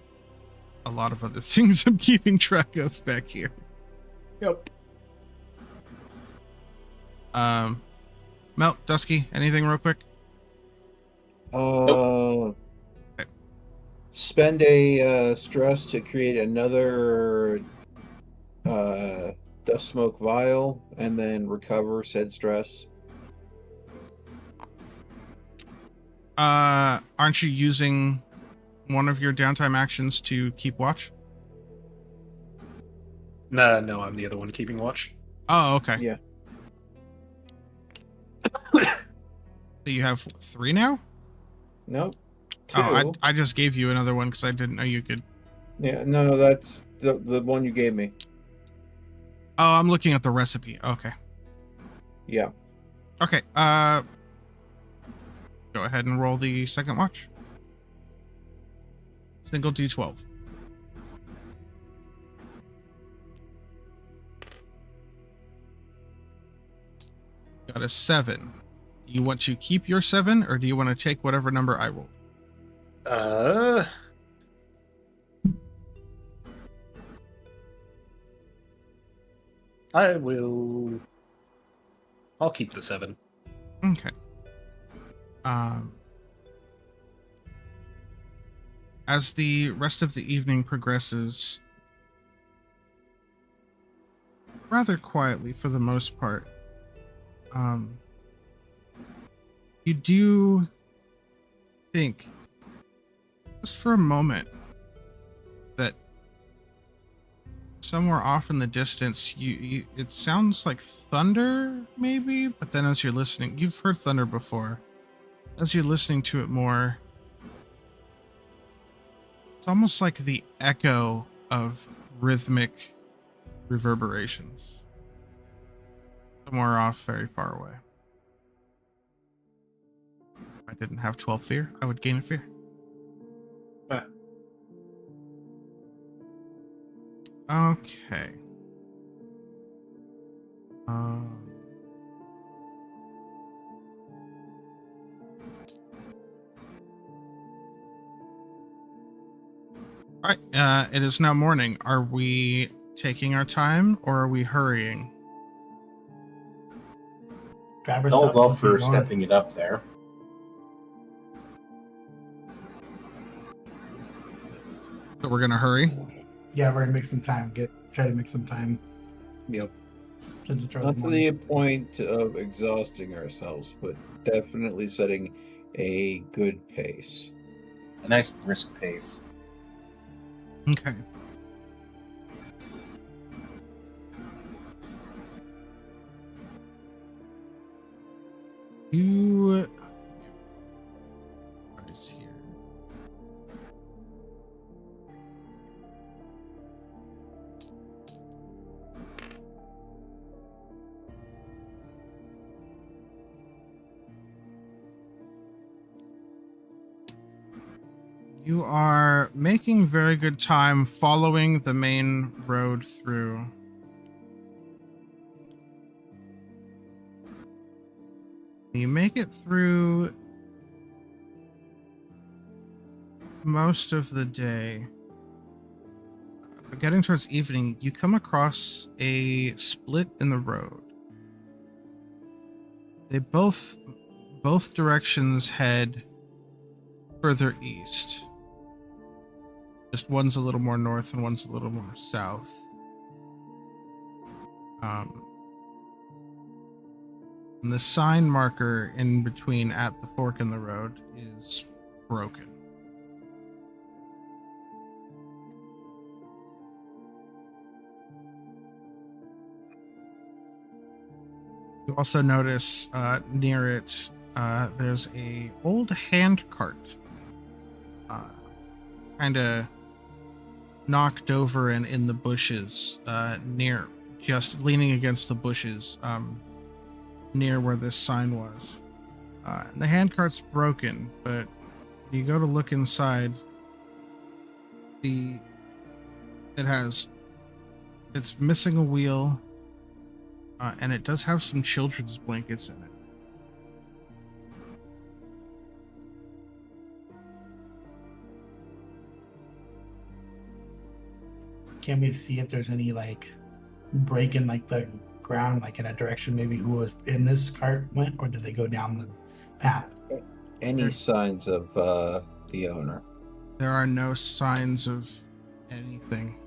a lot of other things I'm keeping track of back here. Yep. Melt, Dusky, anything real quick? Spend a stress to create another dust smoke vial, and then recover said stress. Aren't you using one of your downtime actions to keep watch? No, I'm the other one keeping watch. Oh, okay. Yeah. So you have 3 now? Nope. 2. Oh, I just gave you another one because I didn't know you could. Yeah, no, that's the one you gave me. Oh, I'm looking at the recipe. Okay. Yeah. Okay. Go ahead and roll the second watch. Single D12. Got a 7. Do you want to keep your 7, or do you want to take whatever number I roll? I'll keep the 7. Okay. As the rest of the evening progresses, rather quietly for the most part, you do think, just for a moment, that somewhere off in the distance, it sounds like thunder, maybe, but then as you're listening, you've heard thunder before. As you're listening to it more, it's almost like the echo of rhythmic reverberations. Somewhere off, very far away. If I didn't have 12 fear, I would gain a fear. Okay. Alright, it is now morning. Are we taking our time or are we hurrying? Bell's all for stepping it up there. So we're gonna hurry. Yeah, we're gonna make some time. Try to make some time. Yep. Since it's early Not to morning. the point of exhausting ourselves, but definitely setting a good pace. A nice brisk pace. Okay. You. What is here? You are making very good time following the main road through. You make it through most of the day. But getting towards evening, you come across a split in the road. They both directions head further east. Just one's a little more north and one's a little more south. And the sign marker in between at the fork in the road is broken. You also notice near it, there's a old hand cart, kind of knocked over and in the bushes, near, just leaning against the bushes, near where this sign was. And the hand cart's broken, but when you go to look inside, it's missing a wheel. And it does have some children's blankets in it. Can we see if there's any like break in like the ground, like in a direction maybe who was in this cart went, or did they go down the path? Any signs of the owner? There are no signs of anything.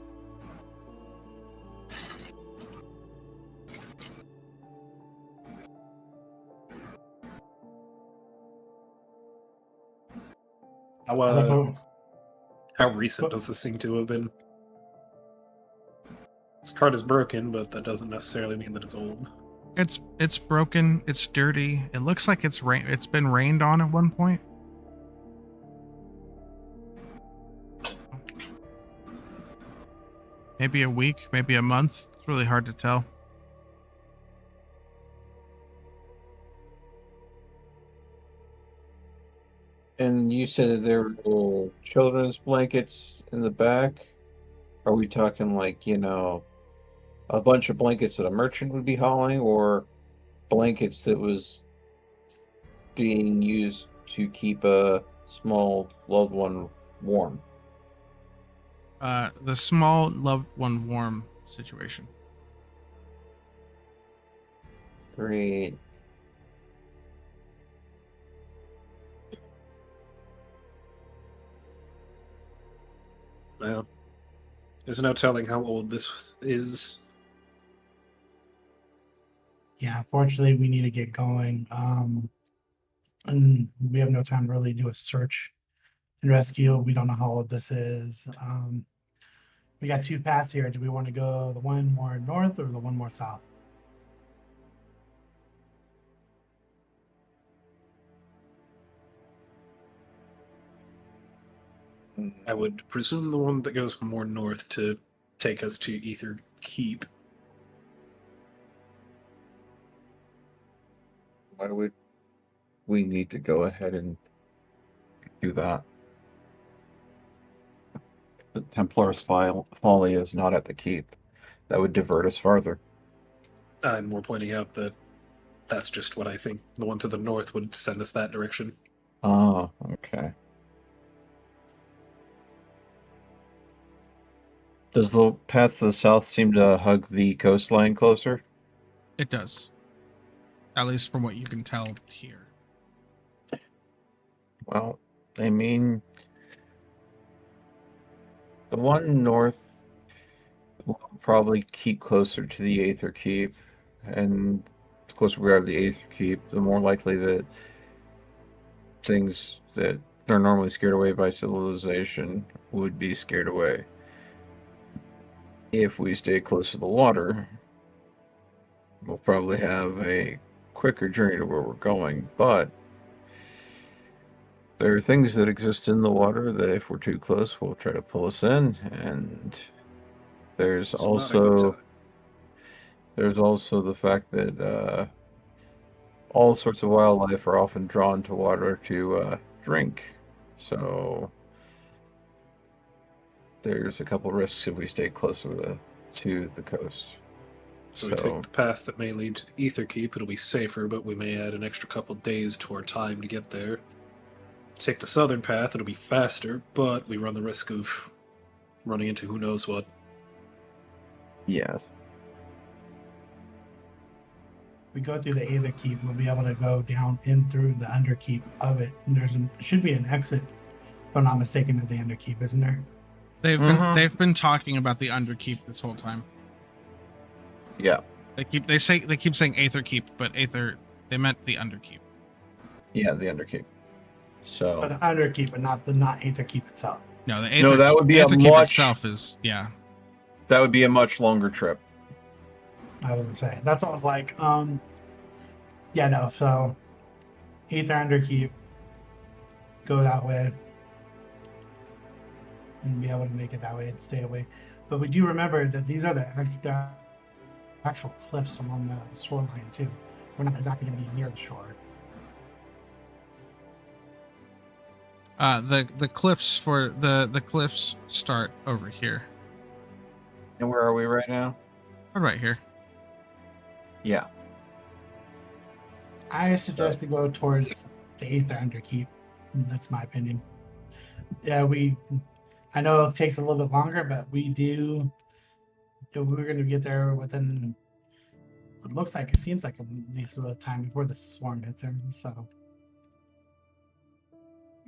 How recent does this seem to have been? This cart is broken, but that doesn't necessarily mean that it's old. It's broken. It's dirty. It looks like it's been rained on at one point. Maybe a week, maybe a month. It's really hard to tell. And you said that there were children's blankets in the back. Are we talking like, a bunch of blankets that a merchant would be hauling, or blankets that was being used to keep a small loved one warm? The small loved one warm situation. Great. Well, there's no telling how old this is. Yeah, unfortunately, we need to get going. And we have no time to really do a search and rescue. We don't know how old this is. We got two paths here. Do we want to go the one more north or the one more south? I would presume the one that goes more north to take us to Ether Keep. Why would we need to go ahead and do that? The Templar's folly is not at the keep. That would divert us farther. I'm more pointing out that that's just what I think. The one to the north would send us that direction. Oh, okay. Does the path to the south seem to hug the coastline closer? It does. At least from what you can tell here. Well, I mean, The one north will probably keep closer to the Aether Keep, and the closer we are to the Aether Keep, the more likely that things that are normally scared away by civilization would be scared away. If we stay close to the water, we'll probably have a quicker journey to where we're going, but there are things that exist in the water that if we're too close will try to pull us in, and there's It's not a good time. the fact that all sorts of wildlife are often drawn to water to drink. So there's a couple risks if we stay closer to the coast. So we take the path that may lead to the Ether Keep. It'll be safer, but we may add an extra couple days to our time to get there. Take the southern path. It'll be faster, but we run the risk of running into who knows what. Yes. We go through the Aether Keep, we'll be able to go down in through the Underkeep of it. And should be an exit, if I'm not mistaken, at the Underkeep, isn't there? They've been talking about the Underkeep this whole time. Yeah. They keep saying Aether Keep, but they meant the Underkeep. Yeah, the Underkeep. So But Underkeep, but not Aether Keep itself. No, the Aether, that would be Aether a Keep much, itself is that would be a much longer trip. I would say. That's what I was like. Yeah, no, so Aether Underkeep, go that way. And be able to make it that way and stay away. But we do remember that these are the actual cliffs along the shoreline too. We're not exactly going to be near the shore. The cliffs for the cliffs start over here. And where are we right now? Right here. Yeah. I suggest we go towards the Aether Underkeep. That's my opinion. Yeah, I know it takes a little bit longer, but we're going to get there within, it seems like at least a time before the swarm hits him, so.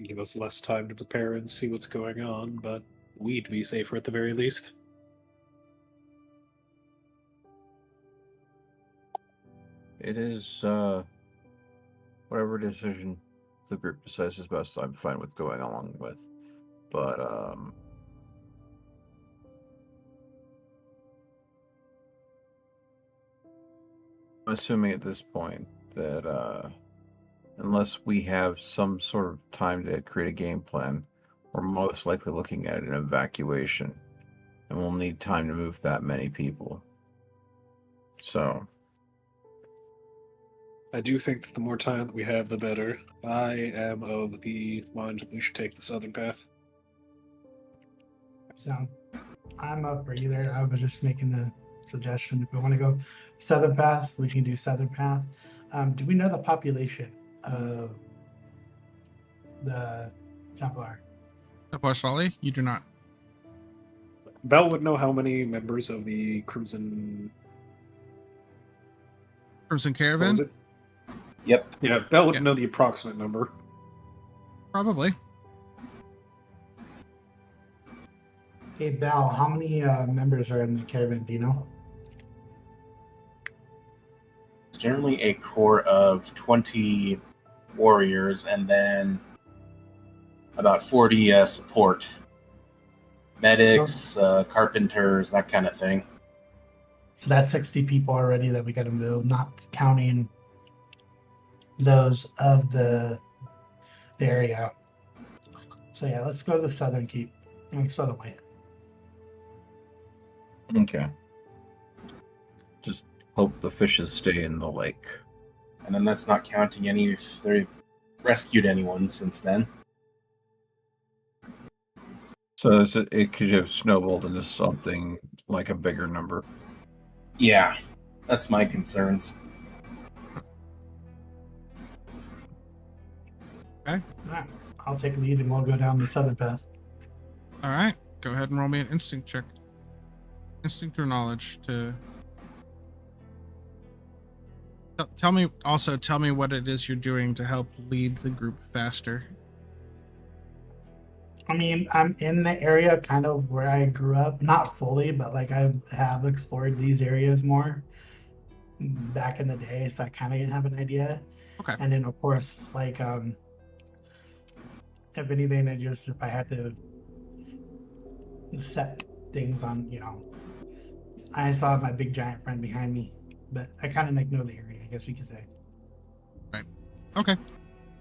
Give us less time to prepare and see what's going on, but we'd be safer at the very least. It is whatever decision the group decides is best, I'm fine with going along with. But I'm assuming at this point that unless we have some sort of time to create a game plan, we're most likely looking at an evacuation, and we'll need time to move that many people. So I do think that the more time that we have, the better. I am of the mind that we should take the southern path. So I'm up for either. I was just making the suggestion. If we want to go southern path, we can do southern path. Do we know the population of the Templar? Templar's Folly? You do not. Bell would know how many members of the Crimson Caravan? Was it? Yep. Yeah, Bell would Yeah. know the approximate number. Probably. Hey, Bell, how many members are in the caravan? Do you know? It's generally a core of 20 warriors and about 40 support. Medics, carpenters, that kind of thing. So that's 60 people already that we got to move, not counting those of the area. So yeah, let's go to the southern keep. Southern way. okay. Just hope the fishes stay in the lake. And then that's not counting any if they've rescued anyone since then. So it could have snowballed into something like a bigger number. Yeah, that's my concerns. Okay. All right, I'll take lead and we'll go down the southern path. All right. Go ahead and roll me an instinct check. Instinct or knowledge to... Tell me what it is you're doing to help lead the group faster. I mean, I'm in the area kind of where I grew up, not fully, but like I have explored these areas more back in the day, so I kind of have an idea. Okay. And then of course, like if anything, if I had to set things on, I saw my big giant friend behind me, but I kind of like know the area, I guess you could say. Right. Okay.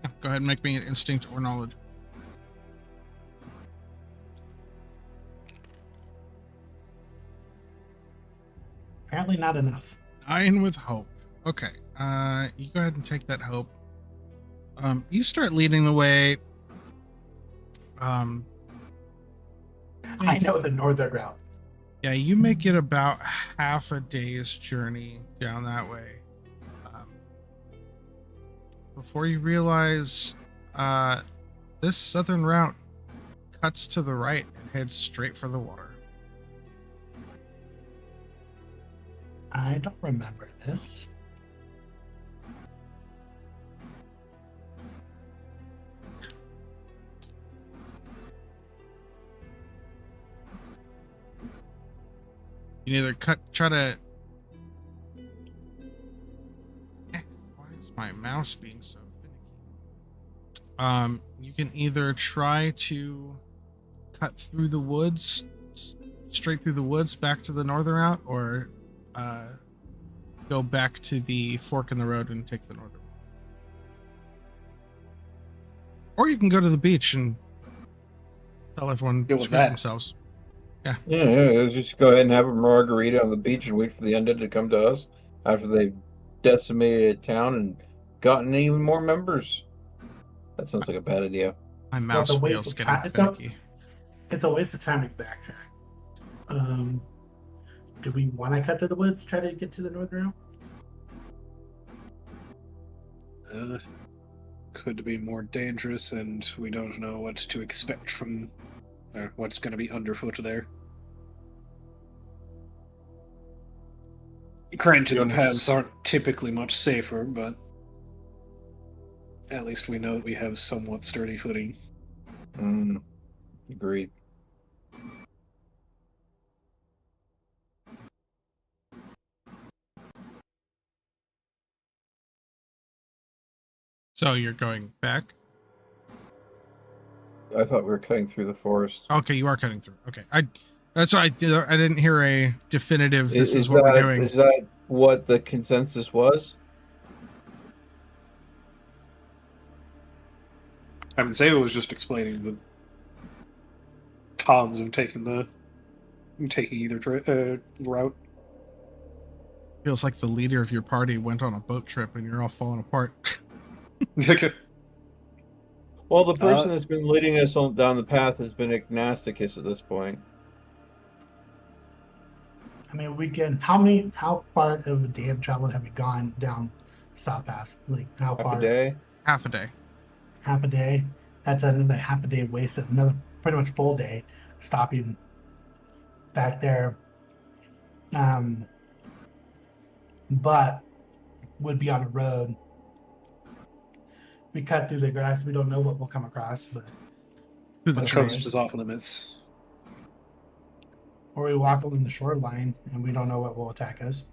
Yeah, go ahead and make me an instinct or knowledge. Apparently not enough. 9 with hope. Okay. You go ahead and take that hope. You start leading the way. I know the northern route. Yeah, you make it about half a day's journey down that way. Before you realize, this southern route cuts to the right and heads straight for the water. I don't remember this. You can either try to. Why is my mouse being so finicky? You can either try to cut through the woods, straight through the woods back to the northern route, or go back to the fork in the road and take the northern route. Or you can go to the beach and tell everyone to screw themselves. Yeah, let's just go ahead and have a margarita on the beach and wait for the undead to come to us after they've decimated a town and gotten even more members. That sounds like a bad idea. My mouse wheel's getting finicky. It's a waste of time to backtrack. Do we want to cut to the woods, try to get to the northern route? Could be more dangerous, and we don't know what to expect from, or what's going to be underfoot there. Granted, the paths aren't typically much safer, but at least we know that we have somewhat sturdy footing. Agreed. So you're going back? I thought we were cutting through the forest. Okay, you are cutting through. Okay, that's why I didn't hear a definitive. This is what we're doing. Is that what the consensus was? I would say it was just explaining the cons of taking either route. Feels like the leader of your party went on a boat trip and you're all falling apart. Well, the person that's been leading us down the path has been Agnosticus at this point. I mean, we can. How far of a day of travel have we gone down South Path? Like, how far? Half a day? Half a day. Half a day? That's another half a day wasted. Another pretty much full day stopping back there. But would be on a road. We cut through the grass. We don't know what we'll come across, but the coast is off limits. Or we walk along the shoreline and we don't know what will attack us.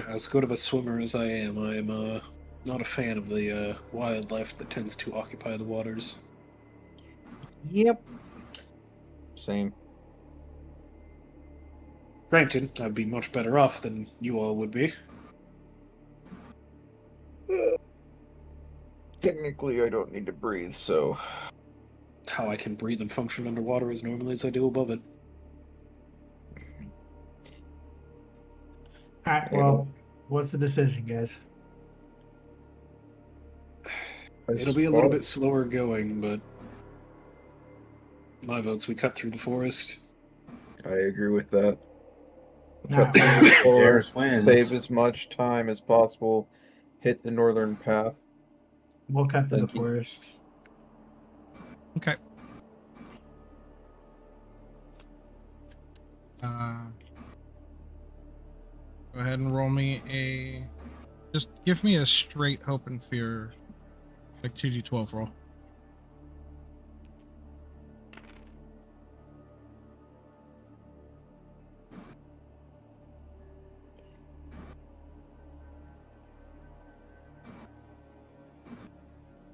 As good of a swimmer as I am not a fan of the wildlife that tends to occupy the waters. Yep. Same. Granted, I'd be much better off than you all would be. Technically, I don't need to breathe, so... How I can breathe and function underwater as normally as I do above it. Alright, well, what's the decision, guys? It'll be a little bit slower going, but... My vote's we cut through the forest. I agree with that. Yeah. Cut through the forest, wins. save as much time as possible, hit the northern path. We'll cut through the Thank you. forest. Okay. Go ahead and roll me a. Just give me a straight hope and fear, like 2d12 roll.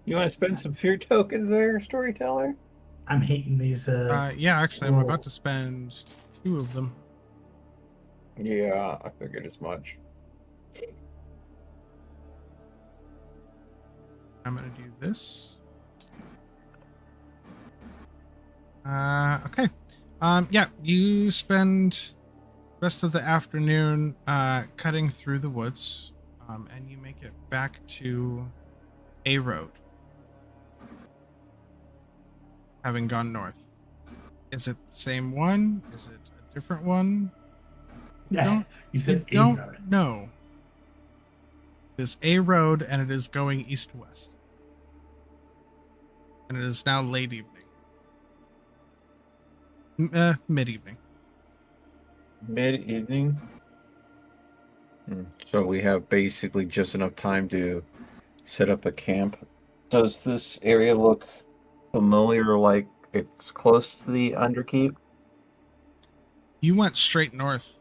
You want to spend some fear tokens there, storyteller? I'm hating these. Yeah, actually, I'm about rolls. to spend 2 of them. Yeah, I figured as much. I'm gonna do this. Okay. Yeah, you spend rest of the afternoon cutting through the woods, and you make it back to a road, having gone north. Is it the same one? Is it a different one? Yeah, you said You don't road. know. It is a road, and it is going east-west. And it is now late evening. Mid-evening. Mid-evening? So we have basically just enough time to set up a camp. Does this area look familiar, like it's close to the Underkeep? You went straight north.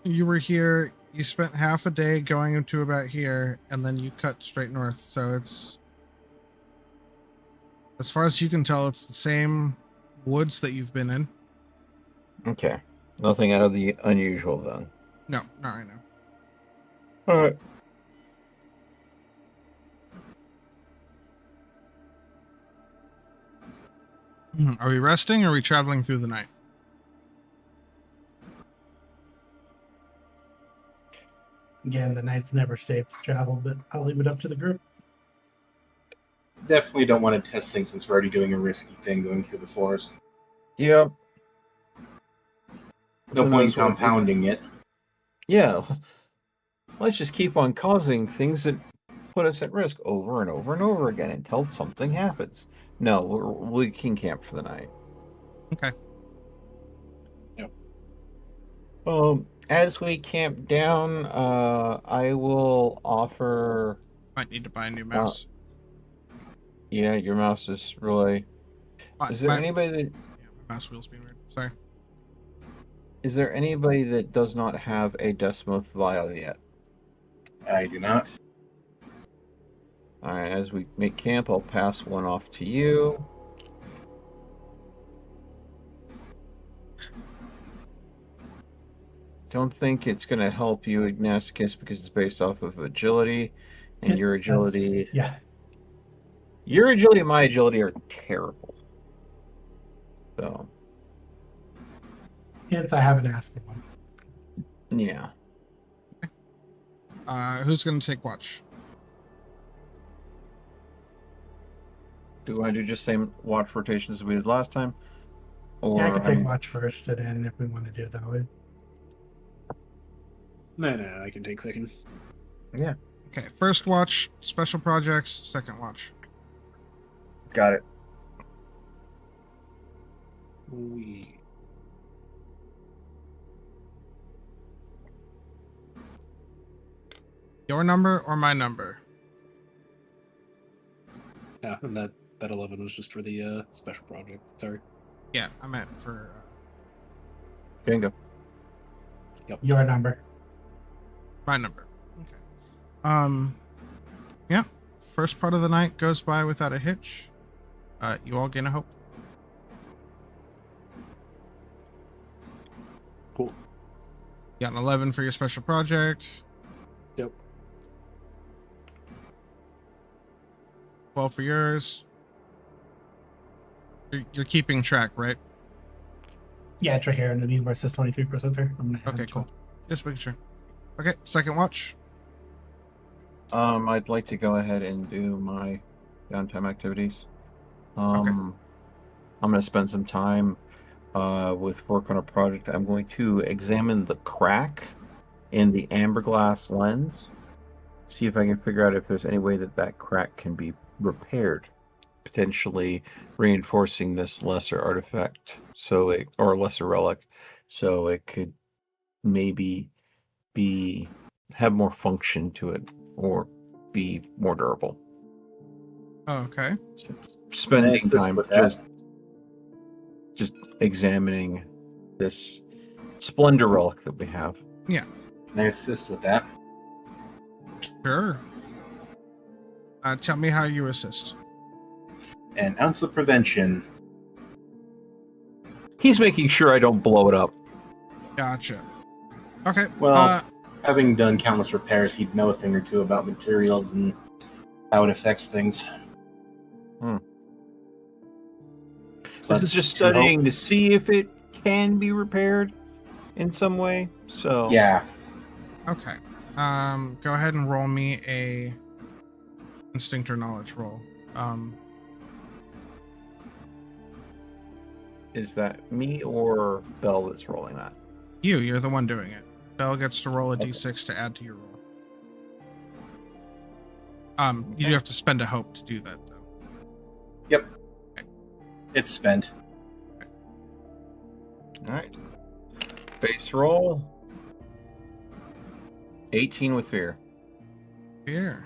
You were here, you spent half a day going into about here, and then you cut straight north. So it's, as far as you can tell, it's the same woods that you've been in. Okay. Nothing out of the unusual then. No, not right now. Alright. Are we resting or are we traveling through the night? Again, the night's never safe to travel, but I'll leave it up to the group. Definitely don't want to test things since we're already doing a risky thing going through the forest. Yep. No Who point in knows what- compounding it. Yeah. Let's just keep on causing things that put us at risk over and over and over again until something happens. No, we can camp for the night. Okay. Yep. As we camp down, I will offer. Might need to buy a new mouse. Yeah, your mouse is really. Is there anybody that? Yeah, my mouse wheel's being weird. Sorry. Is there anybody that does not have a Desmoth vial yet? I do not. All right, as we make camp, I'll pass one off to you. Don't think it's going to help you, Ignacicus, because it's based off of agility, and your agility. Yeah. Your agility and my agility are terrible. So. Hence, I haven't asked for one. Yeah. Who's going to take watch? Do I do just same watch rotations as we did last time? Or Yeah, I can take watch first, and then if we want to do it that way. No, I can take second. Yeah. Okay, first watch, special projects, second watch. Got it. Your number or my number? Yeah, and that 11 was just for the special project. Sorry. Yeah, I meant for... Bingo. Your number. My number. Okay. Yeah. First part of the night goes by without a hitch. You all gain a hope. Cool. You got an 11 for your special project. Yep. 12 for yours. You're keeping track, right? Yeah, it's right here underneath where it says 23% there. I'm gonna Okay, cool. Just making sure. Okay, second watch. I'd like to go ahead and do my downtime activities. Okay. I'm going to spend some time with work on a project. I'm going to examine the crack in the amberglass lens. See if I can figure out if there's any way that crack can be repaired, potentially reinforcing this lesser artifact, or lesser relic, so it could maybe have more function to it or be more durable. Oh, okay. So Can I spending assist time with that? just examining this splendor relic that we have. Yeah, Can I assist with that? sure. Tell me how you assist. An ounce of prevention. He's making sure I don't blow it up. Gotcha. Okay. Well, having done countless repairs, he'd know a thing or two about materials and how it affects things. This is just studying to see if it can be repaired in some way. So Yeah. Okay. Go ahead and roll me a instinct or knowledge roll. is that me or Bell that's rolling that? You're the one doing it. Bell gets to roll a d6 to add to your roll. You do have to spend a hope to do that, though. Yep. Okay. It's spent. All right. Base roll. 18 with fear. Fear.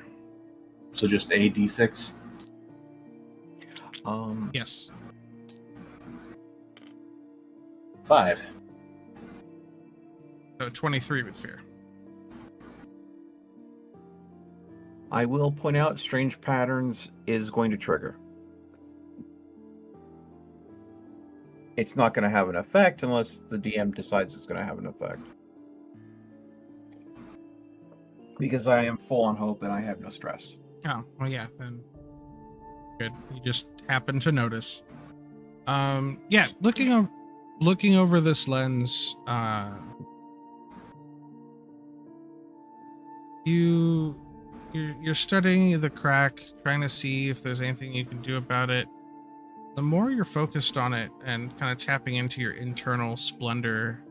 So just a d6. Yes. 5. So 23 with fear. I will point out strange patterns is going to trigger. It's not going to have an effect unless the DM decides it's going to have an effect. Because I am full on hope and I have no stress. Oh, well, yeah, then good. You just happen to notice. Yeah, looking over this lens, you're studying the crack, trying to see if there's anything you can do about it. The more you're focused on it and kind of tapping into your internal splendor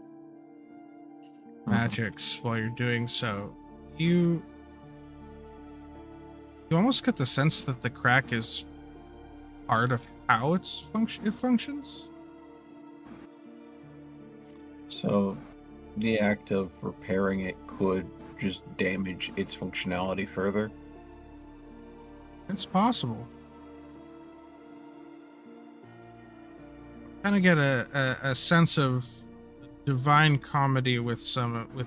magics while you're doing so, you almost get the sense that the crack is part of how it functions. So the act of repairing it could just damage its functionality further. It's possible. Kind of get a sense of divine comedy with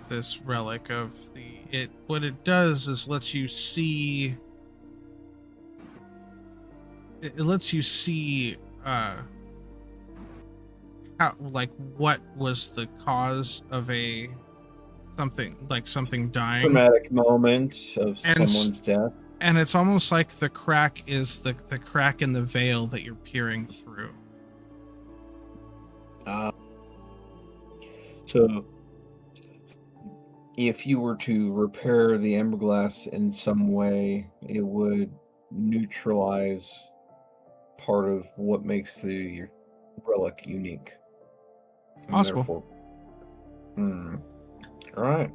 this relic of what it does is lets you see. It lets you see how, like, what was the cause of something dying. Traumatic moment of someone's death. And it's almost like the crack is the crack in the veil that you're peering through. So if you were to repair the emberglass in some way, it would neutralize part of what makes the relic unique. And Possible. All right.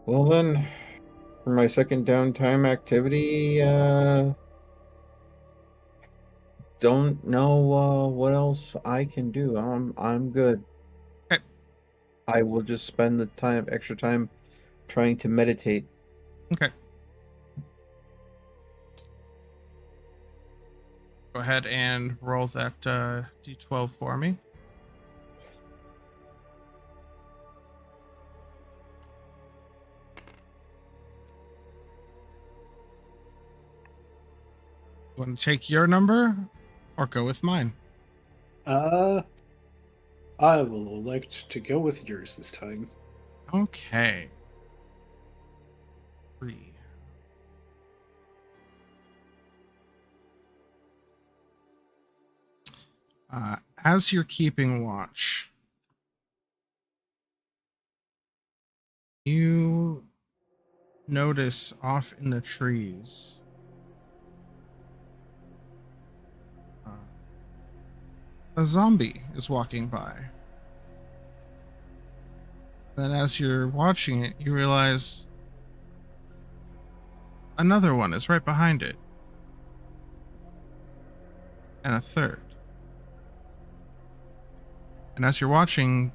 Well then, for my second downtime activity, don't know what else I can do. I'm good. Okay. I will just spend the extra time trying to meditate. Okay. Go ahead and roll that d12 for me. You want to take your number or go with mine? I will elect to go with yours this time. Okay. 3. As you're keeping watch, you notice off in the trees a zombie is walking by. Then as you're watching it, you realize another one is right behind it. and a third. And as you're watching,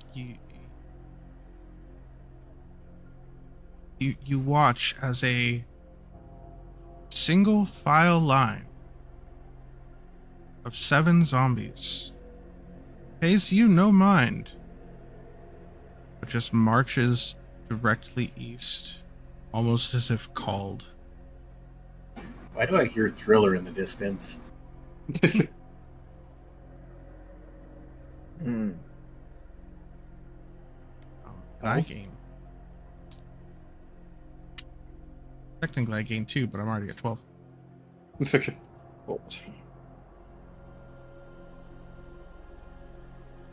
you watch as a single file line of 7 zombies pays you no mind, but just marches directly east, almost as if called. Why do I hear Thriller in the distance? Hmm. And I gain. Technically, I gain 2, but I'm already at 12.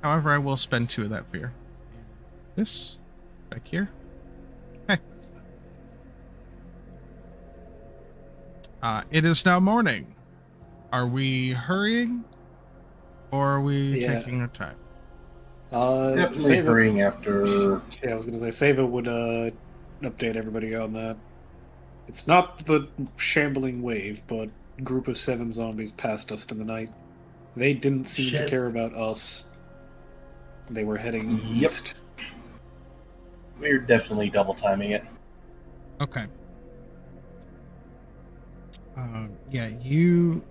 However, I will spend 2 of that fear. This back here. Okay. It is now morning. Are we hurrying, or are we taking our time? Definitely hurrying after. Yeah, I was gonna say Sava would update everybody on that. It's not the shambling wave, but group of 7 zombies passed us in the night. They didn't seem to care about us. They were heading east. We're definitely double timing it. Okay. Yeah, you.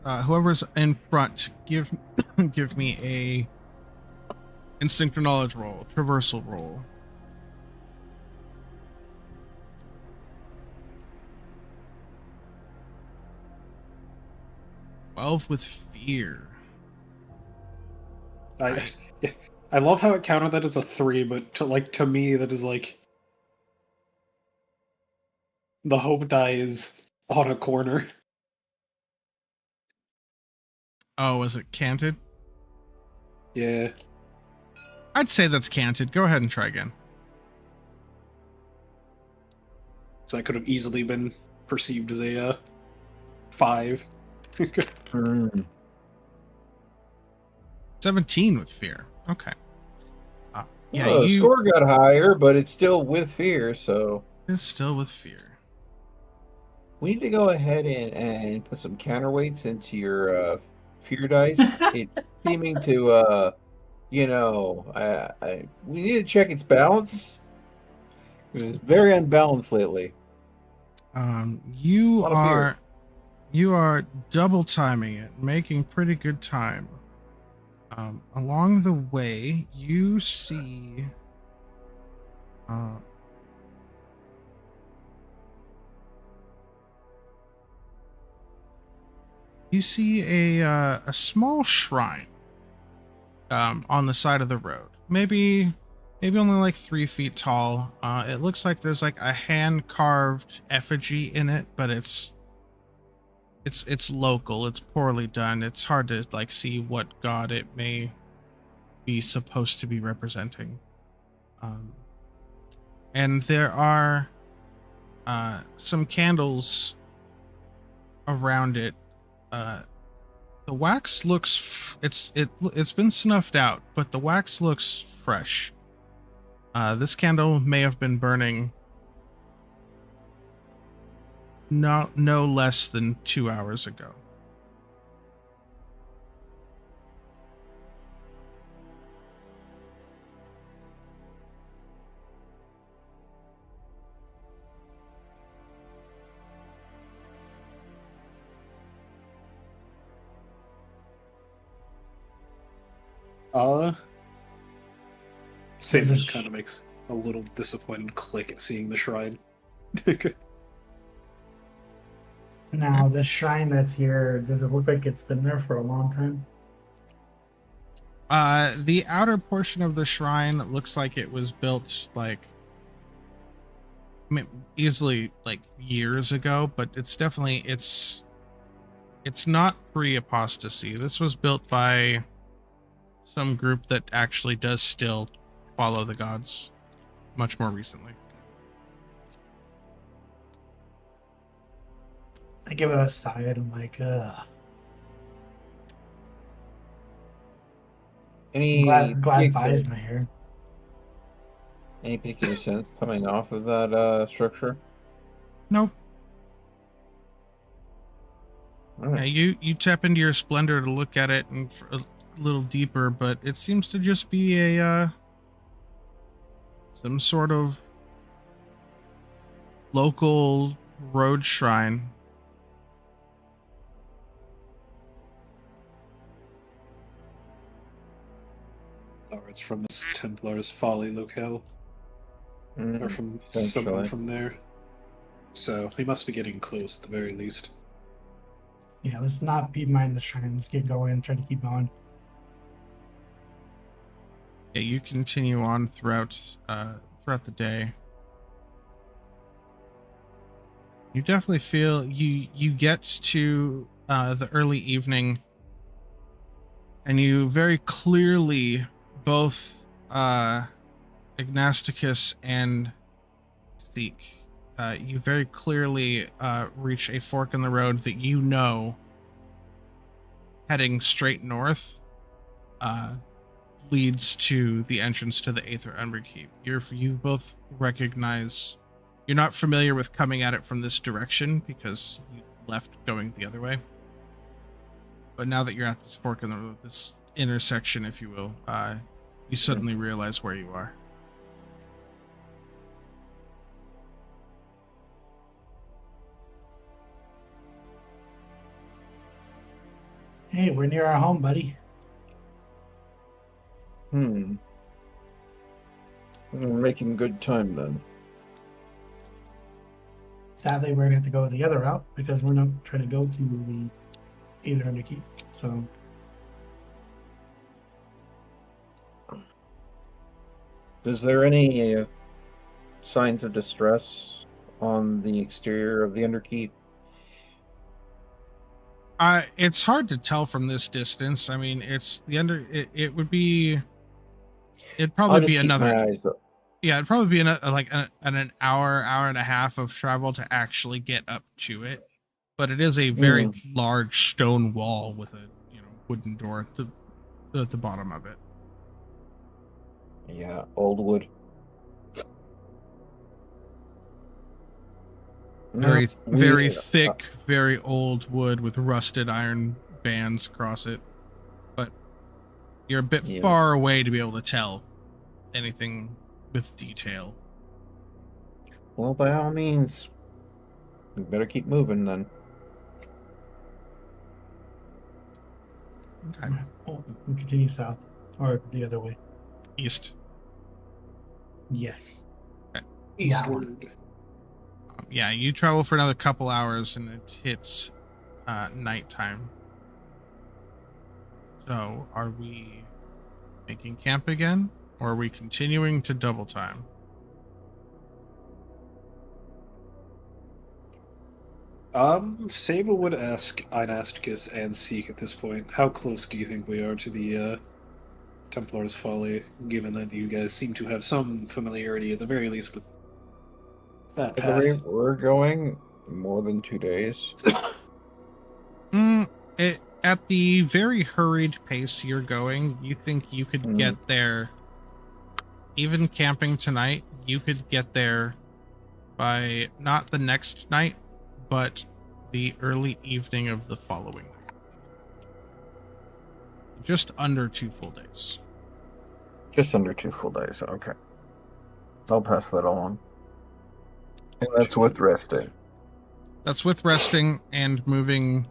Whoever's in front, give me a instinct or knowledge roll, traversal roll. 12 with fear. I love how it counted that as a 3, but to me that is like the hope die is on a corner. Oh, is it canted? Yeah. I'd say that's canted. Go ahead and try again. So I could have easily been perceived as a 5. 17 with fear. Okay. Yeah, the score got higher, but it's still with fear, so... It's still with fear. We need to go ahead and put some counterweights into your fear dice. It's seeming to, we need to check its balance. Because it's very unbalanced lately. You are double timing it, making pretty good time. Along the way, you see a small shrine on the side of the road. Maybe only like 3 feet tall. It looks like there's like a hand carved effigy in it, but it's local. It's poorly done. It's hard to like see what god it may be supposed to be representing. And there are some candles around it. The wax looks it's been snuffed out, but the wax looks fresh. This candle may have been burning no less than 2 hours ago. Sam just kind of makes a little disappointed click at seeing the shrine. Now, the shrine that's here, does it look like it's been there for a long time? The outer portion of the shrine looks like it was built like easily like years ago, but it's definitely it's not pre-apostasy. This was built by some group that actually does still follow the gods much more recently. I give it a sigh and I'm like, glad Vi's not here. Any particular sense coming off of that structure? Nope. Yeah, you tap into your splendor to look at it and a little deeper, but it seems to just be a some sort of local road shrine. Or it's from this Templar's Folly locale. Or from someone essentially. from there. So we must be getting close at the very least. Yeah, let's not be mind the shrine. Let's get going. Try to keep going. Yeah, you continue on throughout the day. You definitely feel you get to the early evening, and you very clearly both Ignastius and Seek. You very clearly reach a fork in the road that you know, heading straight north, leads to the entrance to the Age of Umbra Keep. You both recognize. You're not familiar with coming at it from this direction because you left going the other way. But now that you're at this fork in the road, this intersection, if you will, you suddenly realize where you are. Hey, we're near our home, buddy. We're making good time then. Sadly, we're gonna have to go the other route because we're not trying to go to the Heathen under keep. So Is there any signs of distress on the exterior of the Underkeep? It's hard to tell from this distance. I mean, it's the it would be. It'd probably be another. Yeah, it'd probably be an hour and a half of travel to actually get up to it. But it is a very large stone wall with a wooden door at the bottom of it. Yeah, old wood. Very thick, very old wood with rusted iron bands across it. But you're a bit far away to be able to tell anything with detail. Well, by all means, we better keep moving then. Okay. we continue south or the other way. East. Yes. Okay. Eastward. Yeah, you travel for another couple hours and it hits nighttime. So, are we making camp again, or are we continuing to double time? Saba would ask Inasticus and Seek at this point, how close do you think we are to the Templar's Folly, given that you guys seem to have some familiarity, at the very least, with that path? At the rate we're going, more than 2 days. At the very hurried pace you're going, you think you could get there, even camping tonight, you could get there by not the next night, but the early evening of the following night. Just under 2 full days. Just under 2 full days, okay. I'll pass that along. And that's with resting. That's with resting and moving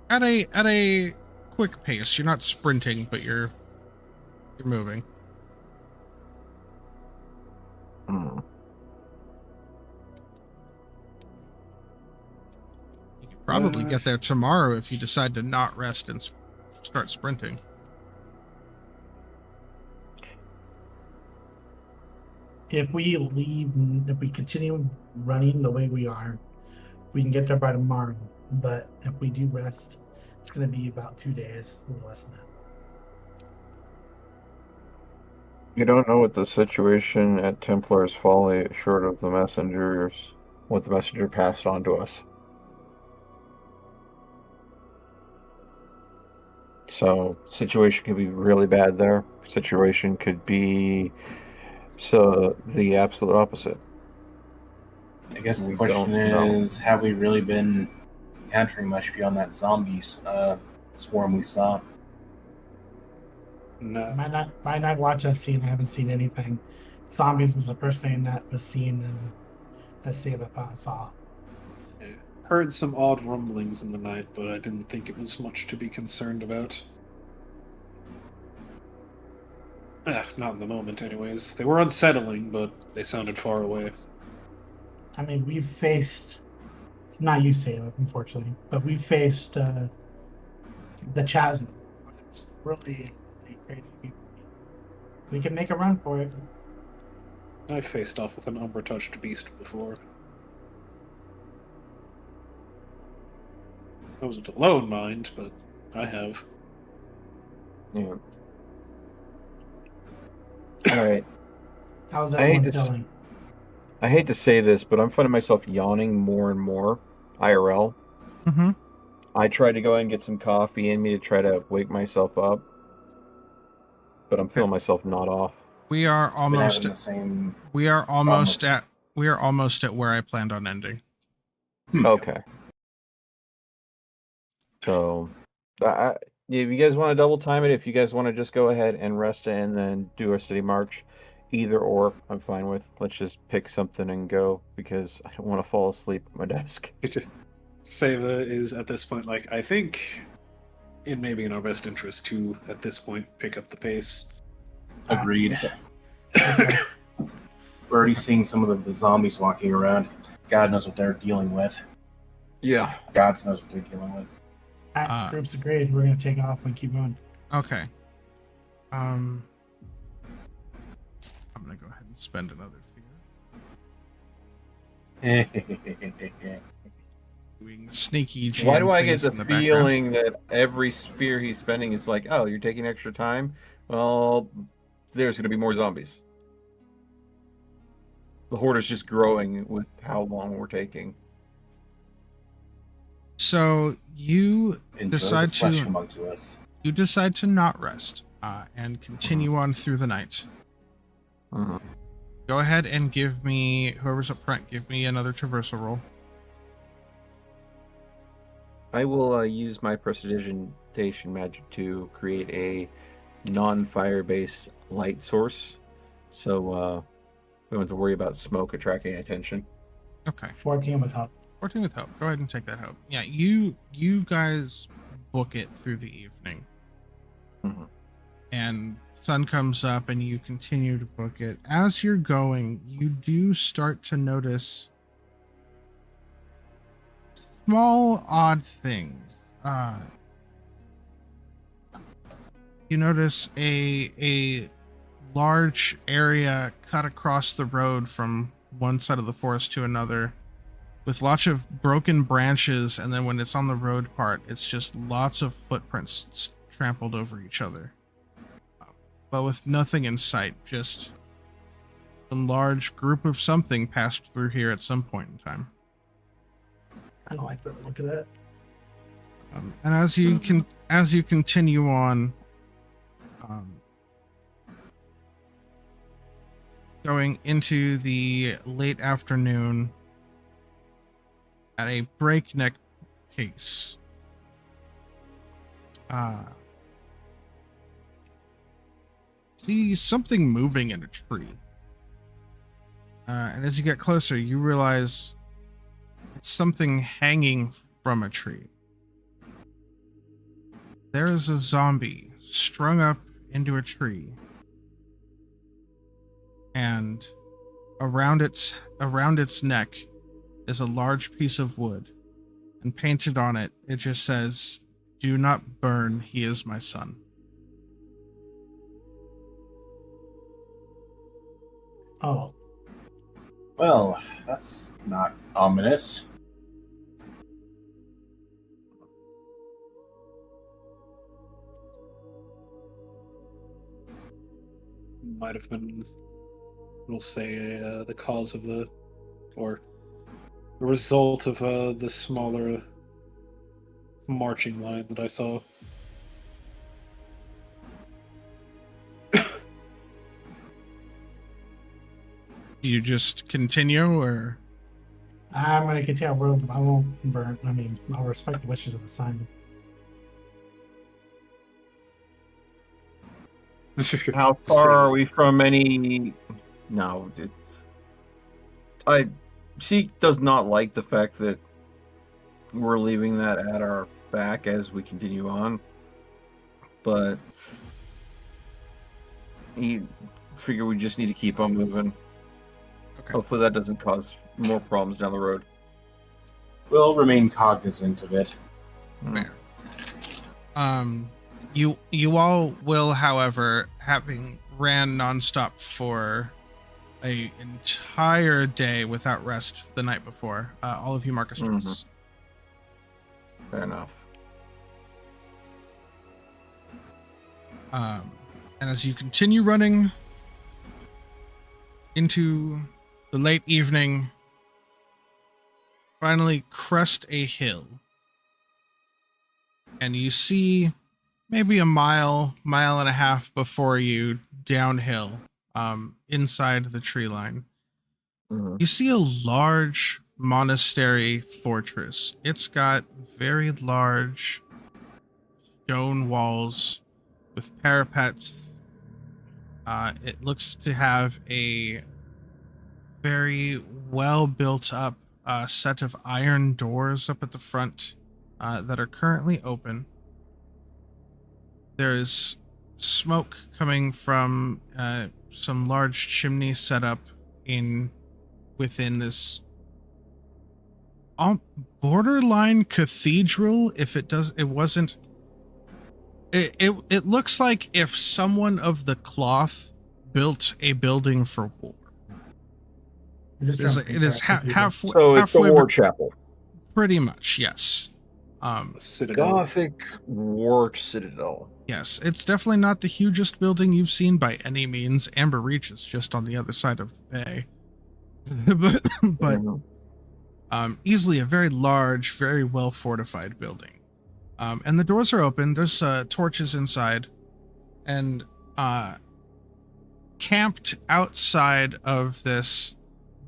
at a quick pace. You're not sprinting, but you're moving. You could probably get there tomorrow if you decide to not rest and start sprinting. If we continue running the way we are, we can get there by tomorrow. But if we do rest, it's going to be about 2 days, a little less than that. You don't know what the situation at Templar's Folly, short of the messengers, what the messenger passed on to us. So, situation could be really bad there. Situation could be the absolute opposite. I guess the question is, have we really been encountering much beyond that zombies swarm we saw. No. My night watch I've seen, I haven't seen anything. Zombies was the first thing that was seen and that Save saw. I heard some odd rumblings in the night, but I didn't think it was much to be concerned about. Not in the moment, anyways. They were unsettling, but they sounded far away. I mean, we've faced, it's not you, Save, unfortunately, but we faced the chasm. It's really crazy people. We can make a run for it. I faced off with an Umbra-touched beast before. I wasn't alone, mind, but I have. Yeah. All right. How's I hate everyone this. feeling? I hate to say this, but I'm finding myself yawning more and more. IRL. Mm-hmm. I tried to go ahead and get some coffee in me to try to wake myself up, but I'm feeling myself nod off. We are Been almost. having the same. We are almost Almost. at. We are almost at where I planned on ending. Okay. So, if you guys want to double time it, if you guys want to just go ahead and rest and then do a steady march, either or, I'm fine with. Let's just pick something and go because I don't want to fall asleep at my desk. Seva is at this point like, I think it may be in our best interest to, at this point, pick up the pace. Agreed. We're already seeing some of the zombies walking around. God knows what they're dealing with. Yeah. God knows what they're dealing with. Groups agreed. We're gonna take off and keep going. Okay. I'm gonna go ahead and spend another fear. Doing sneaky. Why do GM I get things the in background. feeling that every sphere he's spending is like, oh, you're taking extra time? Well, there's going to be more zombies. The horde is just growing with how long we're taking. So you Enjoy decide the flesh to homunculus. you decide to not rest and continue on through the night. Mhm. Go ahead and give me, whoever's up front, give me another traversal roll. I will use my prestidigitation magic to create a non-fire based light source. So we don't have to worry about smoke attracting attention. Okay. 14 with help. 14 with hope. Go ahead and take that hope. Yeah, you guys book it through the evening. Mhm. And sun comes up and you continue to book it. As you're going, you do start to notice small odd things. You notice a large area cut across the road from one side of the forest to another, with lots of broken branches, and then when it's on the road part, it's just lots of footprints trampled over each other. But with nothing in sight, just a large group of something passed through here at some point in time. I don't like the look of that. And as you continue on, going into the late afternoon at a breakneck pace, see something moving in a tree. And as you get closer, you realize it's something hanging from a tree. There is a zombie strung up into a tree, and around its neck is a large piece of wood, and painted on it, it just says, "Do not burn, he is my son." Oh, Well, that's not ominous. Might have been, we'll say, the cause of the, or the result of the smaller marching line that I saw. Do you just continue, or? I'm gonna continue. I won't burn. I mean, I'll respect the wishes of the sun. How far are we from any? No, she does not like the fact that we're leaving that at our back as we continue on, but you figure we just need to keep on moving. Okay. Hopefully that doesn't cause more problems down the road. We'll remain cognizant of it. Fair. You all will, however, having ran nonstop for a entire day without rest the night before, all of you mark a stress. Fair enough. And as you continue running into the late evening, finally crest a hill. And you see maybe a mile and a half before you downhill, inside the tree line. You see a large monastery fortress. It's got very large stone walls with parapets. It looks to have a very well built up set of iron doors up at the front that are currently open. There's smoke coming from some large chimney set up within this borderline cathedral. It looks like if someone of the cloth built a building for war. It is halfway. So it's a war but chapel. Pretty much, yes. Citadel. Gothic war citadel. Yes, it's definitely not the hugest building you've seen by any means. Amber Reach is just on the other side of the bay. but easily a very large, very well fortified building. And the doors are open. There's torches inside. And camped outside of this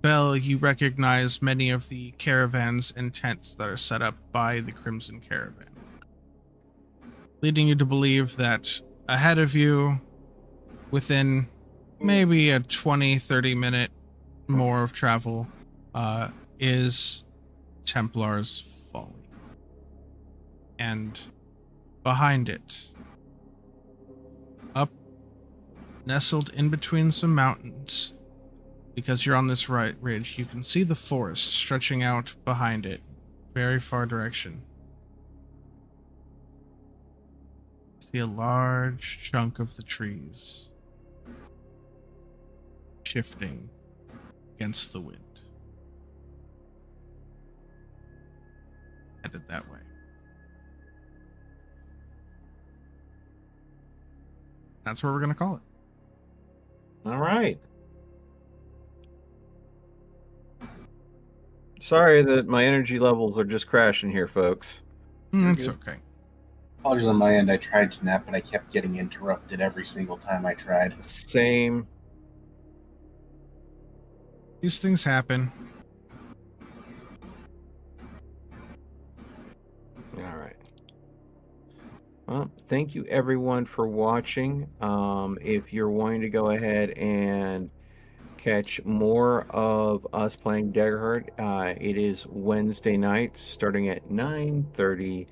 bell, you recognize many of the caravans and tents that are set up by the Crimson Caravan, leading you to believe that ahead of you, within maybe a 20-30 minute more of travel, is Templar's Folly. And behind it, up, nestled in between some mountains, because you're on this right ridge, you can see the forest stretching out behind it, very far direction. See a large chunk of the trees shifting against the wind. Headed that way. That's where we're going to call it. All right. Sorry that my energy levels are just crashing here, folks. It's okay. Apologies on my end. I tried to nap, but I kept getting interrupted every single time I tried. Same. These things happen. All right. Well, thank you everyone for watching. If you're wanting to go ahead and catch more of us playing Daggerheart, it is Wednesday nights starting at 9:30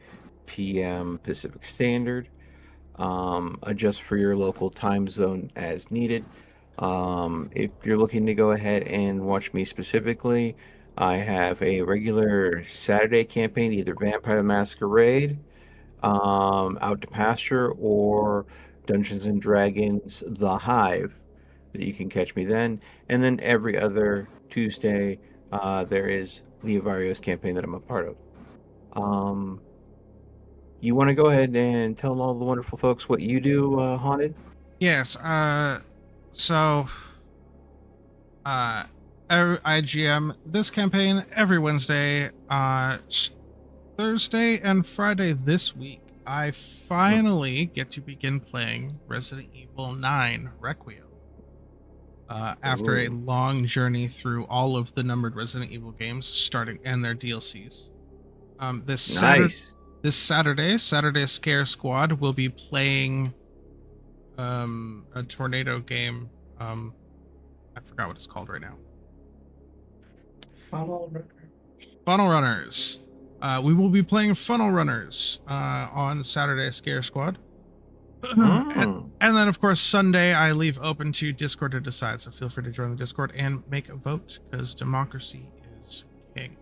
p.m. Pacific Standard. Adjust for your local time zone as needed. If you're looking to go ahead and watch me specifically, I have a regular Saturday campaign, either Vampire the Masquerade, Out to Pasture, or Dungeons and Dragons The Hive, that you can catch me then. And then every other Tuesday, there is the Avarios campaign that I'm a part of. You want to go ahead and tell all the wonderful folks what you do, Haunted? Yes, I GM this campaign every Wednesday, Thursday and Friday this week. I finally get to begin playing Resident Evil 9 Requiem. after a Ooh. long journey through all of the numbered Resident Evil games, starting and their DLCs. Nice. This Saturday Scare Squad will be playing a tornado game. I forgot what it's called right now. Funnel Runners. We will be playing Funnel Runners on Saturday Scare Squad. And then, of course, Sunday I leave open to Discord to decide. So feel free to join the Discord and make a vote, because democracy is king.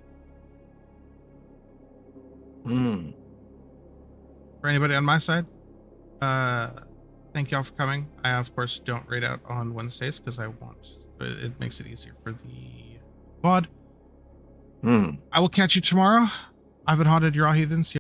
For anybody on my side, thank y'all for coming. I, of course, don't raid out on Wednesdays because I want, but it makes it easier for the pod. I will catch you tomorrow. I've been Haunted. You're all heathens.